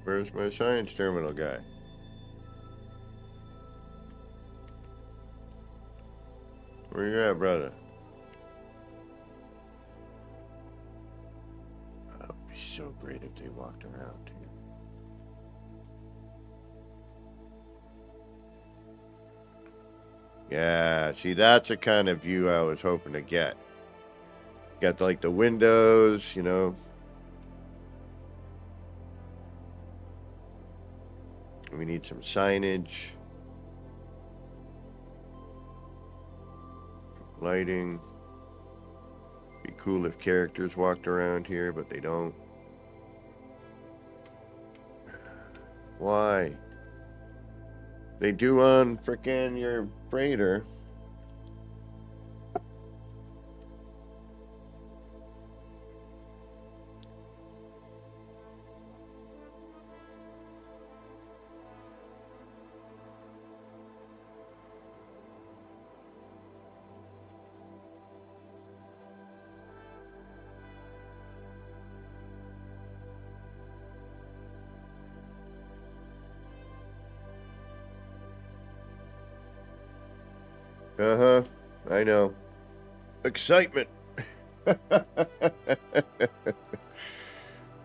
Where's my science terminal guy? Where you at, brother? Oh, it would be so great if they walked around here. Yeah, see, that's the kind of view I was hoping to get. Got, like, the windows, you know. We need some signage. Lighting. Be cool if characters walked around here, but they don't. Why? They do on frickin' your freighter. Uh-huh. I know. Excitement.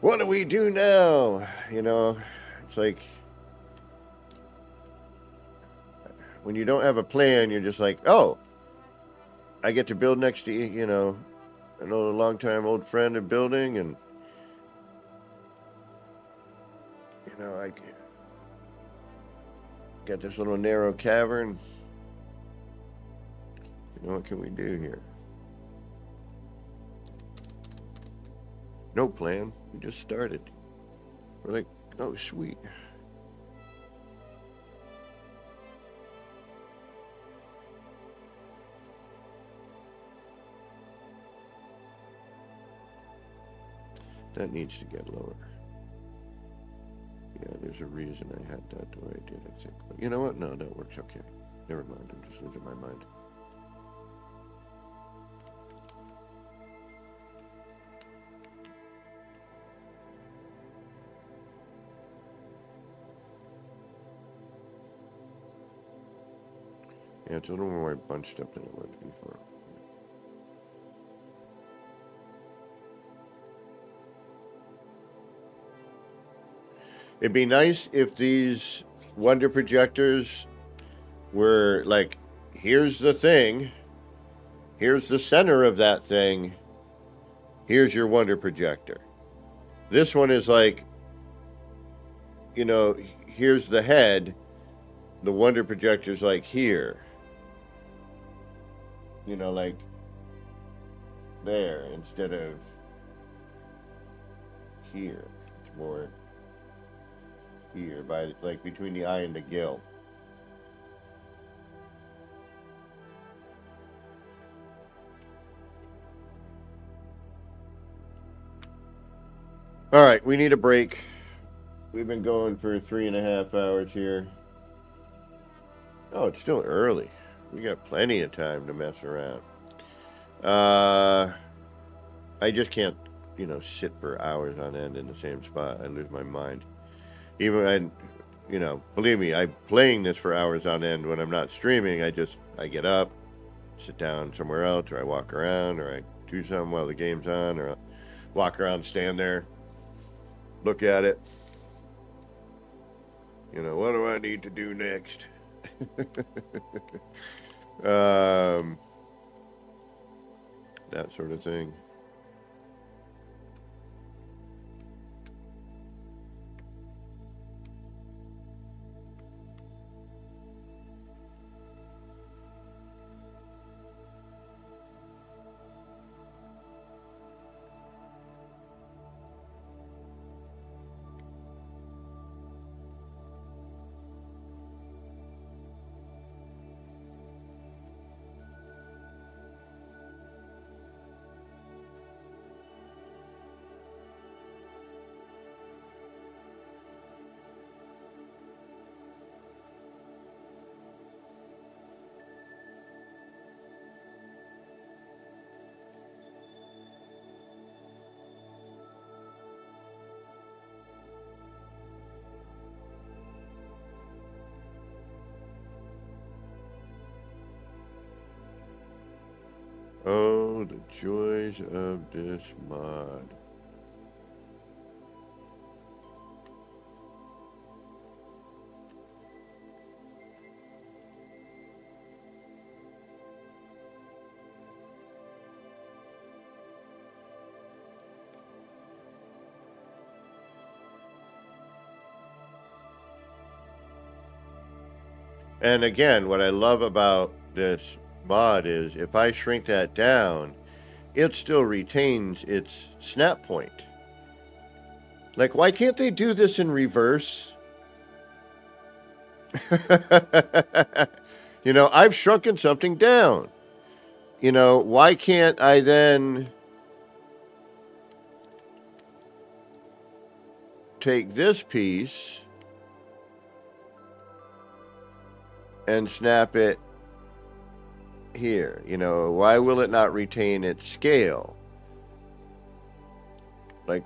What do we do now? You know, it's like when you don't have a plan, you're just like, oh, I get to build next to, you know, an old, long-time old friend and building, and, you know, I got this little narrow cavern. You know, what can we do here? No plan. We just started. We're like, oh, sweet. That needs to get lower. Yeah, there's a reason I had that the way I did, I think. But you know what? No, that works okay. Never mind. I'm just losing my mind. Yeah, it's a little more bunched up than it was before. It'd be nice if these wonder projectors were like, here's the thing, here's the center of that thing, here's your wonder projector. This one is like, you know, here's the head, the wonder projector's like here. You know, like there instead of here. It's more here, by like between the eye and the gill. All right, we need a break. We've been going for 3.5 hours here. Oh, it's still early. We got plenty of time to mess around. I just can't, you know, sit for hours on end in the same spot. I lose my mind. Even, you know, believe me, I'm playing this for hours on end when I'm not streaming. I get up, sit down somewhere else, or I walk around, or I do something while the game's on, or I walk around, stand there, look at it. You know, what do I need to do next? That sort of thing. Oh, the joys of this mod. And again, what I love about this mod is if I shrink that down, it still retains its snap point. Like, why can't they do this in reverse? You know, I've shrunken something down. You know, why can't I then take this piece and snap it here? You know, why will it not retain its scale? Like,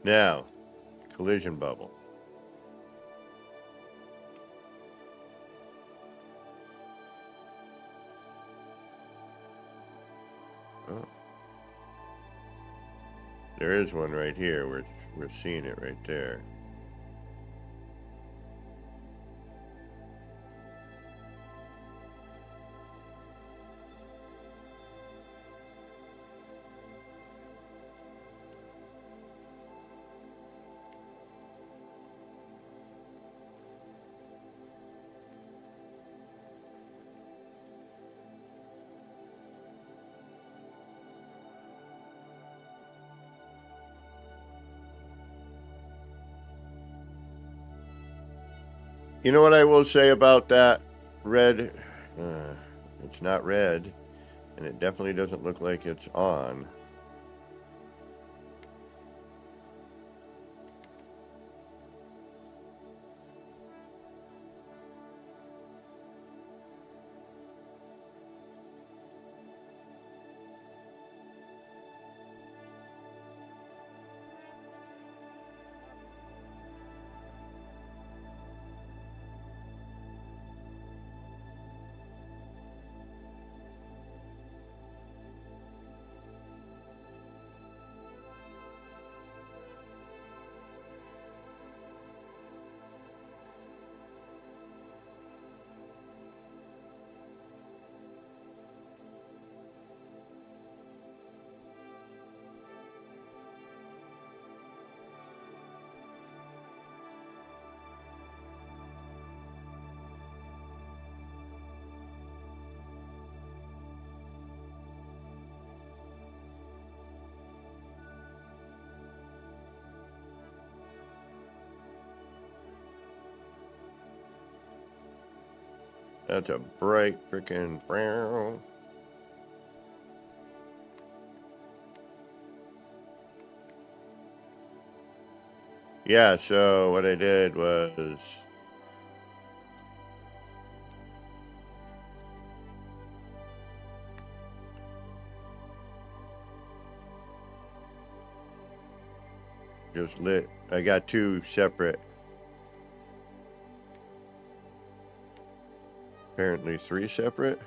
now, collision bubble. Oh. There is one right here. We're seeing it right there. You know what I will say about that red? It's not red, and it definitely doesn't look like it's on. That's a bright freaking brown. Yeah, so what I did was just lit. I got two separate, apparently three separate.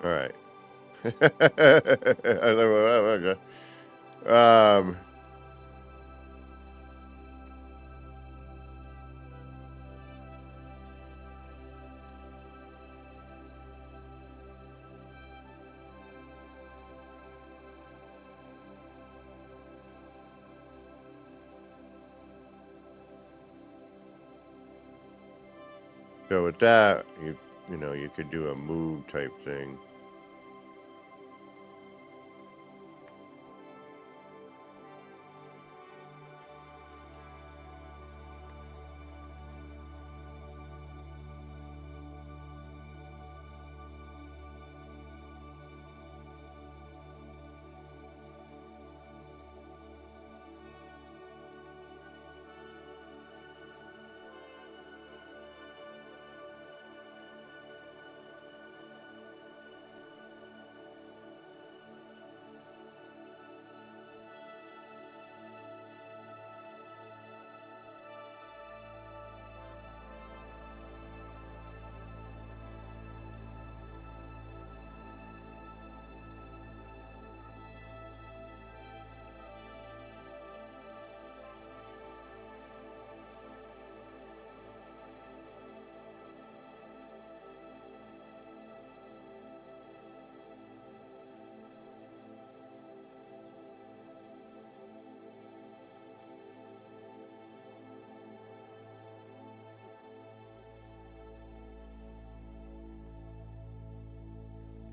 All right. um, so with that, you know, you could do a move type thing.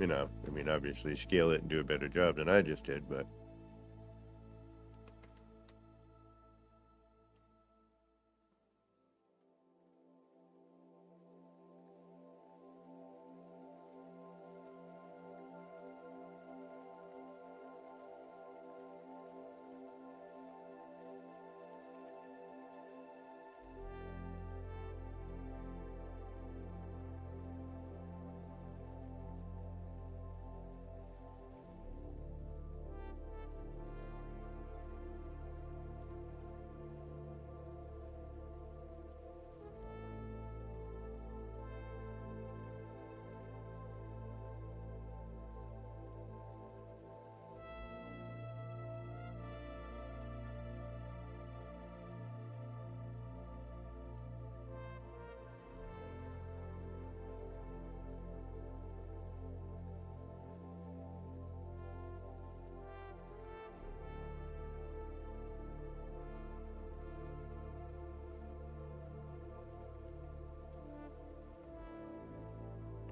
You know, I mean, obviously scale it and do a better job than I just did, but.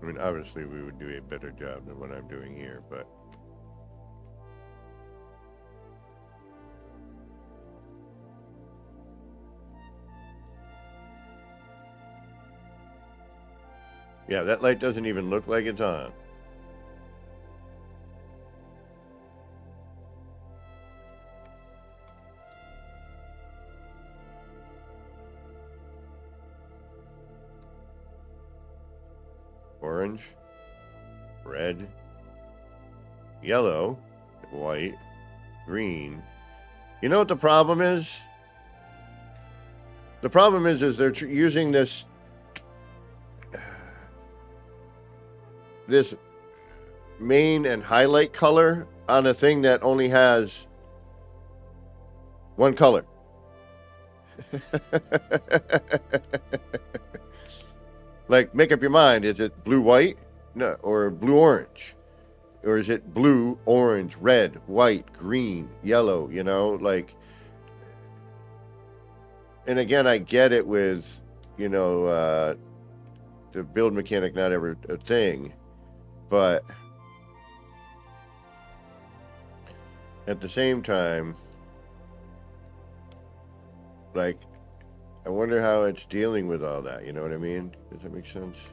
I mean, obviously we would do a better job than what I'm doing here, but. Yeah, that light doesn't even look like it's on. Orange, red, yellow, white, green. You know what the problem is? The problem is they're using this main and highlight color on a thing that only has one color. Like, make up your mind. Is it blue-white? No, or blue-orange? Or is it blue, orange, red, white, green, yellow, you know? Like, and again, I get it with, you know, the build mechanic not ever a thing, but at the same time, like, I wonder how it's dealing with all that, you know what I mean? Does that make sense?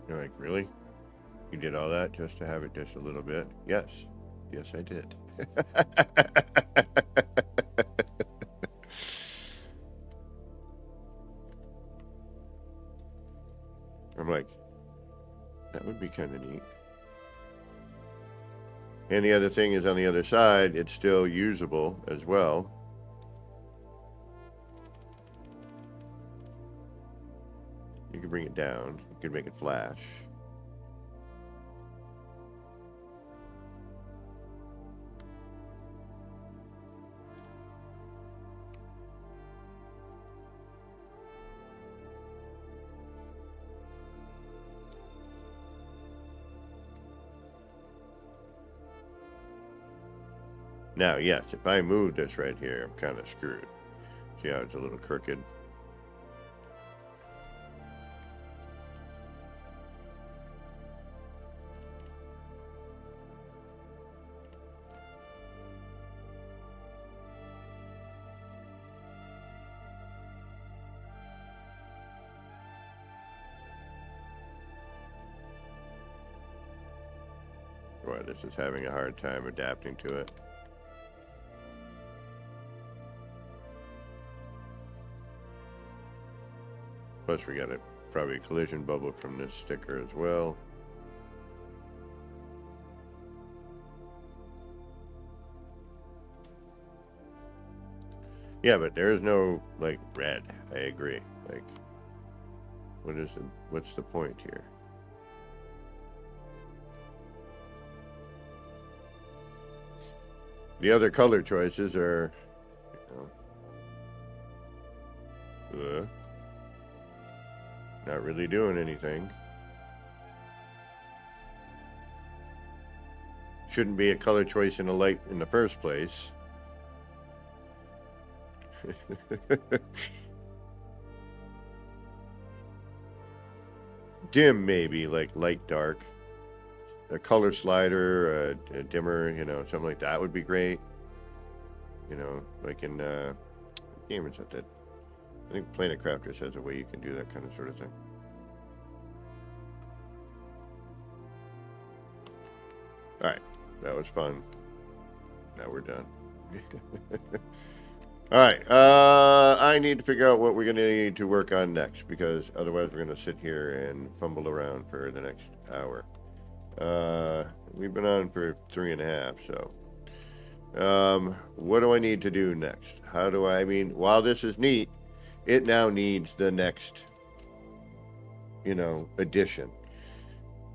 You're like, really? You did all that just to have it just a little bit? Yes. Yes, I did. I'm like, that would be kind of neat. And the other thing is on the other side, it's still usable as well. You can bring it down. You can make it flash. Now, yes, if I move this right here, I'm kind of screwed. See how it's a little crooked? Boy, this is having a hard time adapting to it. Plus, we got probably a collision bubble from this sticker as well. Yeah, but there is no, like, red. I agree. Like, what's the point here? The other color choices are, not really doing anything. Shouldn't be a color choice in a light in the first place. Dim, maybe, like light dark. A color slider, a dimmer, something like that would be great. Like in what game is that? I think Planet Crafters has a way you can do that kind of sort of thing. Alright, that was fun. Now we're done. Alright, I need to figure out what we're going to need to work on next, because otherwise we're going to sit here and fumble around for the next hour. We've been on for 3.5, so what do I need to do next? While this is neat, it now needs the next addition.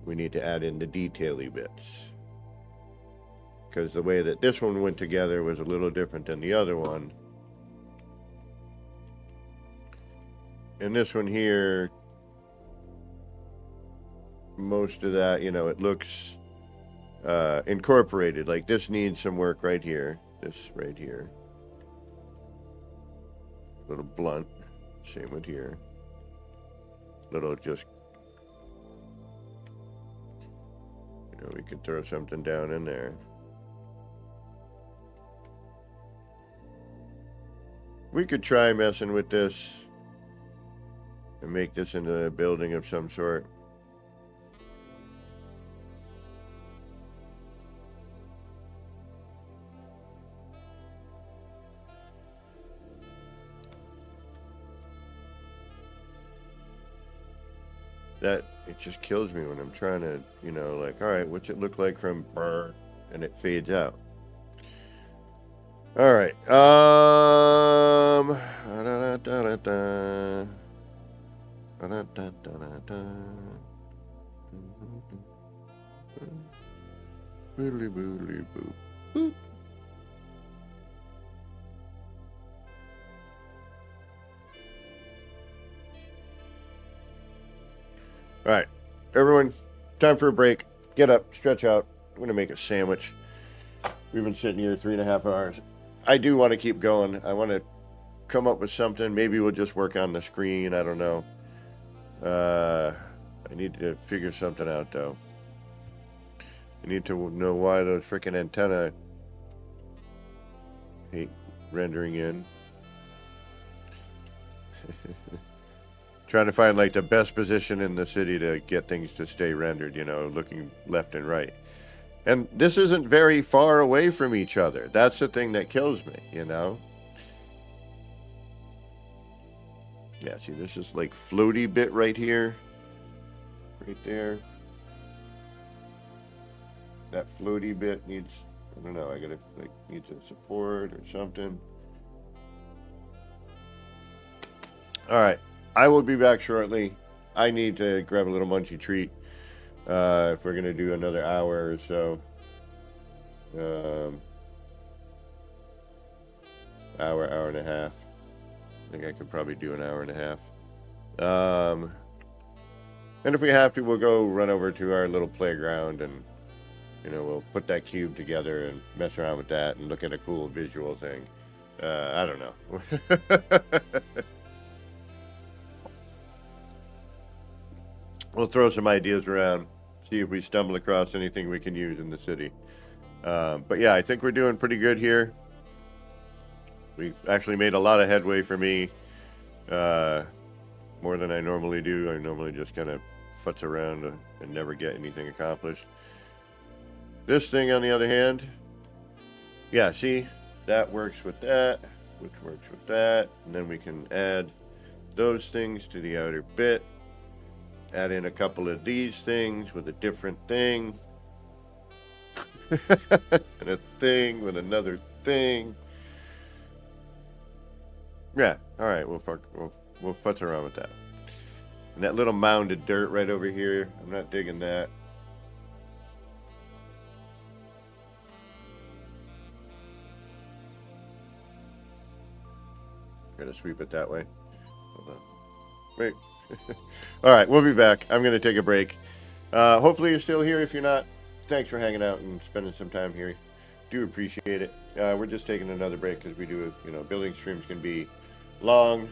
We need to add in the detail-y bits, because the way that this one went together was a little different than the other one. And this one here, most of that, it looks incorporated. Like this needs some work right here. This right here. A little blunt. Same with here. Little just, we could throw something down in there. We could try messing with this and make this into a building of some sort. That, it just kills me when I'm trying to, like, all right, what's it look like from brr, and it fades out. All right. Boop. All right, everyone, time for a break. Get up, stretch out. I'm going to make a sandwich. We've been sitting here 3.5 hours. I do want to keep going. I want to come up with something. Maybe we'll just work on the screen. I don't know. I need to figure something out, though. I need to know why those freaking antenna hate rendering in. trying to find like the best position in the city to get things to stay rendered, you know, looking left and right. And this isn't very far away from each other. That's the thing that kills me, you know. Yeah, see, this is like floaty bit right here. Right there. That floaty bit needs, I don't know, I gotta, like, needs some support or something. Alright, I will be back shortly. I need to grab a little munchy treat if we're gonna do another hour or so. Hour and a half. I think I could probably do an hour and a half. And if we have to, we'll go run over to our little playground and, you know, we'll put that cube together and mess around with that and look at a cool visual thing. I don't know. We'll throw some ideas around, see if we stumble across anything we can use in the city. But yeah, I think we're doing pretty good here. We actually made a lot of headway for me. More than I normally do. I normally just kind of futz around and never get anything accomplished. This thing, on the other hand, yeah, see, that works with that, which works with that, and then we can add those things to the outer bit, add in a couple of these things with a different thing, and a thing with another thing. Yeah, all right, we'll futz around with that. And that little mound of dirt right over here, I'm not digging that. Gotta sweep it that way. Hold on. Wait. All right, we'll be back. I'm gonna take a break. Hopefully you're still here. If you're not, thanks for hanging out and spending some time here. Do appreciate it. We're just taking another break because we do, you know, building streams can be long.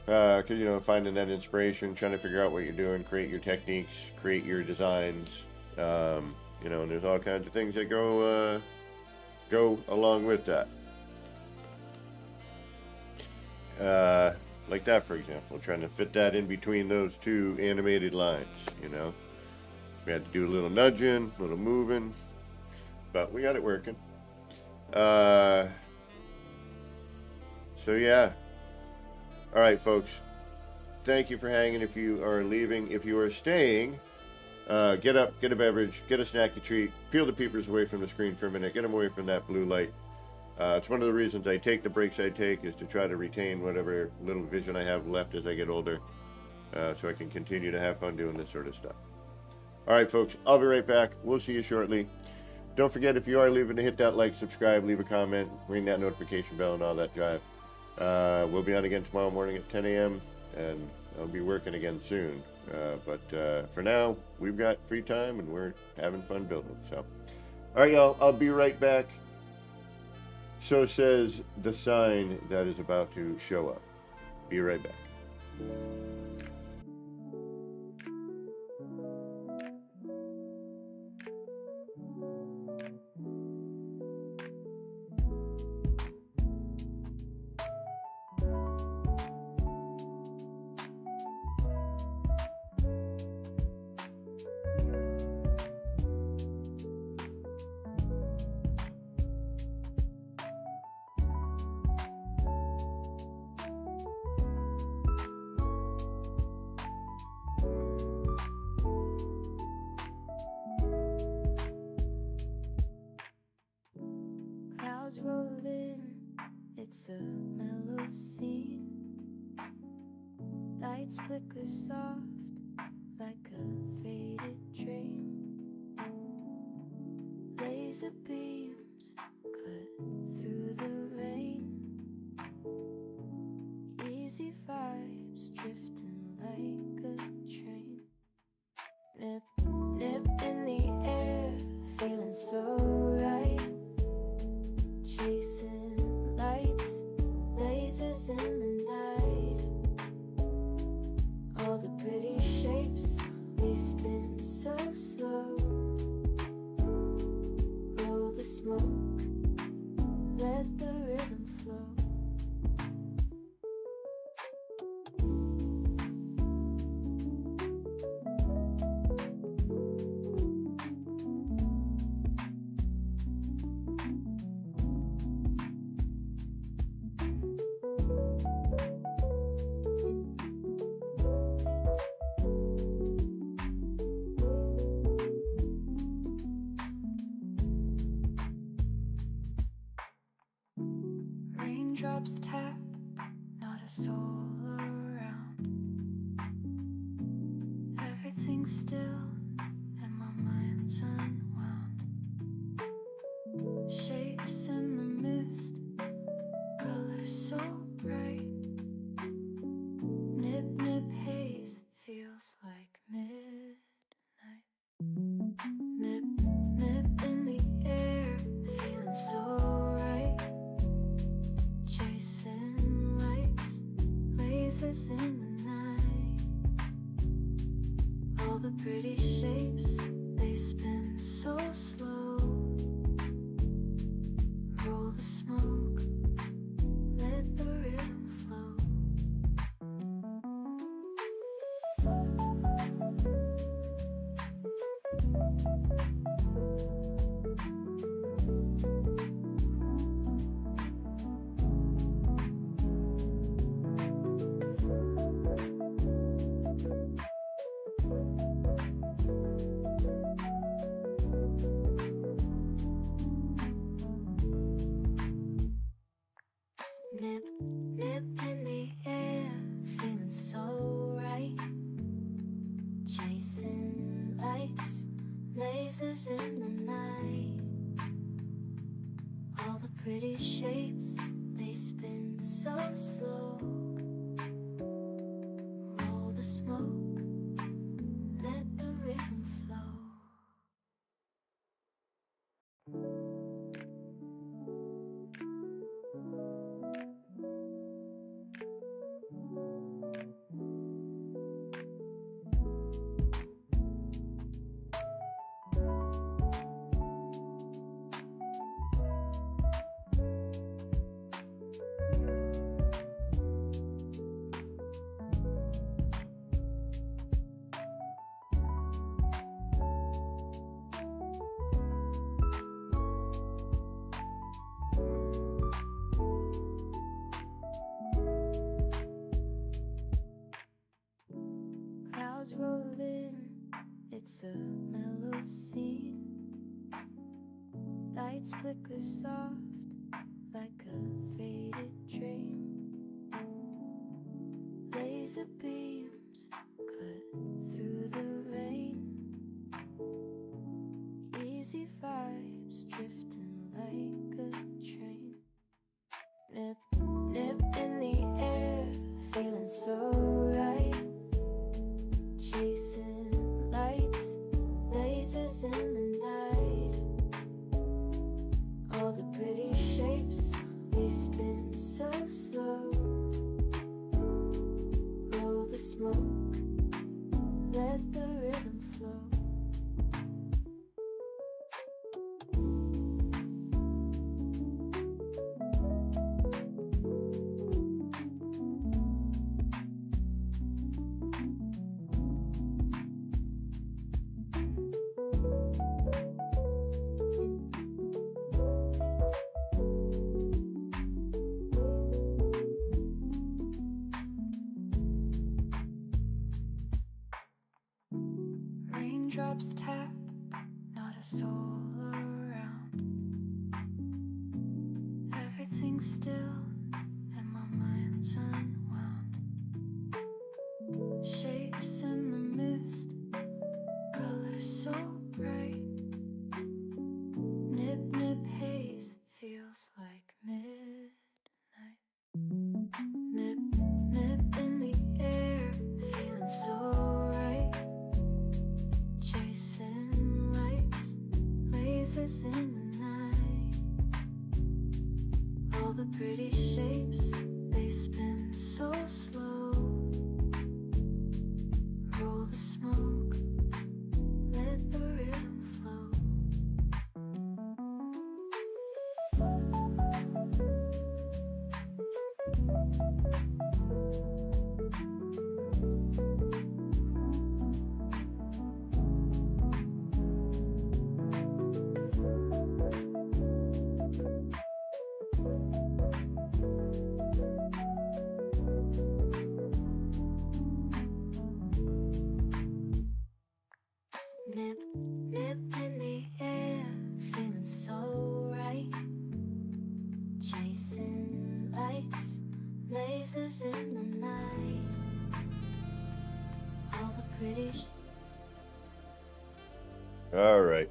Because, you know, finding that inspiration, trying to figure out what you're doing, create your techniques, create your designs. You know, and there's all kinds of things that go along with that. Like that, for example, trying to fit that in between those two animated lines, you know. We had to do a little nudging, a little moving, but we got it working. So yeah. All right, folks. Thank you for hanging. If you are leaving, if you are staying, get up, get a beverage, get a snacky treat, peel the peepers away from the screen for a minute, get them away from that blue light. It's one of the reasons I take the breaks I take is to try to retain whatever little vision I have left as I get older, so I can continue to have fun doing this sort of stuff. All right, folks, I'll be right back. We'll see you shortly. Don't forget, if you are leaving, to hit that like, subscribe, leave a comment, ring that notification bell, and all that jive. We'll be on again tomorrow morning at 10 a.m., and I'll be working again soon. But for now, we've got free time, and we're having fun building. So, all right, y'all, I'll be right back. So says the sign that is about to show up. Be right back. Clouds roll in, it's a mellow scene. Lights flicker soft like a faded dream. Laser beams cut through the rain. Easy vibes drifting like a train. Nip, nip in the air, feeling so right. Chasing lights, lasers in the night. All the pretty shapes, they spin so slow. Roll the smoke, let the rhythm flow. Everything's still and my mind's unwound. Shapes in the mist, colors so bright. Nip, nip, haze, feels like midnight. Nip, nip in the air, feeling so right. Chasing lights, lasers in the night. All the pretty shapes, they spin so slow. Roll the smoke, let the rhythm flow. Nip, nip in the air, feeling so right. Chasing lights, lasers in the night. All the pretty shapes, they spin so slow. Roll the smoke, let the rhythm flow. Clouds roll in, it's a mellow scene. Lights flicker soft like a faded dream. Laser beams cut through the rain. Easy vibes drifting like a train. Nip, nip in the air, feeling so right. Chasing lights, lasers in the night. All the pretty shapes, they spin so slow. Roll the smoke, let the rhythm flow. Raindrops tap, not a soul around. Everything's still and my mind's unwound. Shapes in the mist, colors so bright. Nip, nip, haze, feels like midnight. Nip, nip in the air, feeling so right. Chasing lights, lasers in the night. All the pretty shapes, they spin so slow. Roll the smoke, let the rhythm flow. Nip, nip in the air, feeling so right. Chasing lights, lasers in the night. All the pretty All right.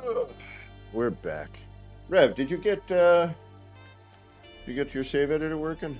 Ugh. We're back. Rev, did you get your save editor working?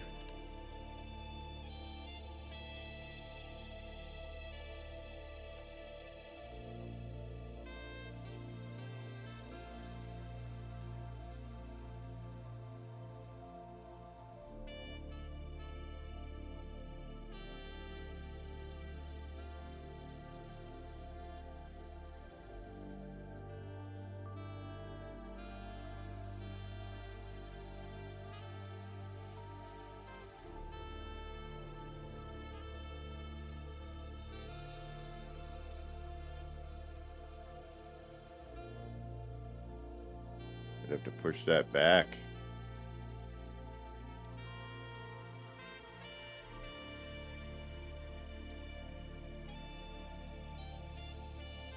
I'd have to push that back.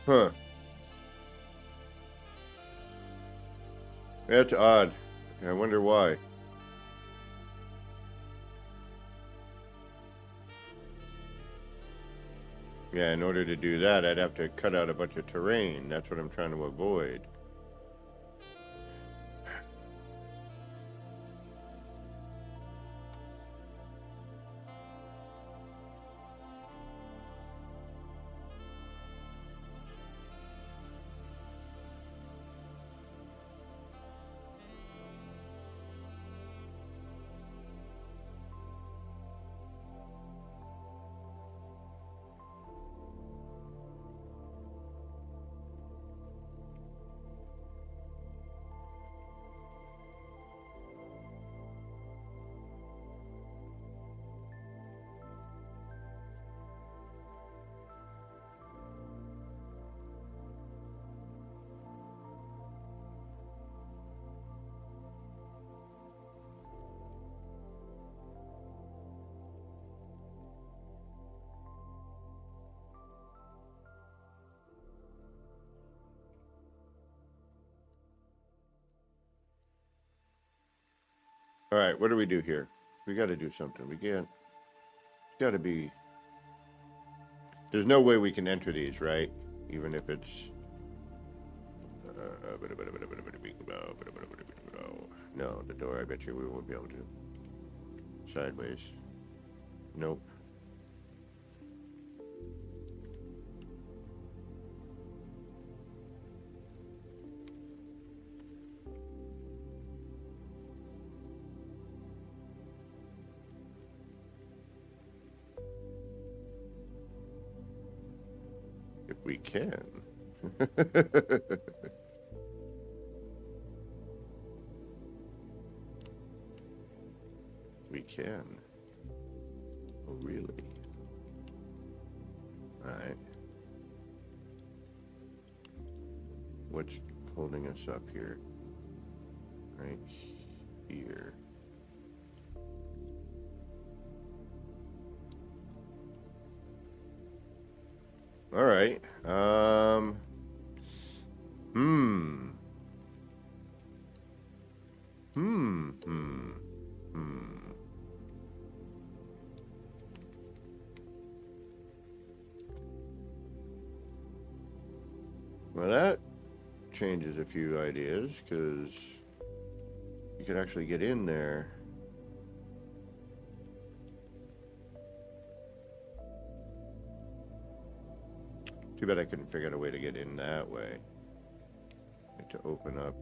Huh. That's odd. I wonder why. Yeah, in order to do that, I'd have to cut out a bunch of terrain. That's what I'm trying to avoid. All right, what do we do here? We got to do something. We can't. Got to be. There's no way we can enter these, right? Even if it's. No, the door. I bet you we won't be able to. Sideways. Nope. If we can. We can. Oh, really? Alright. What's holding us up here? Right here. Alright. Hmm. Well, that changes a few ideas, because you could actually get in there. Too bad I couldn't figure out a way to get in that way. Like to open up.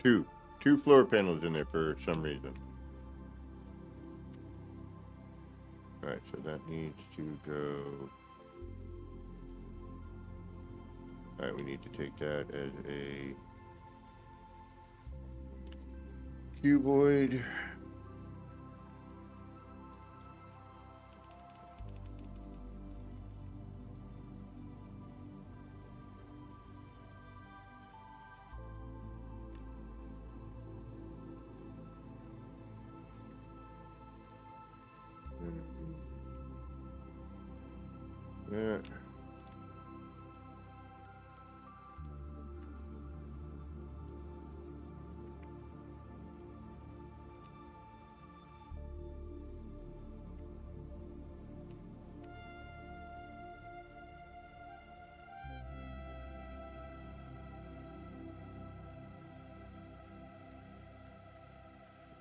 Two floor panels in there for some reason. Alright, so that needs to go. Alright, we need to take that as a cuboid. That.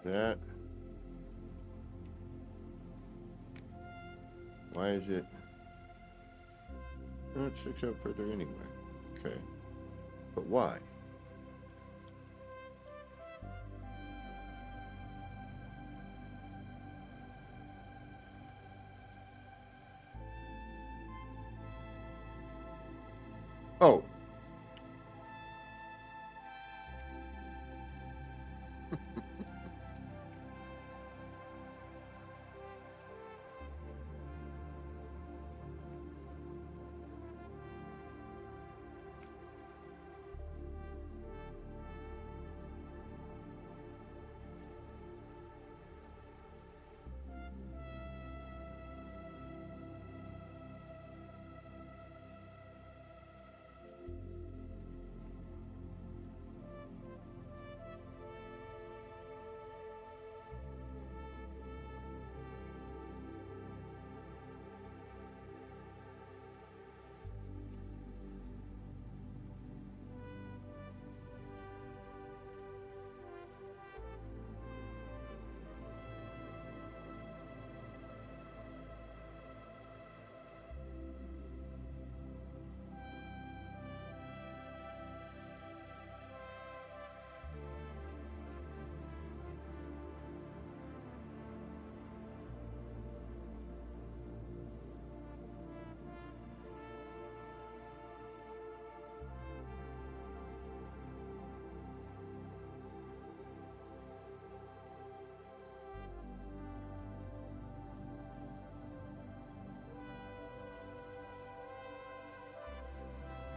That. Why is it? Oh, it sticks out further anyway. Okay. But why? Oh.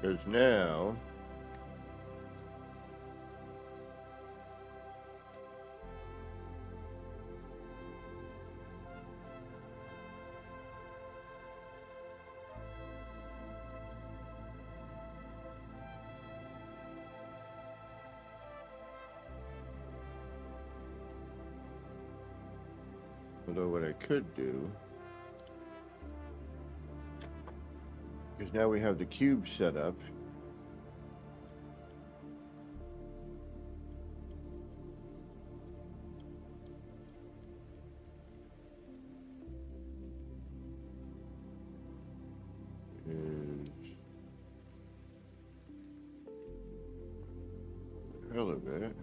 Because now although what I could do is now we have the cube set up. Is hell of it.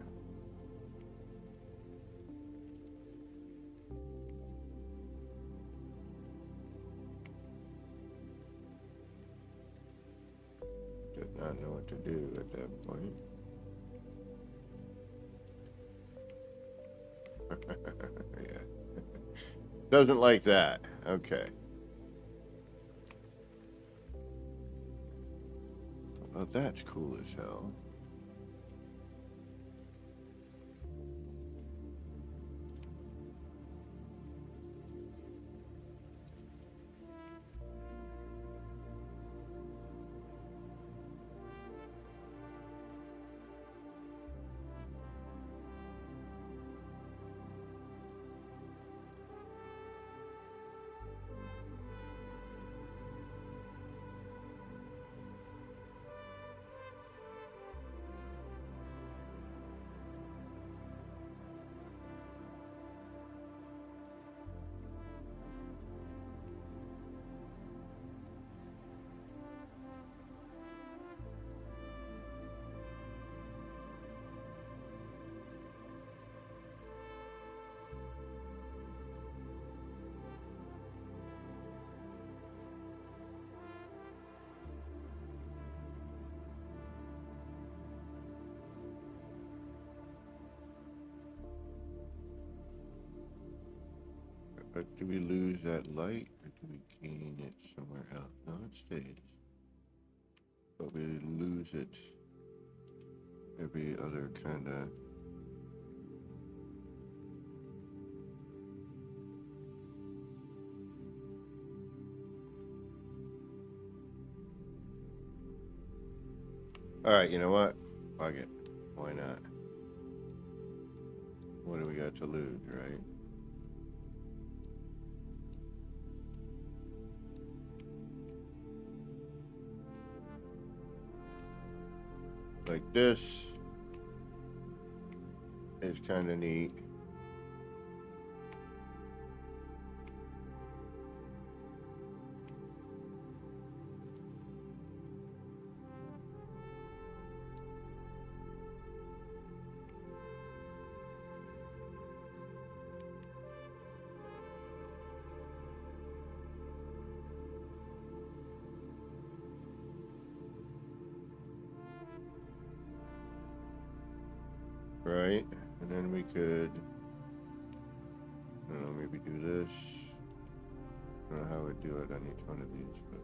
Did not know what to do at that point. Yeah. Doesn't like that. Okay. Oh, that's cool as hell. But do we lose that light, or do we gain it somewhere else? No, it stays. But we lose it every other kind of... Alright, you know what? Fuck it. Why not? What do we got to lose, right? Like this is kind of neat. Right? And then we could, I don't know, maybe do this. I don't know how we'd do it on each one of these, but...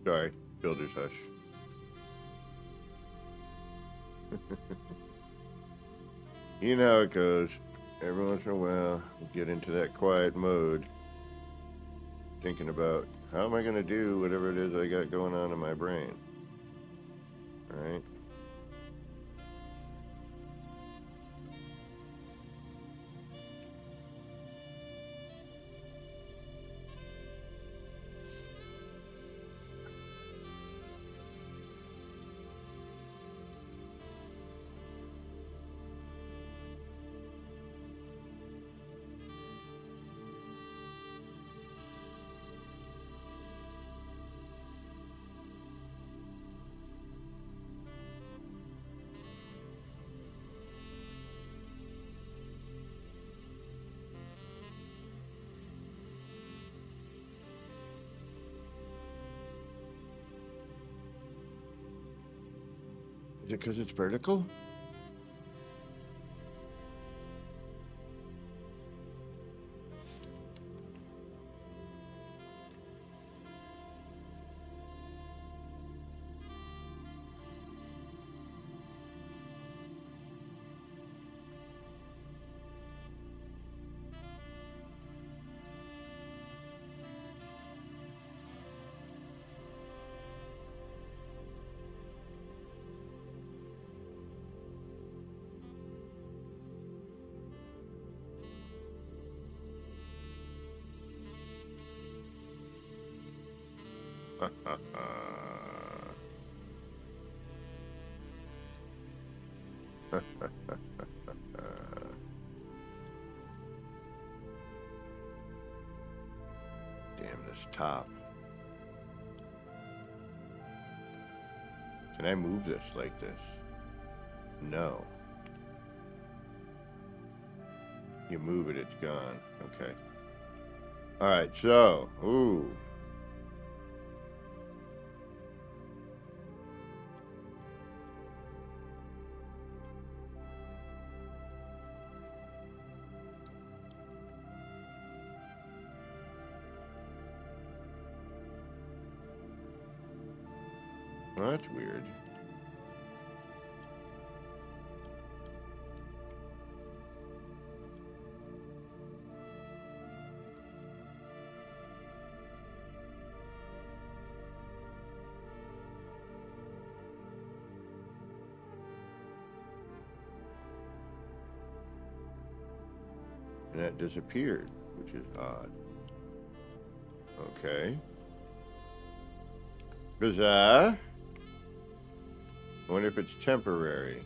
Sorry, builder's hush. You know how it goes. Every once in a while, you get into that quiet mode, thinking about how am I going to do whatever it is I got going on in my brain. All right. Is it because it's vertical? Damn this top. Can I move this like this? No. You move it, it's gone. Okay. Alright, so, ooh. Well, that's weird. And that disappeared, which is odd. Okay. Bizarre. I wonder if it's temporary.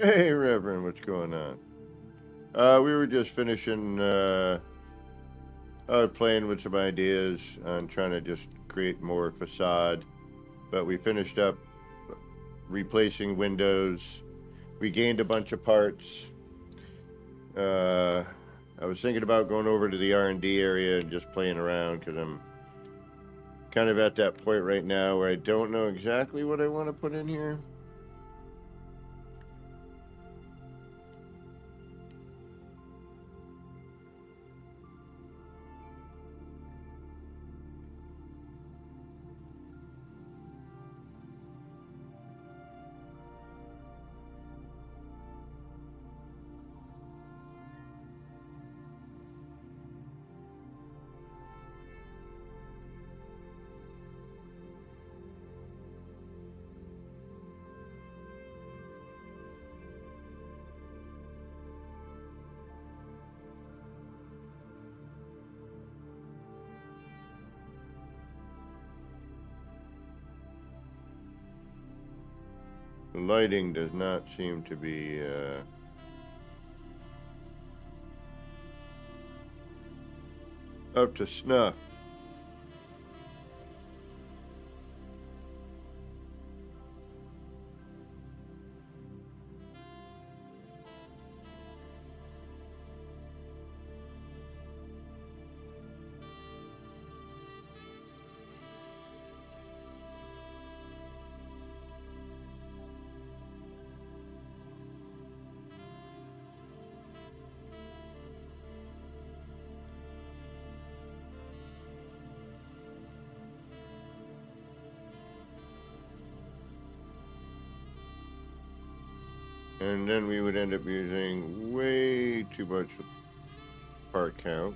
Hey, Reverend, what's going on? We were just finishing, playing with some ideas on trying to just create more facade. But we finished up replacing windows. We gained a bunch of parts. Uh, I was thinking about going over to the R&D area and just playing around because I'm kind of at that point right now where I don't know exactly what I want to put in here. The lighting does not seem to be up to snuff. And then we would end up using way too much part count.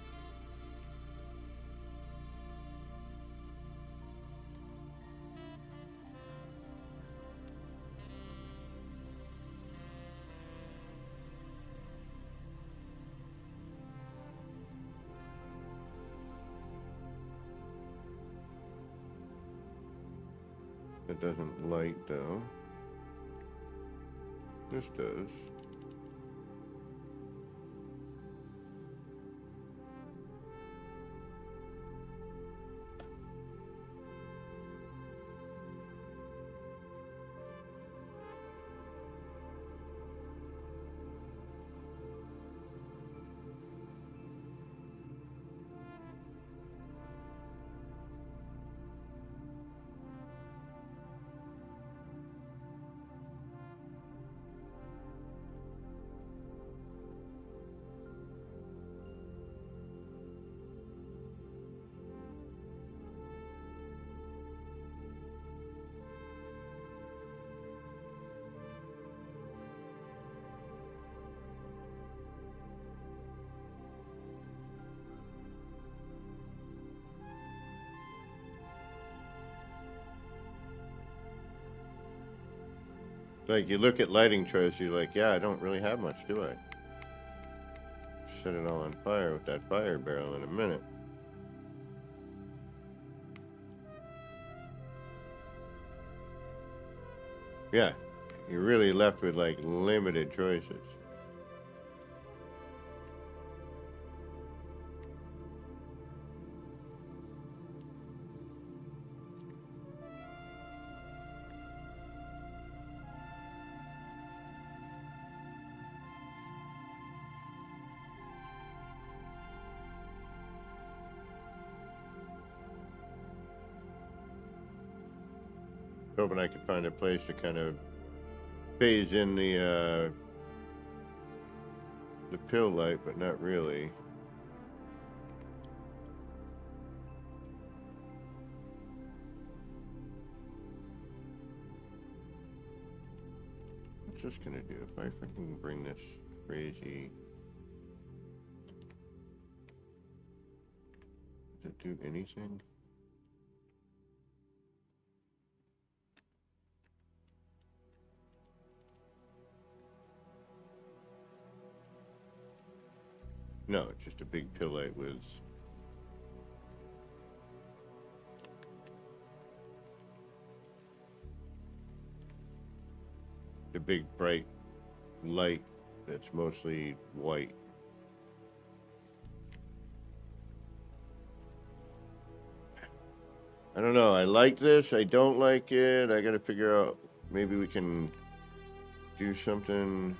It doesn't light though. This does. Like you look at lighting choice, you're like, yeah, I don't really have much, do I? Set it all on fire with that fire barrel in a minute. Yeah, you're really left with like limited choices. Hoping I could find a place to kind of phase in the pill light, but not really. What's this gonna do if I freaking bring this crazy? Does it do anything? No, it's just a big pill light with the big bright light that's mostly white. I don't know. I like this. I don't like it. I gotta figure out. Maybe we can do something.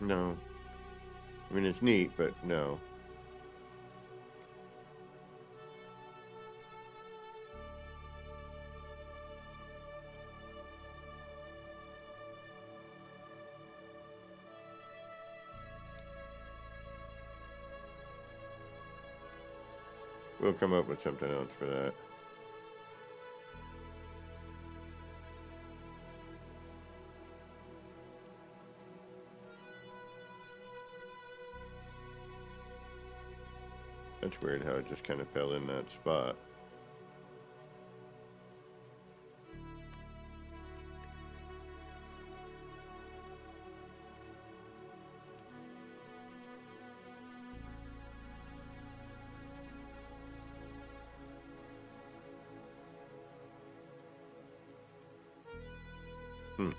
No. I mean, it's neat, but no. We'll come up with something else for that. That's weird how it just kind of fell in that spot. Hmm.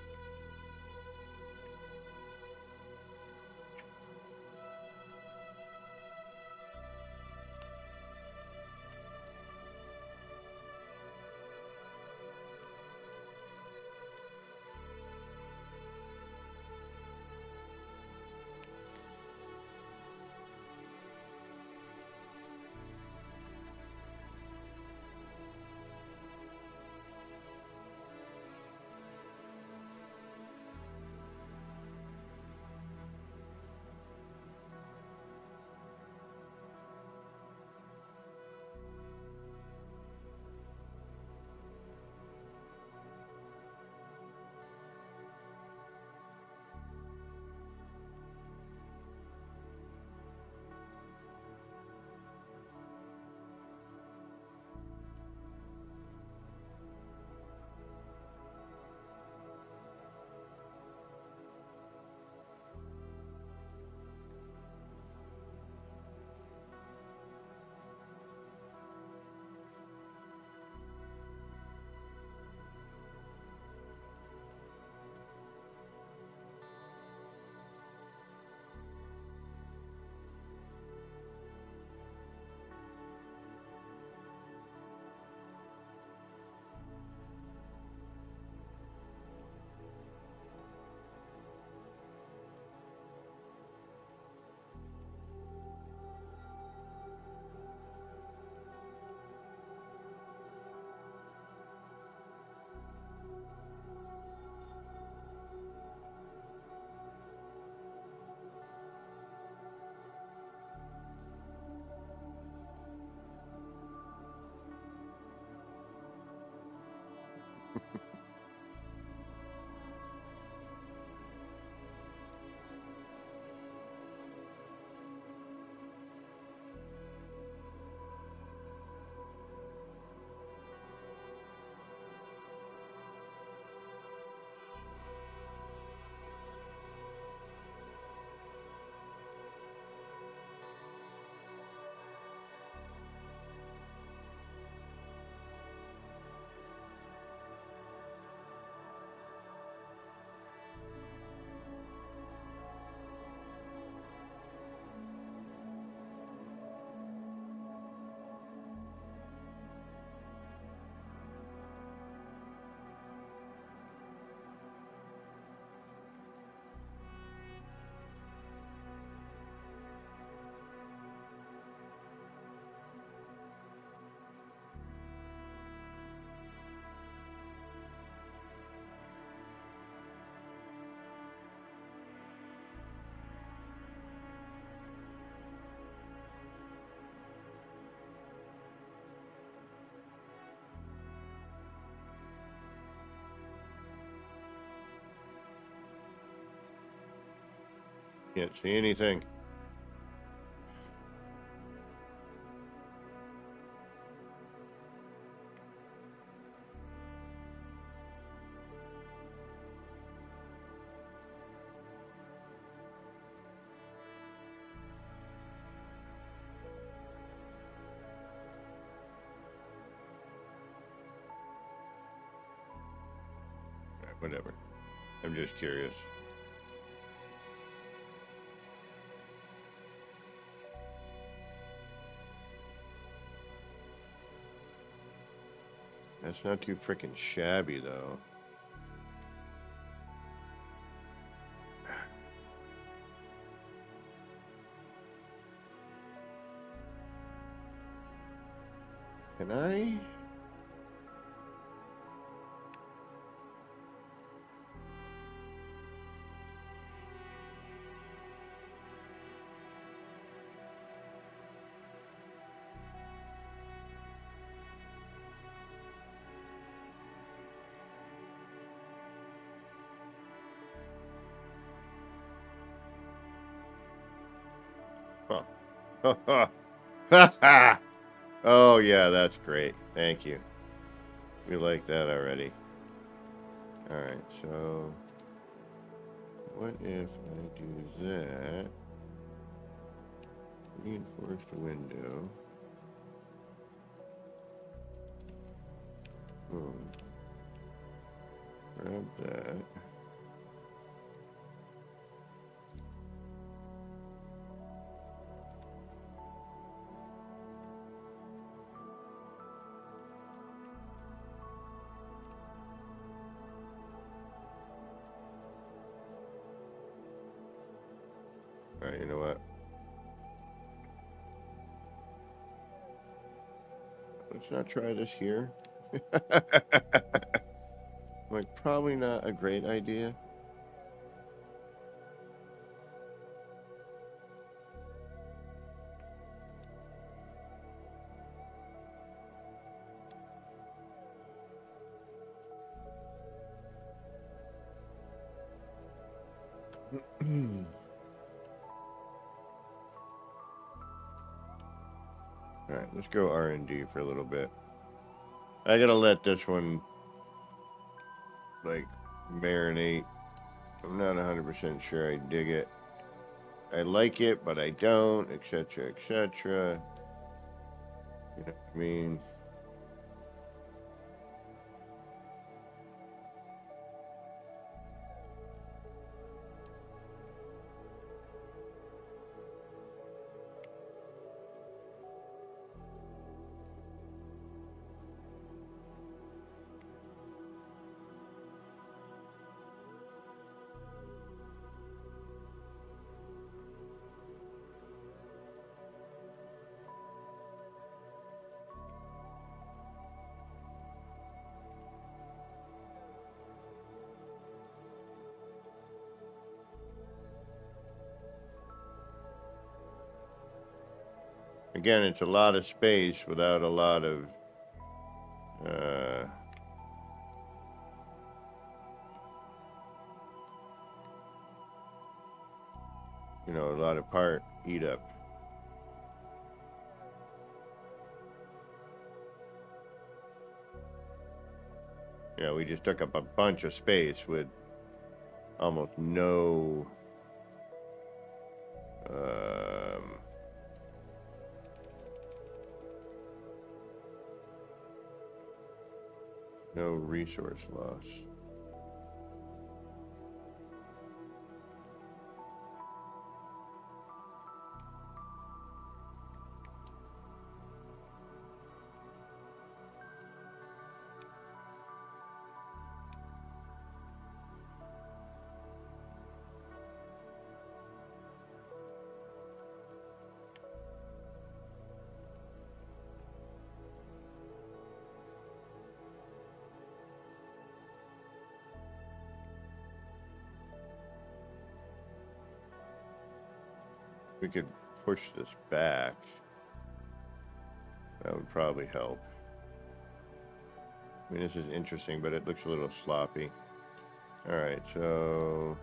Can't see anything. Whatever. I'm just curious. That's not too freaking shabby, though. Can I? Oh. Oh, yeah, that's great. Thank you. We like that already. Alright, so what if I do that? Reinforced window. Boom. Grab that. Alright, you know what? Let's not try this here. Like, probably not a great idea. Alright, let's go R&D for a little bit. I gotta let this one, like, marinate. I'm not 100% sure I dig it. I like it, but I don't, etc., etc. You know what I mean? Again, it's a lot of space without a lot of you know, a lot of part eat up. You know, we just took up a bunch of space with almost no no resource loss. We could push this back. That would probably help. I mean, this is interesting, but it looks a little sloppy. Alright, so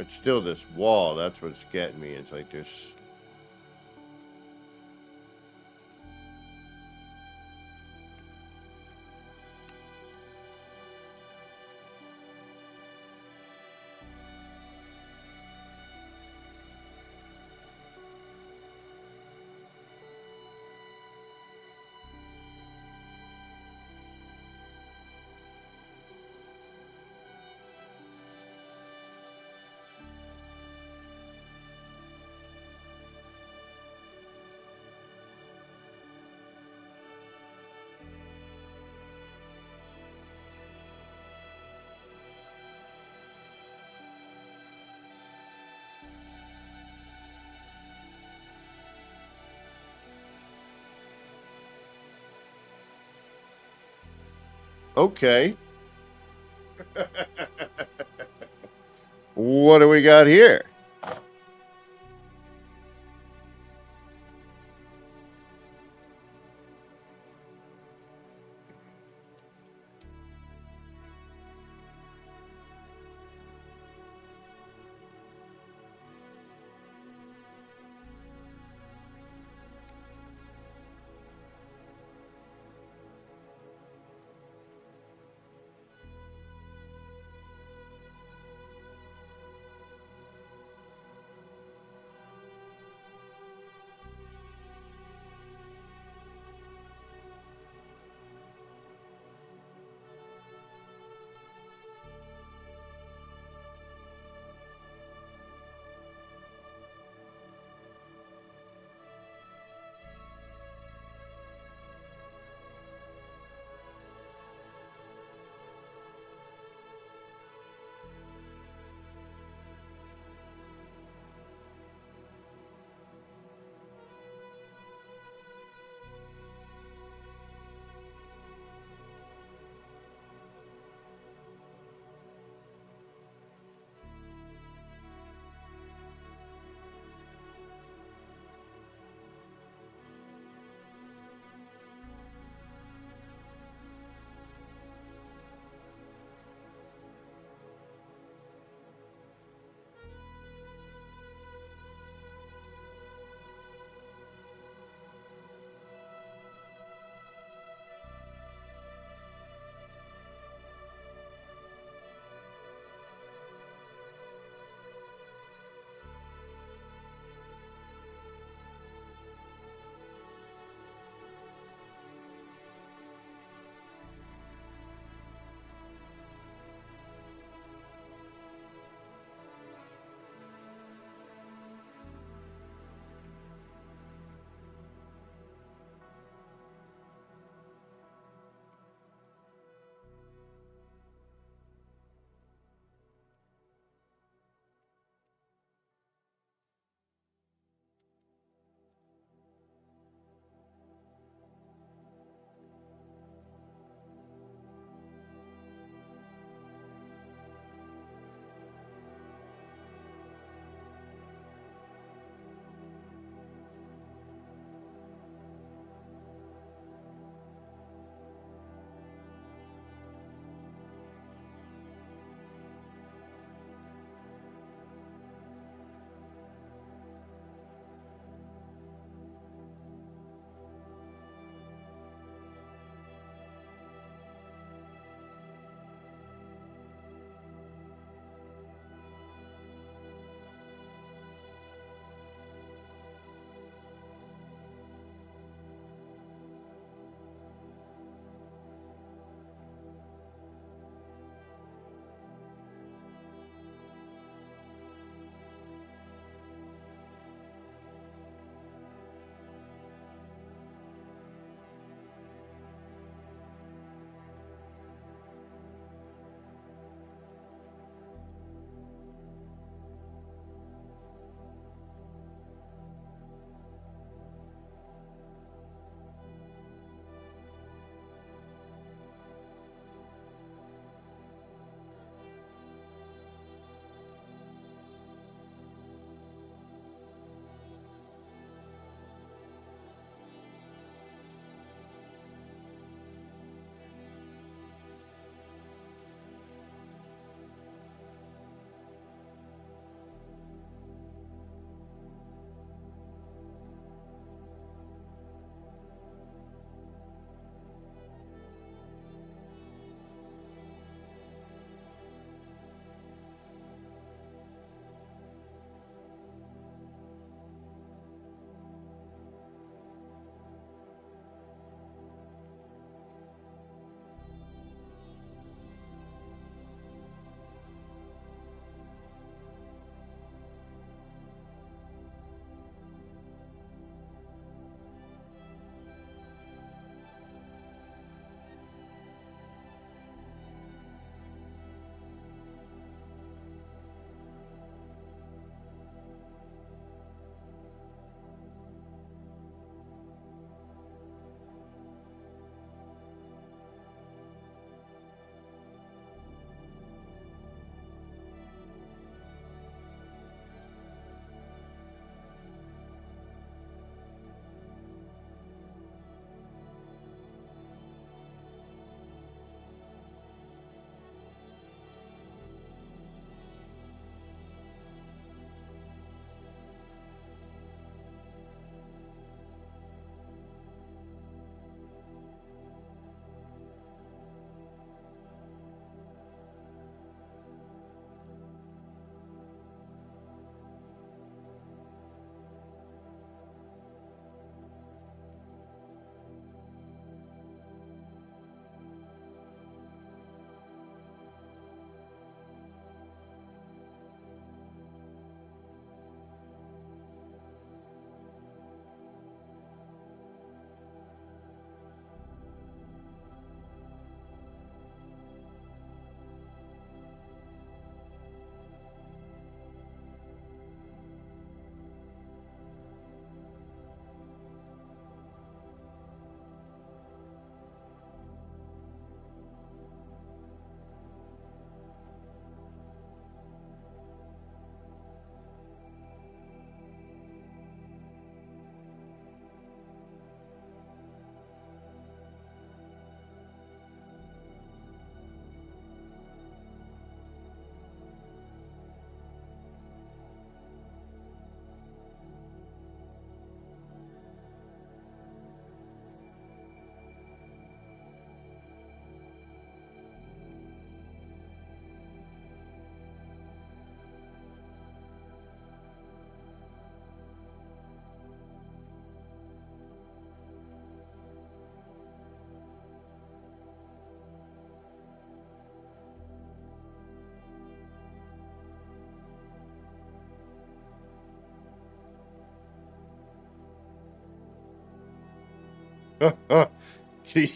It's still this wall. That's what's getting me. It's like this. Okay. What do we got here?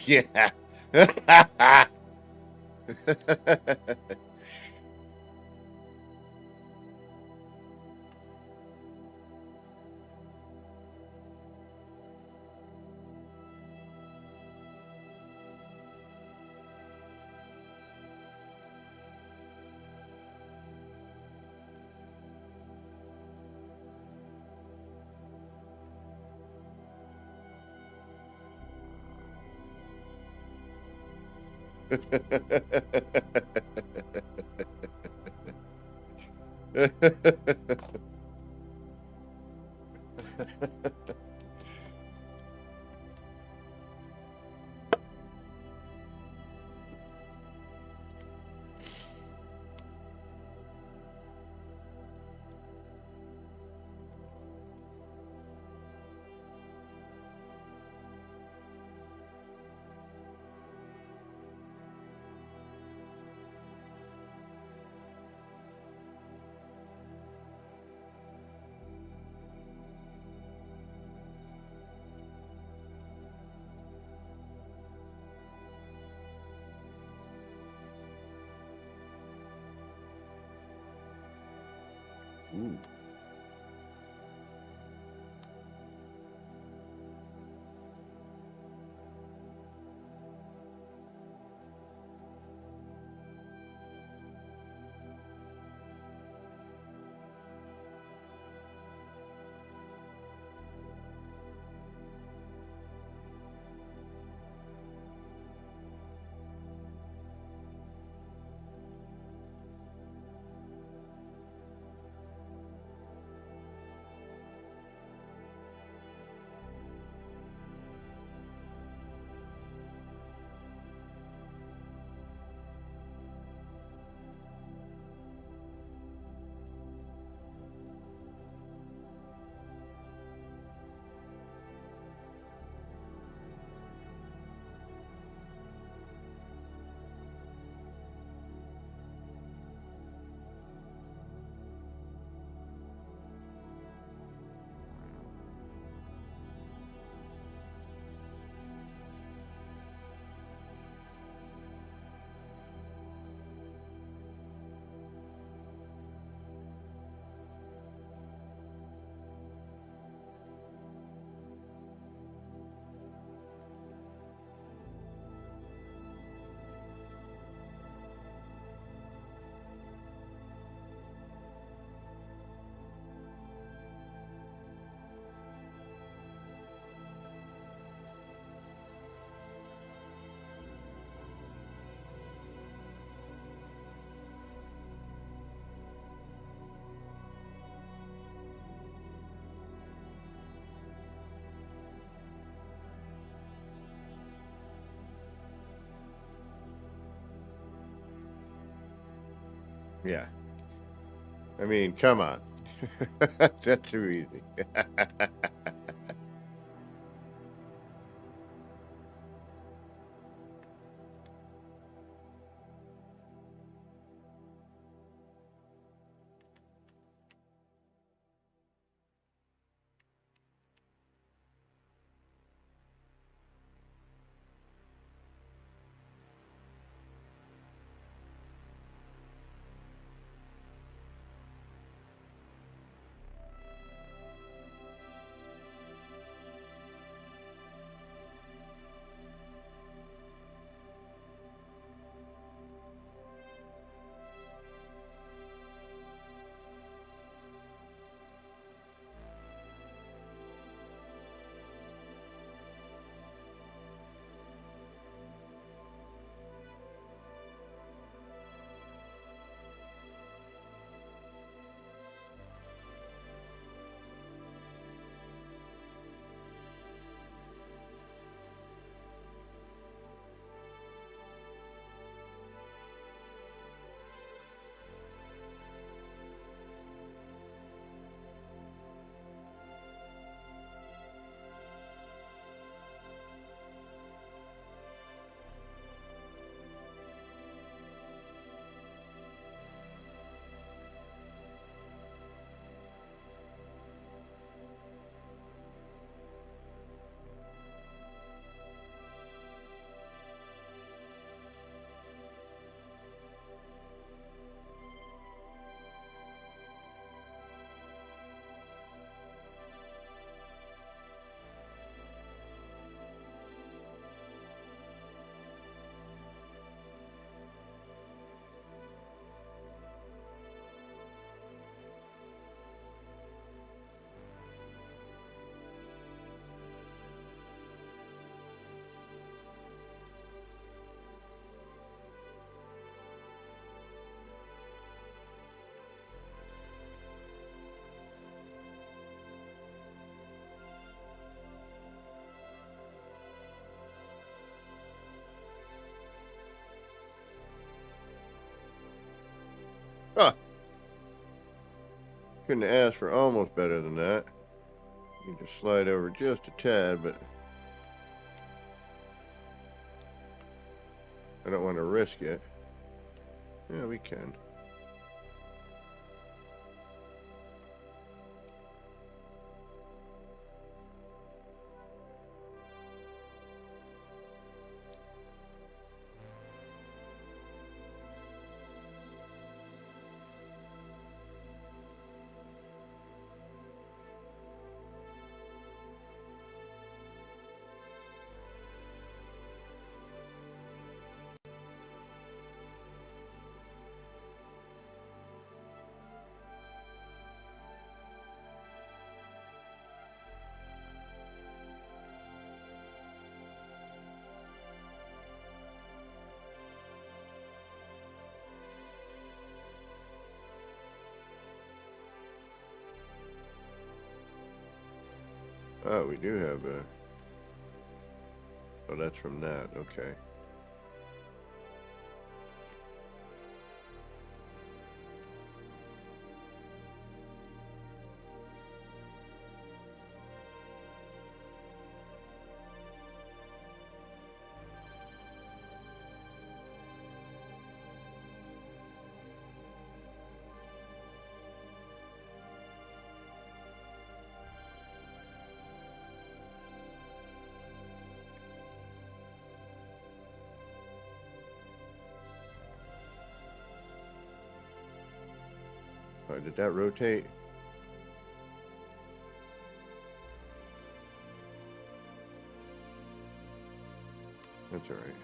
Yeah. Ooh. Yeah. I mean, come on. That's too easy. Couldn't ask for almost better than that. Need to slide over just a tad, but I don't want to risk it. Yeah, we can. Oh, we do have a... Oh, that's from that. Okay. Oh, did that rotate? That's all right.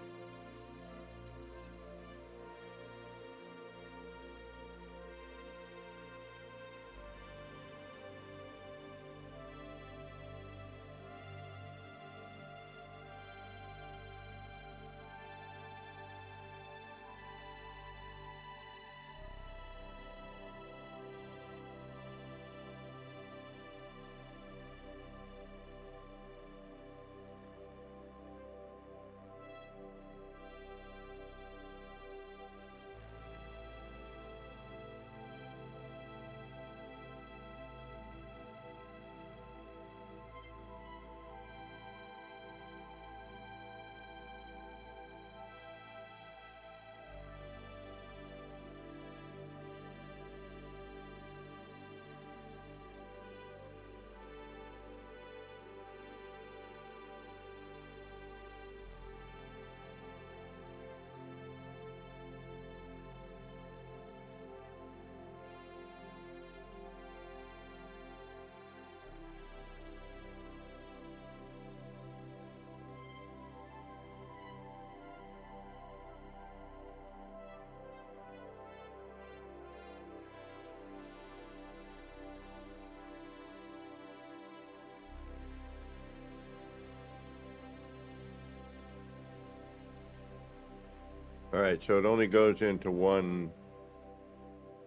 All right, so it only goes into one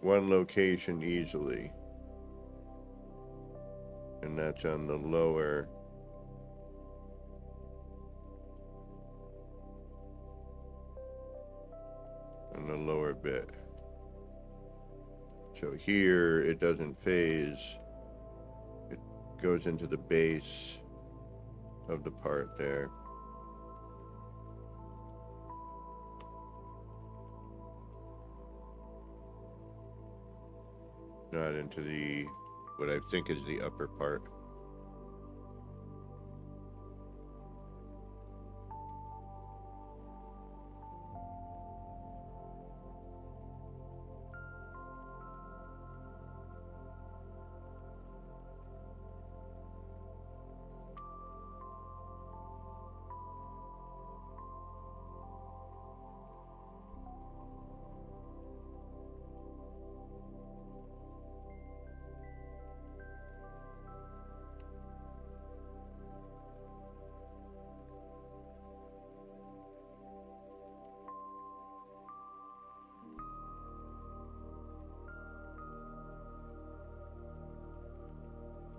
location easily, and that's on the lower. On the lower bit. So here it doesn't phase. It goes into the base of the part there. Not into the, what I think is the upper part.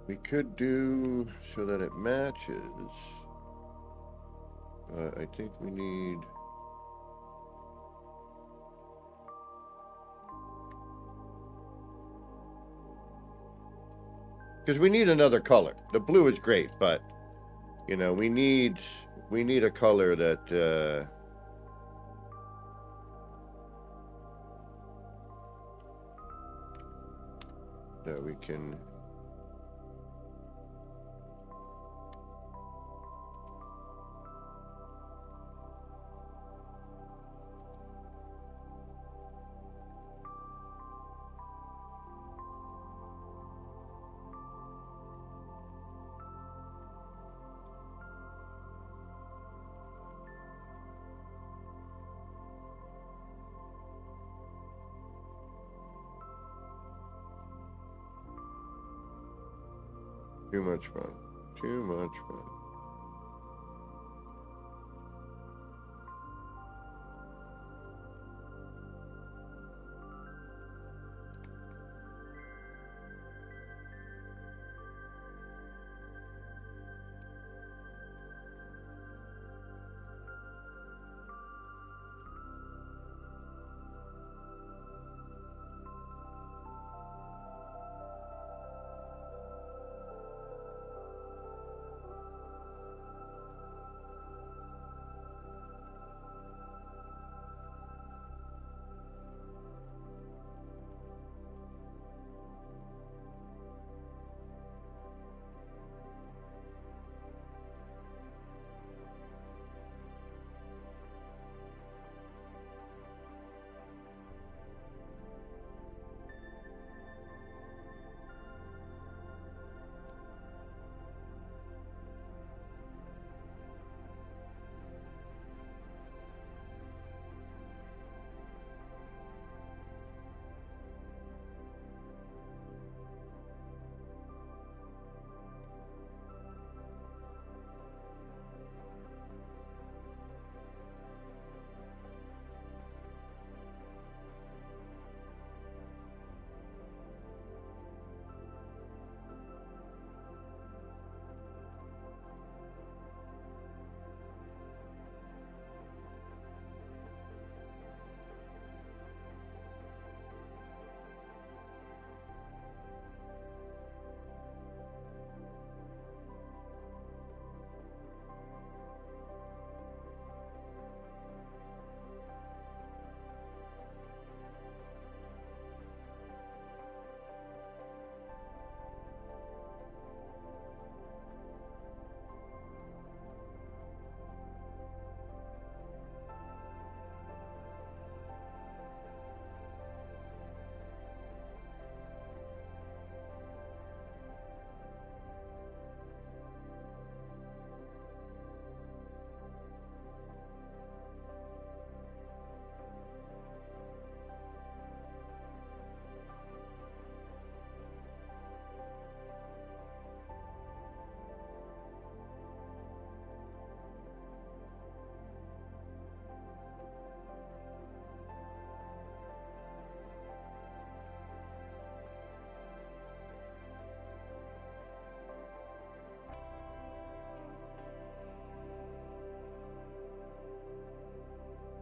We could do so that it matches. I think we need. because we need another color. The blue is great, but you know, we need a color that that we can. Too much fun. Too much fun.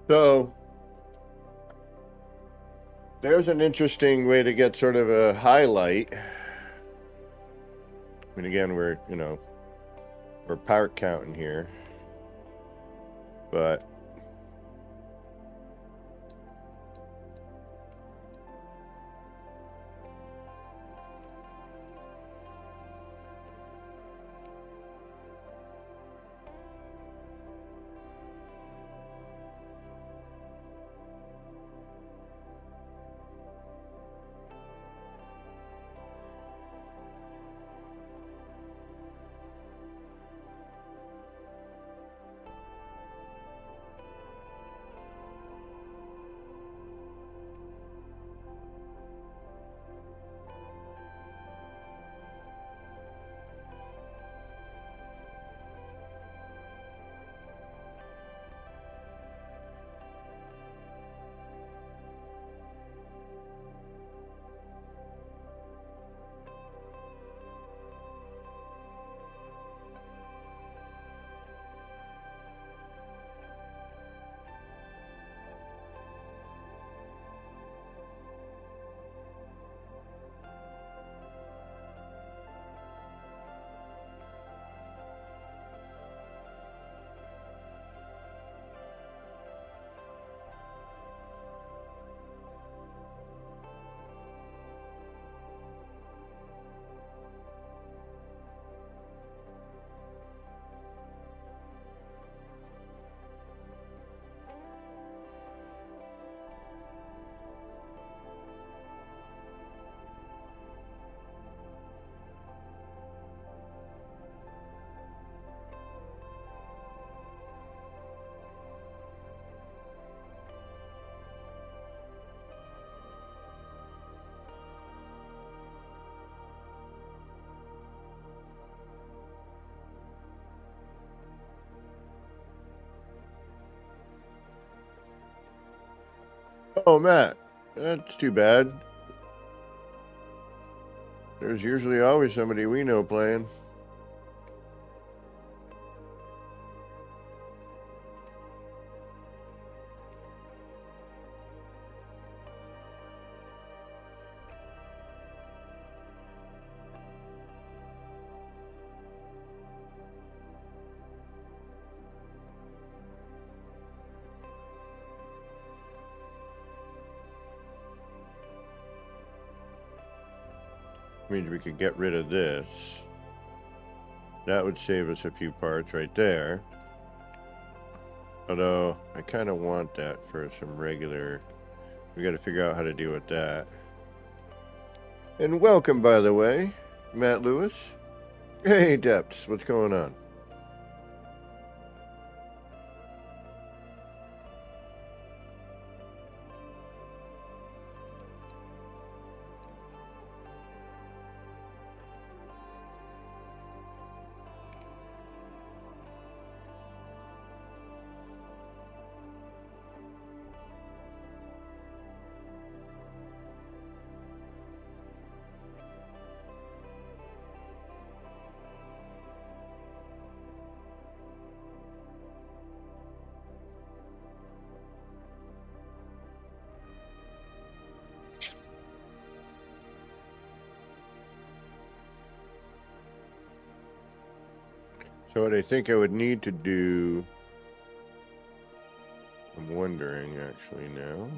So there's an interesting way to get sort of a highlight. I mean, again, we're part counting here, but Oh, Matt, that's too bad. There's usually always somebody we know playing. Means we could get rid of this. That would save us a few parts right there. Although, I kind of want that for some regular... We got to figure out how to deal with that. And welcome, by the way, Matt Lewis. Hey, Depths, what's going on? So what I think I would need to do... I'm wondering, actually, now...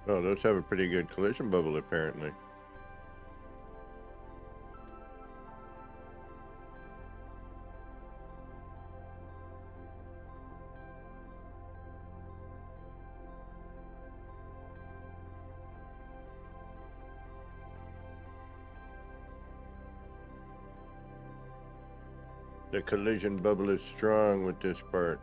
Oh, those have a pretty good collision bubble, apparently. The collision bubble is strong with this part.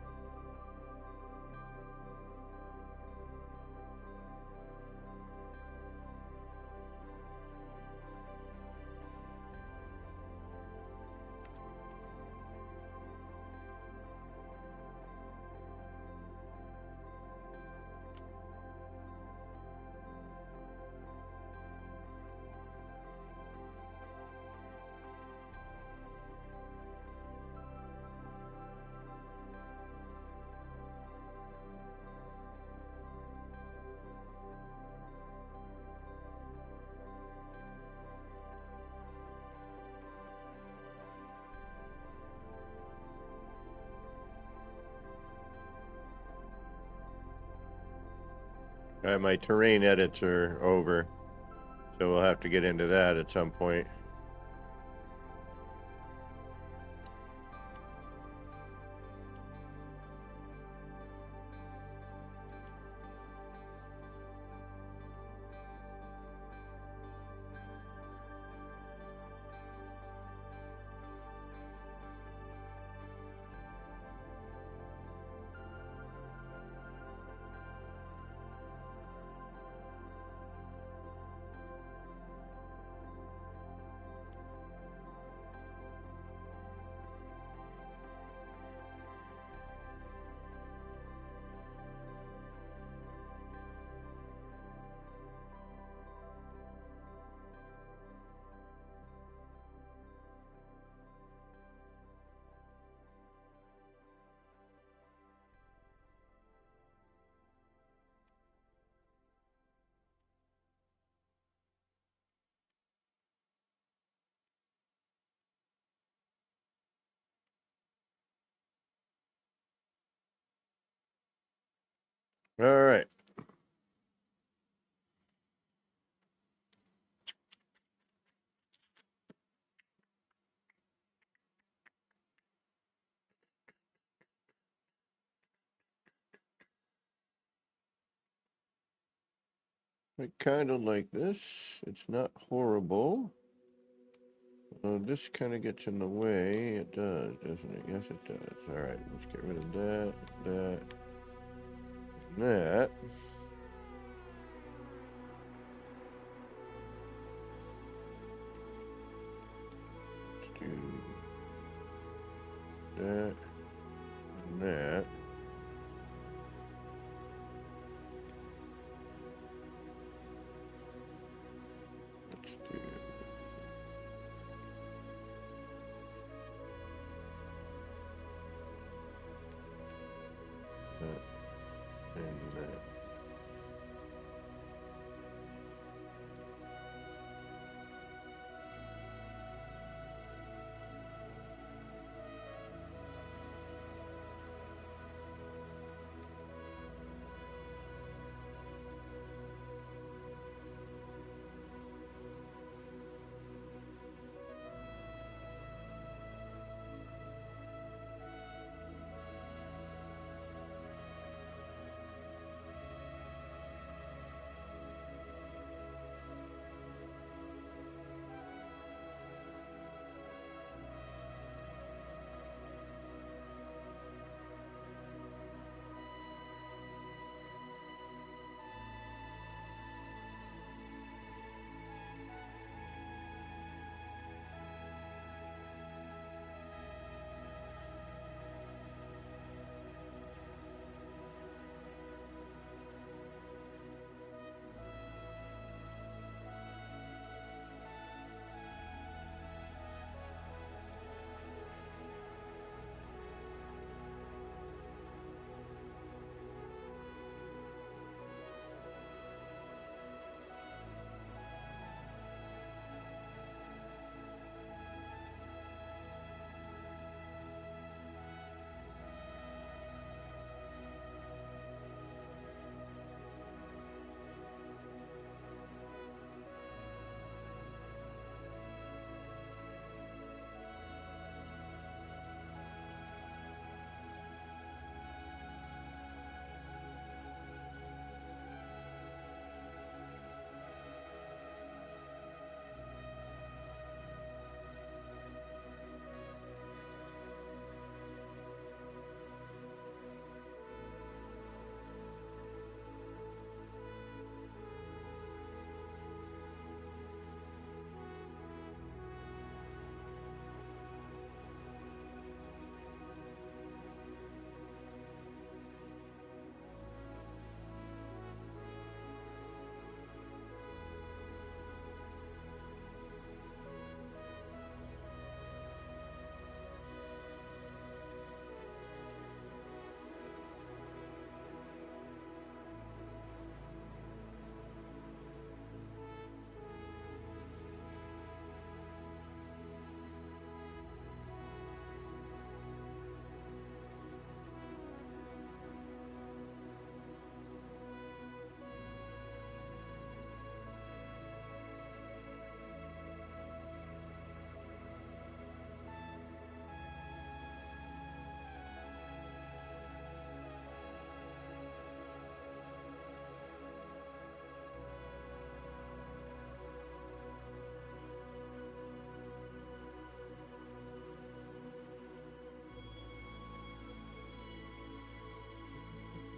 My terrain edits are over, so we'll have to get into that at some point. All right. I kind of like this. It's not horrible. This kind of gets in the way. It does, doesn't it? Yes, it does. All right, let's get rid of that, that, and that. Let's do that and that. Let's do that and that.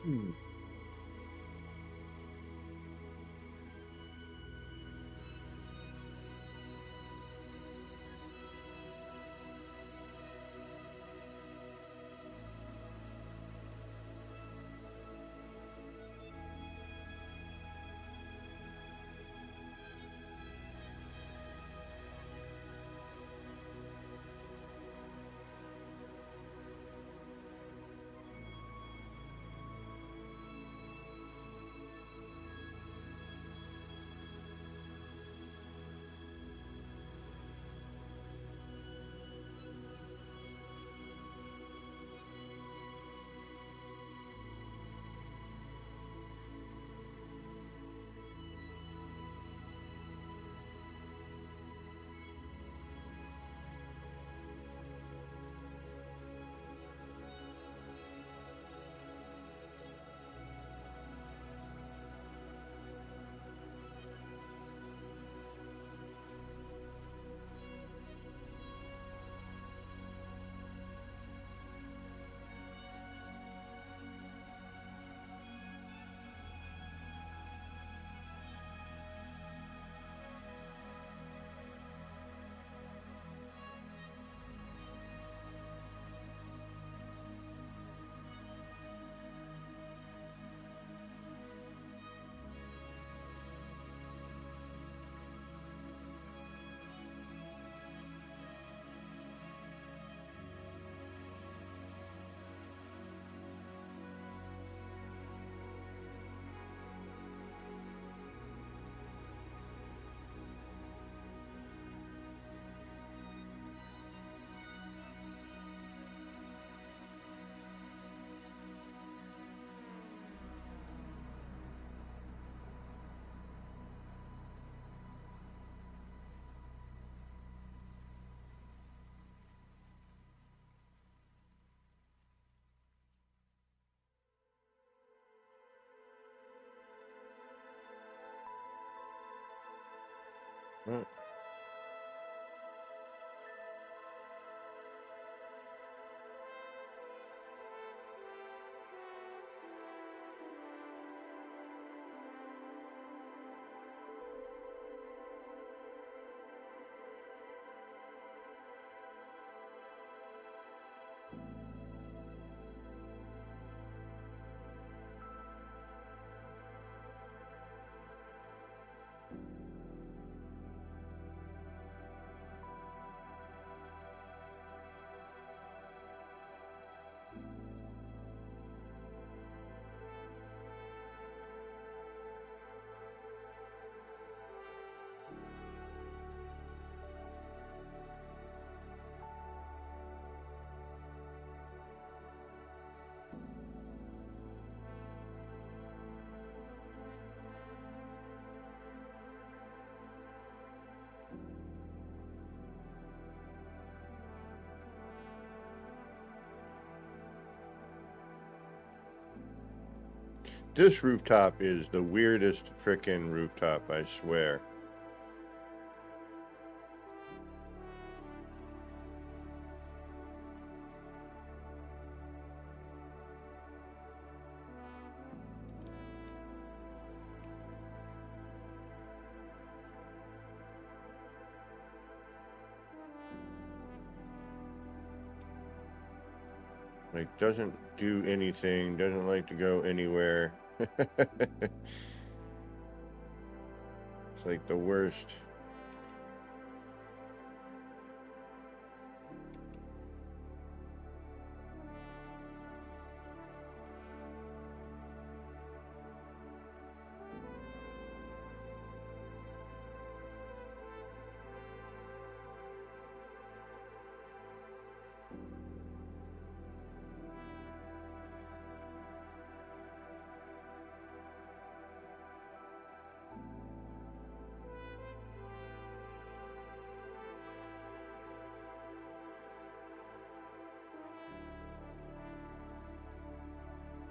Hmm. Well, this rooftop is the weirdest frickin' rooftop, I swear. Like, doesn't do anything, doesn't like to go anywhere. It's like the worst.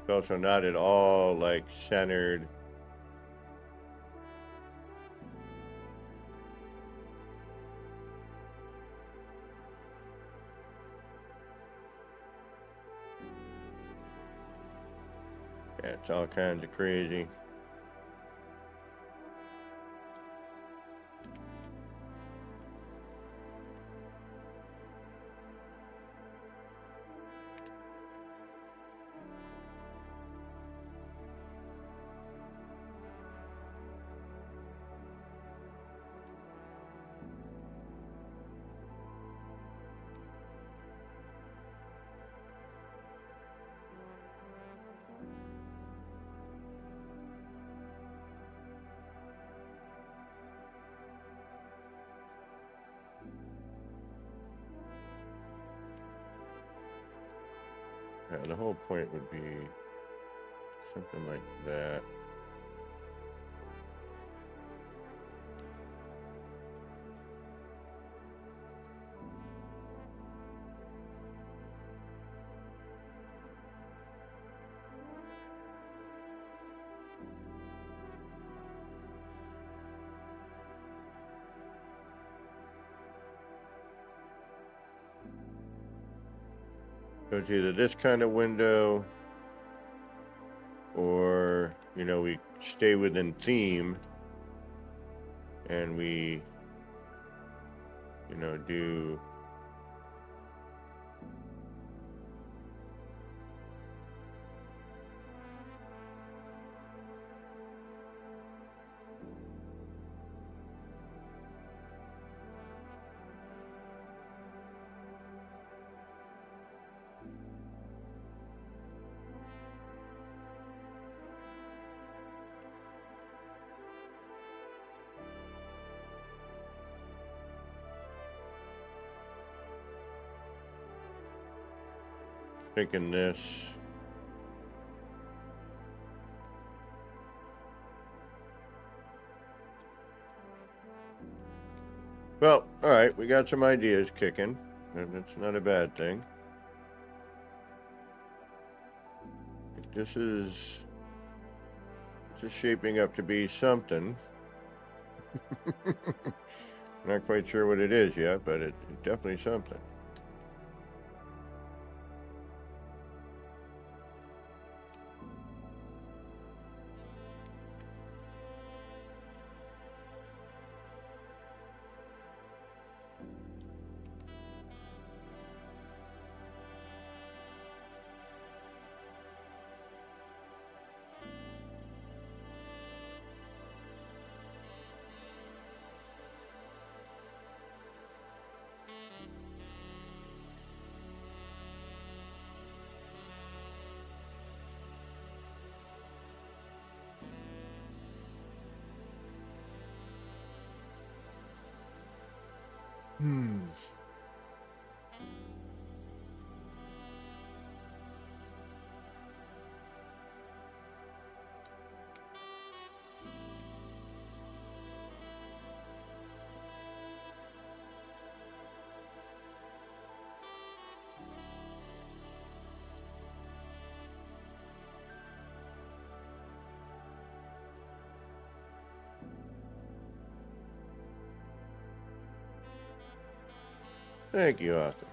It's also not at all like centered. Yeah, it's all kinds of crazy. Yeah, the whole point would be something like that. So it's either this kind of window, or, you know, we stay within theme and we, you know, do thinking this. Well, all right, we got some ideas kicking, and it's not a bad thing. This is shaping up to be something. Not quite sure what it is yet, but it's definitely something. Thank you, Arthur.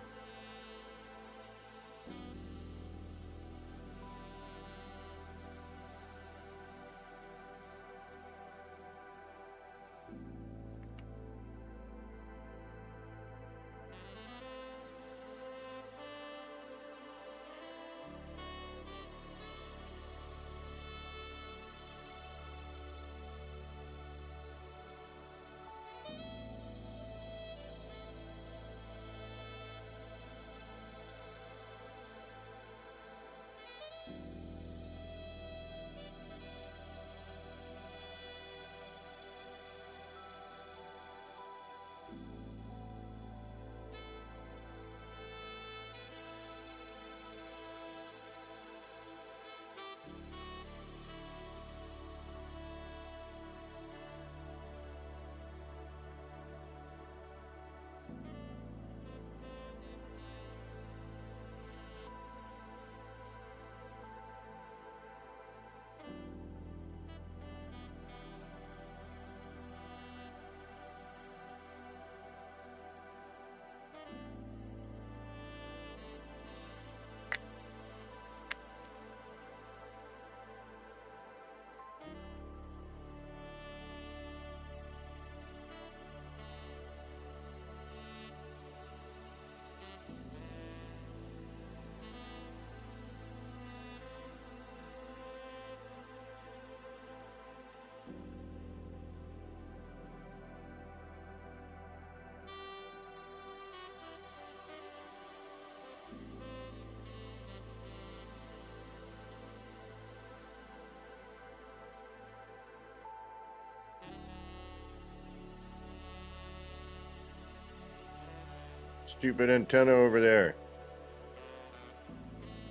Stupid antenna over there.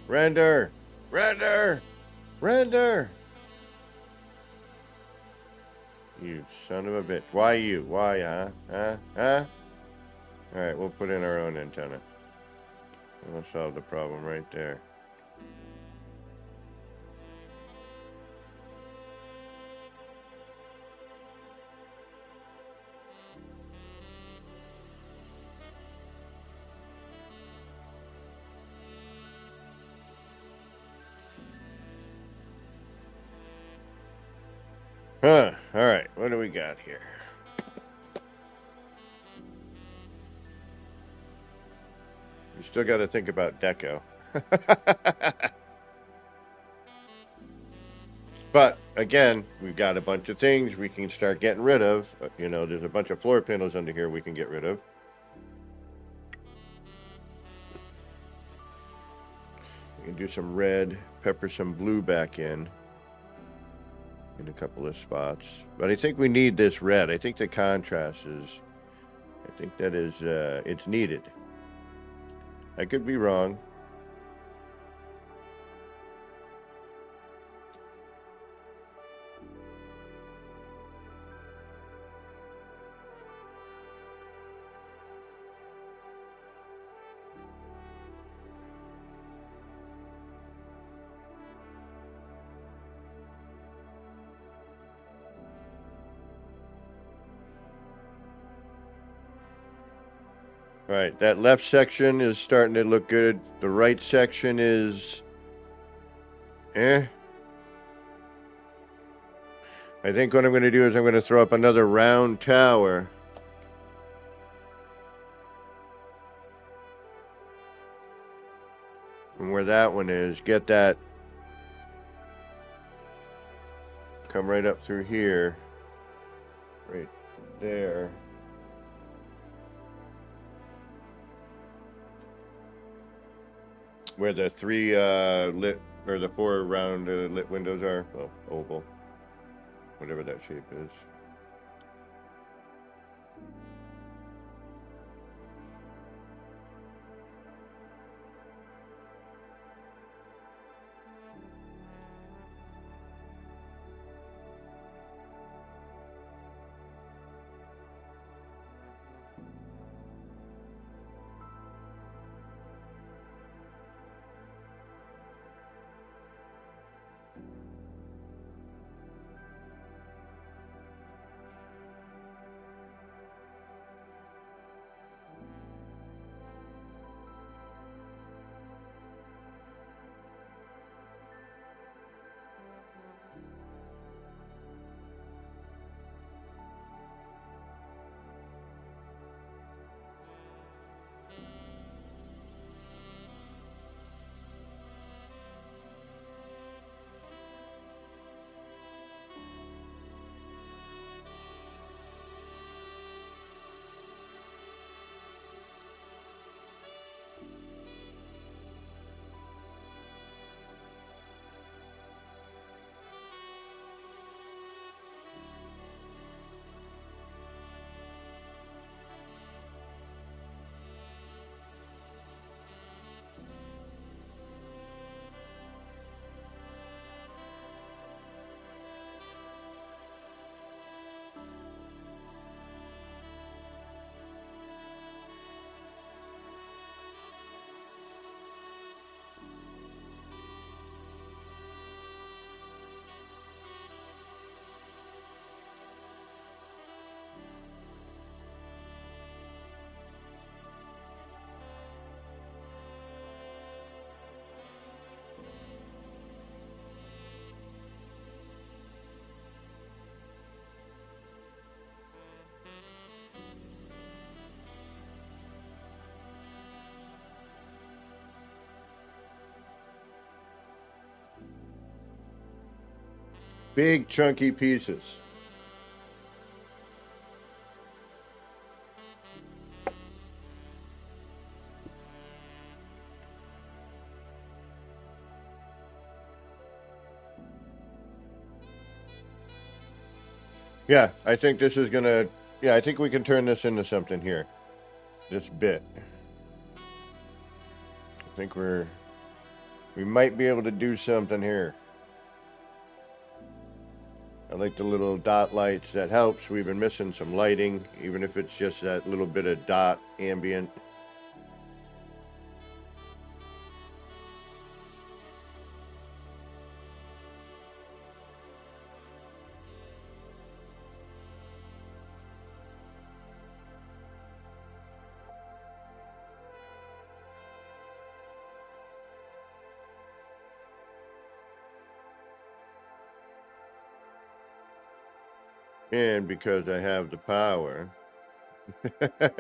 Render! Render! Render! You son of a bitch. Why you? Why, huh? Huh? Alright, we'll put in our own antenna. We'll solve the problem right there. Huh. Alright, what do we got here? We still got to think about deco. But, again, we've got a bunch of things we can start getting rid of. You know, there's a bunch of floor panels under here we can get rid of. We can do some red, pepper some blue back in a couple of spots. But I think we need this red. I think the contrast is, I think that is, it's needed. I could be wrong. Right, that left section is starting to look good. The right section is... I think what I'm going to do is I'm going to throw up another round tower. From where that one is, get that. Come right up through here. Right there. Where the three lit, or the four round lit windows are. Well, oval. Whatever that shape is. Big chunky pieces. Yeah, I think this is gonna... Yeah, I think we can turn this into something here. This bit. I think we might be able to do something here. I like the little dot lights. That helps. We've been missing some lighting, even if it's just that little bit of dot ambient. And because I have the power, I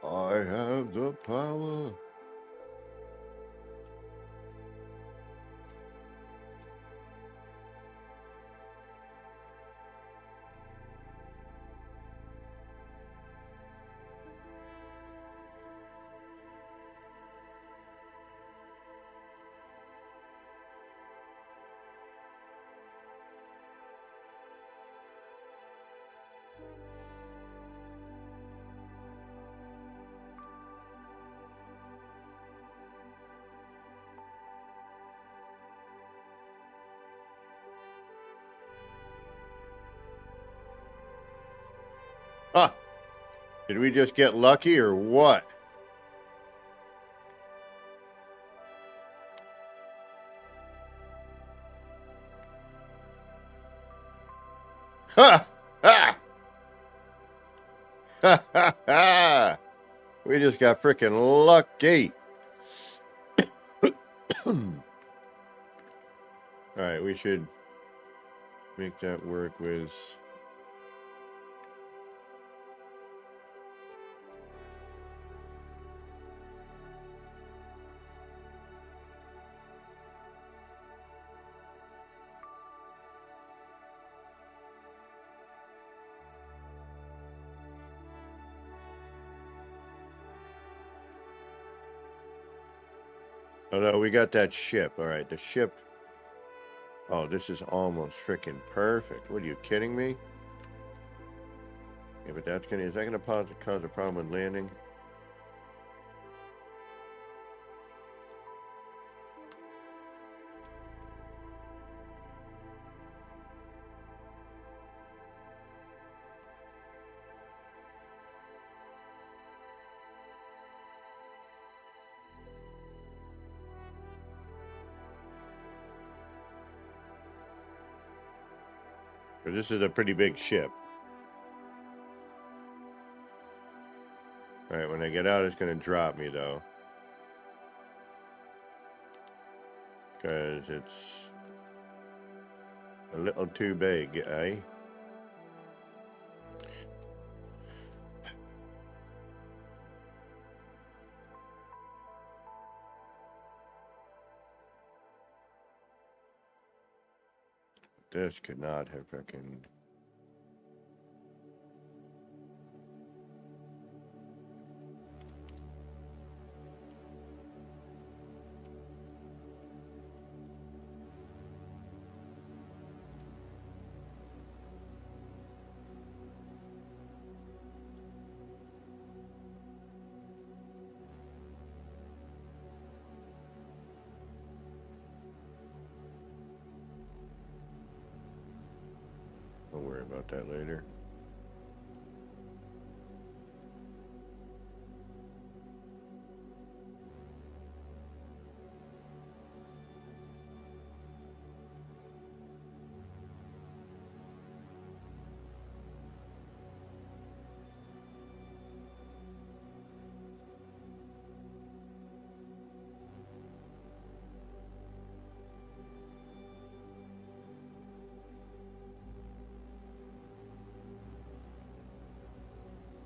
have the power. Ah, did we just get lucky or what? Ha! Ha! Ha ha ha! We just got freaking lucky. Alright, we should make that work with... Oh no, we got that ship. Alright, the ship... Oh, this is almost freaking perfect. What, are you kidding me? Yeah, but that's gonna... Is that gonna cause a problem with landing? This is a pretty big ship. Alright, when I get out, it's going to drop me, though. Because it's a little too big, eh? This could not have freaking... We'll worry about that later.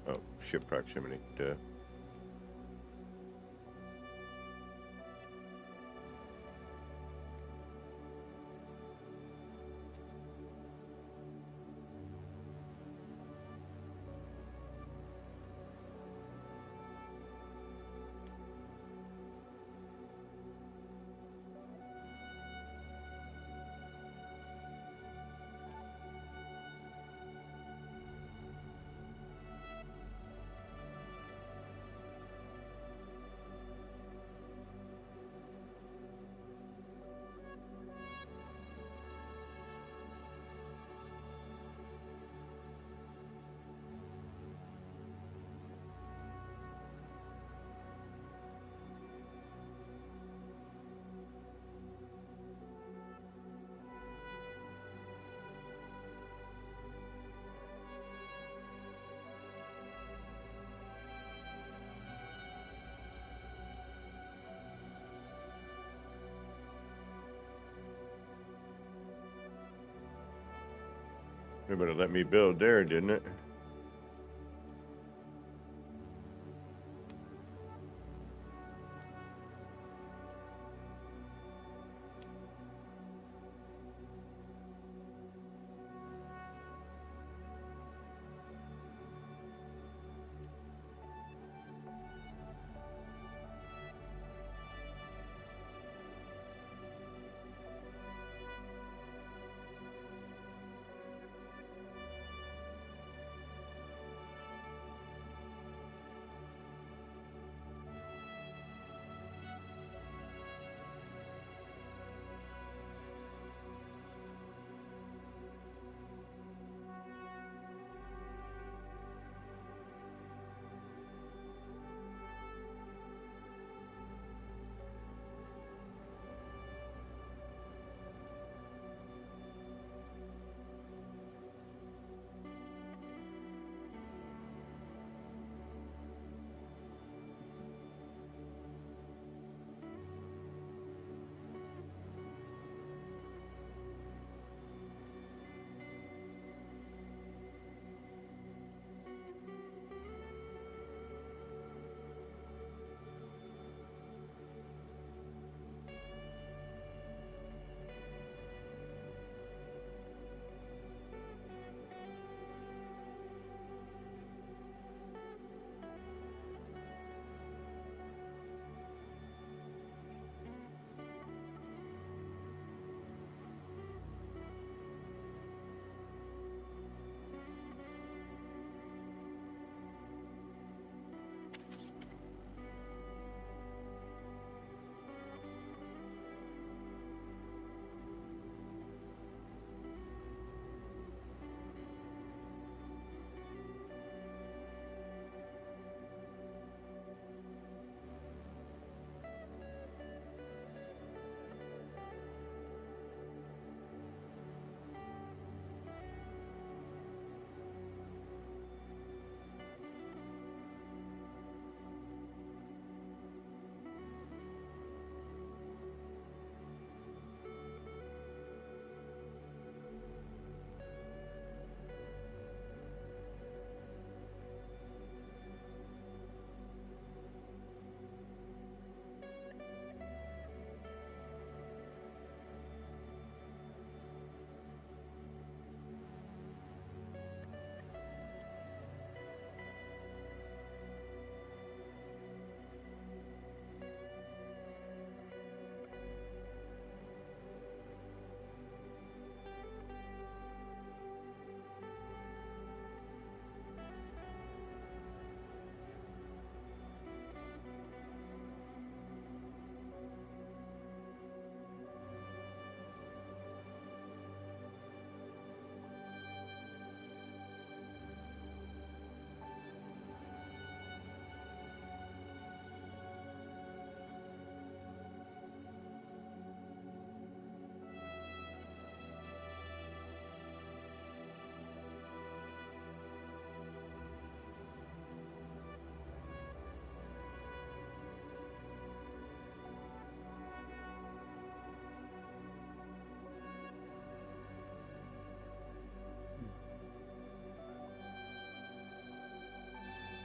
Oh, ship proximity. Duh. They better let me build there, didn't it?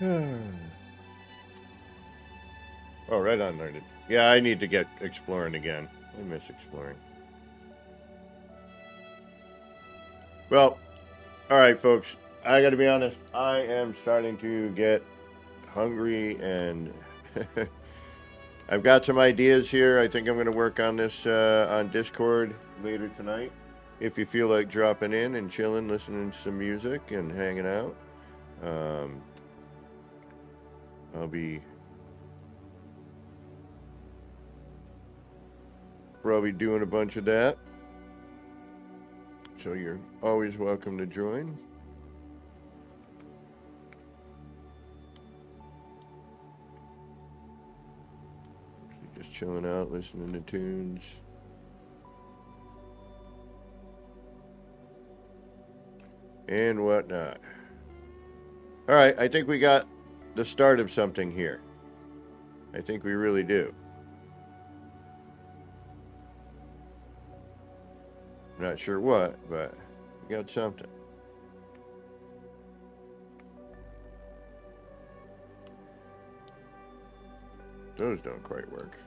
Oh, right on, learned. Yeah, I need to get exploring again. I miss exploring. Well, all right, folks. I got to be honest. I am starting to get hungry, and I've got some ideas here. I think I'm going to work on this on Discord later tonight. If you feel like dropping in and chilling, listening to some music and hanging out, I'll be probably doing a bunch of that. So you're always welcome to join. Just chilling out, listening to tunes. And whatnot. All right, I think we got the start of something here. I think we really do. Not sure what, but we got something. Those don't quite work.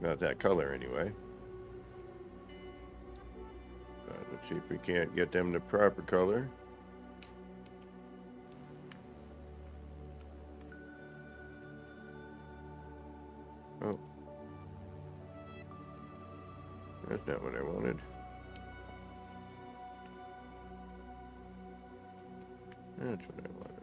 Not that color anyway. Let's see if we can't get them the proper color. Oh. That's not what I wanted. That's what I wanted.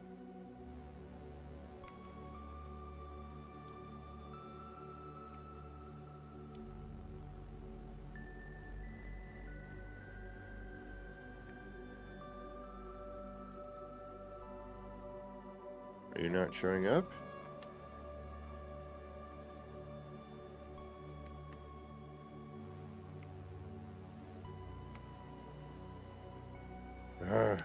Are you not showing up? Ah.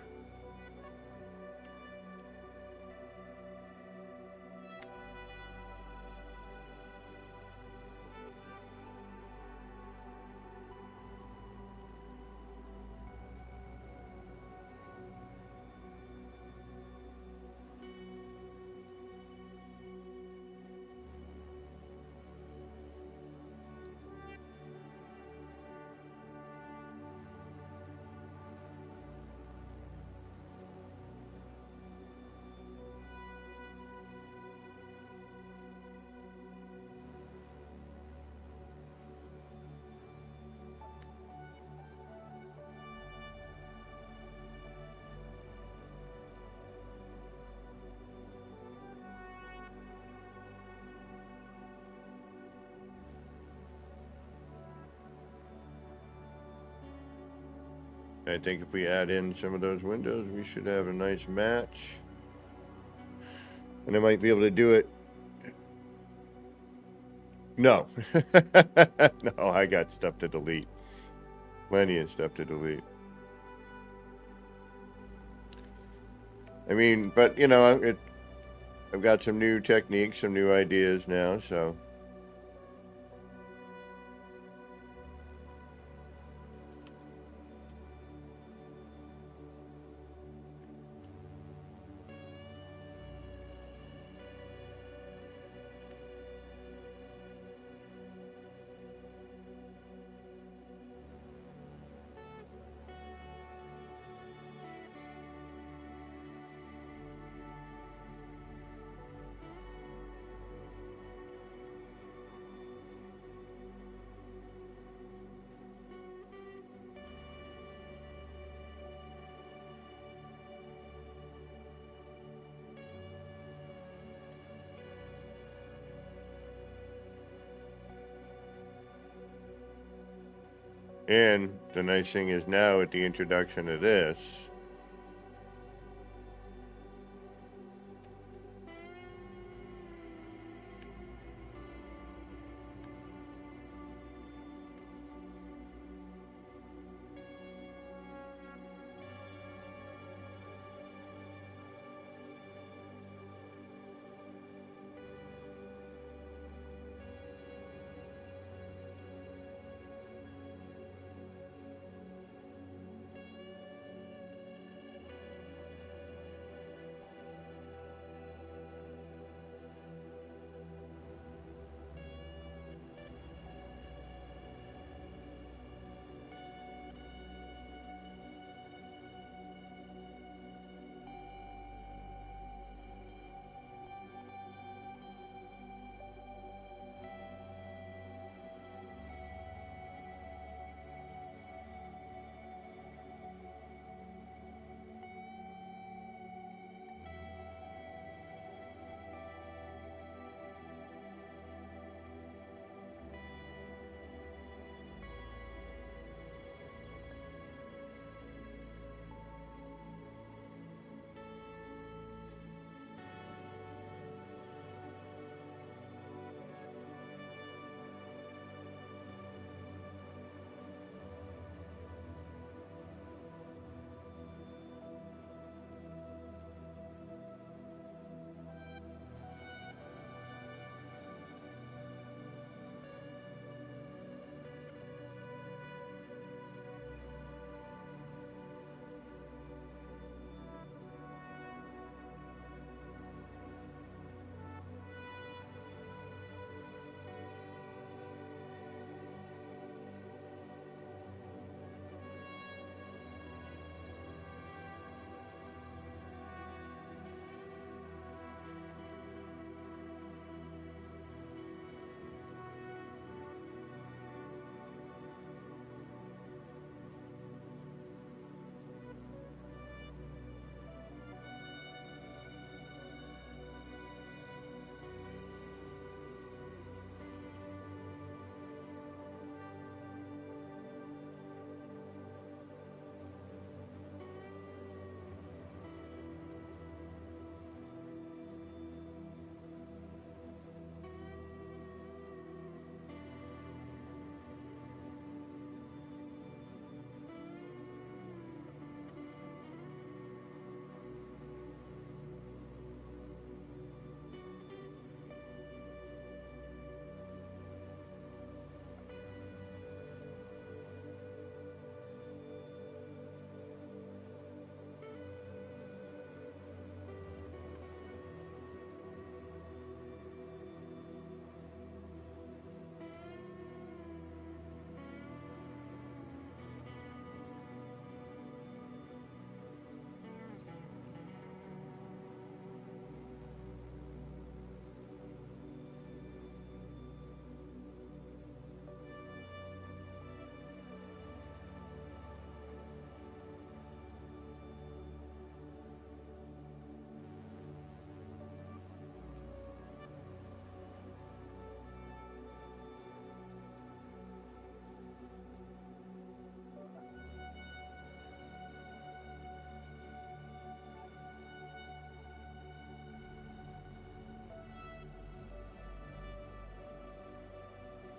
I think if we add in some of those windows, we should have a nice match. And I might be able to do it. No. No, I got stuff to delete. Plenty of stuff to delete. I mean, but you know, I've got some new techniques, some new ideas now, so. And the nice thing is now with the introduction of this,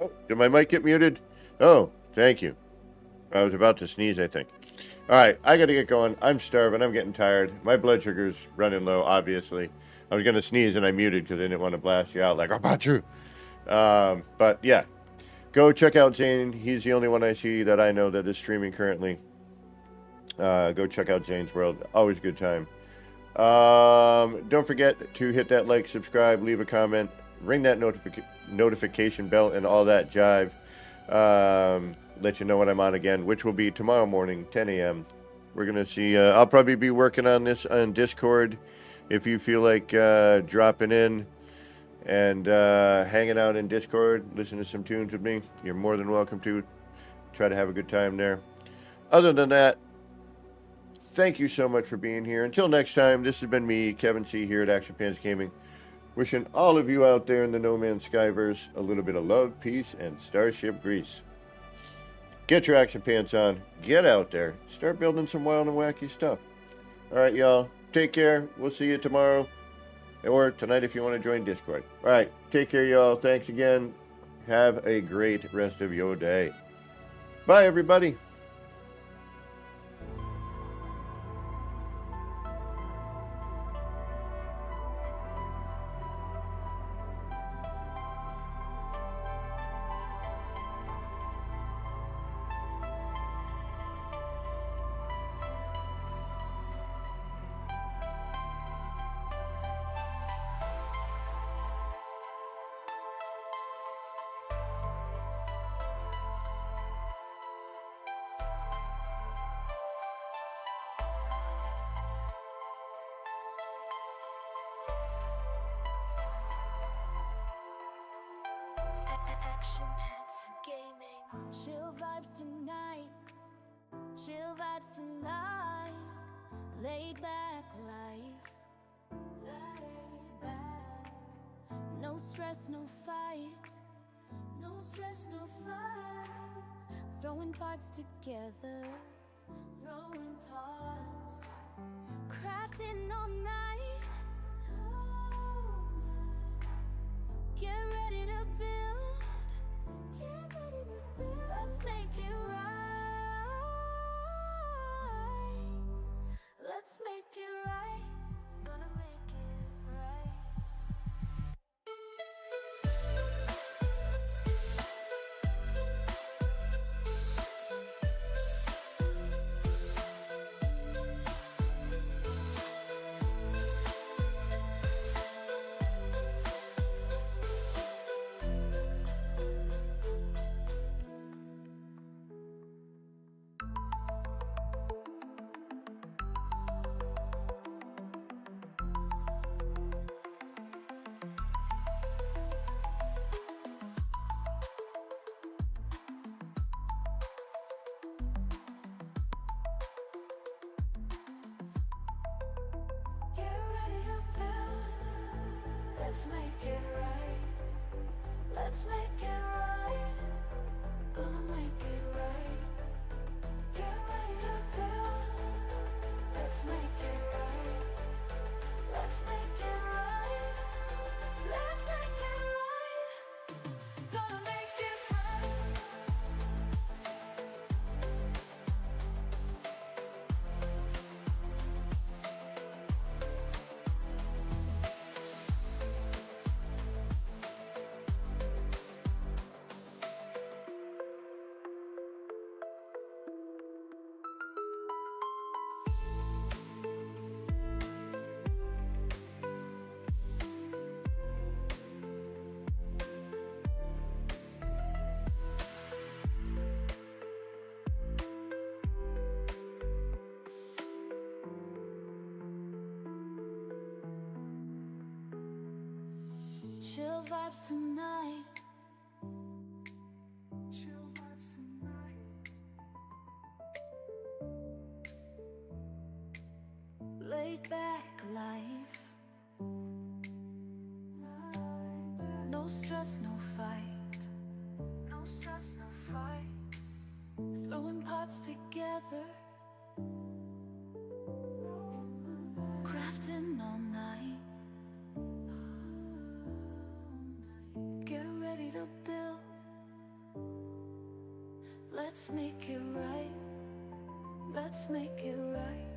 Oh, did my mic get muted? Oh, thank you. I was about to sneeze, I think. All right, I got to get going. I'm starving. I'm getting tired. My blood sugar's running low, obviously. I was going to sneeze and I muted because I didn't want to blast you out like, about you. But yeah, go check out Zane. He's the only one I see that I know that is streaming currently. Go check out Zane's World. Always a good time. Don't forget to hit that like, subscribe, leave a comment, ring that notification bell, and all that jive. Let you know when I'm on again, which will be tomorrow morning, 10 a.m. We're going to see. I'll probably be working on this on Discord. If you feel like dropping in and hanging out in Discord, listen to some tunes with me, you're more than welcome to. Try to have a good time there. Other than that, thank you so much for being here. Until next time, this has been me, Kevin C. here at Action Fans Gaming. Wishing all of you out there in the No Man's Skyverse a little bit of love, peace, and Starship grease. Get your action pants on. Get out there. Start building some wild and wacky stuff. All right, y'all. Take care. We'll see you tomorrow. Or tonight if you want to join Discord. All right. Take care, y'all. Thanks again. Have a great rest of your day. Bye, everybody. Action Pants Gaming. Chill vibes tonight. Chill vibes tonight. Laid back life. Laid back. No stress, no fight. No stress, no fight. Throwing parts together. Throwing parts. Crafting all night. Get ready to build. Get ready to build. Let's make it right. Let's make it right. Gonna make it right. Let's make it right. Let's make it right. Gonna make it right. Get ready to build. Let's make it right. Let's make it right. Let's make it right. Gonna make it right. Chill vibes tonight. Chill vibes tonight. Laid back life. No stress, no fight. No stress, no fight. Throwing parts together. Crafting all night. Get ready to build. Let's make it right. Let's make it right.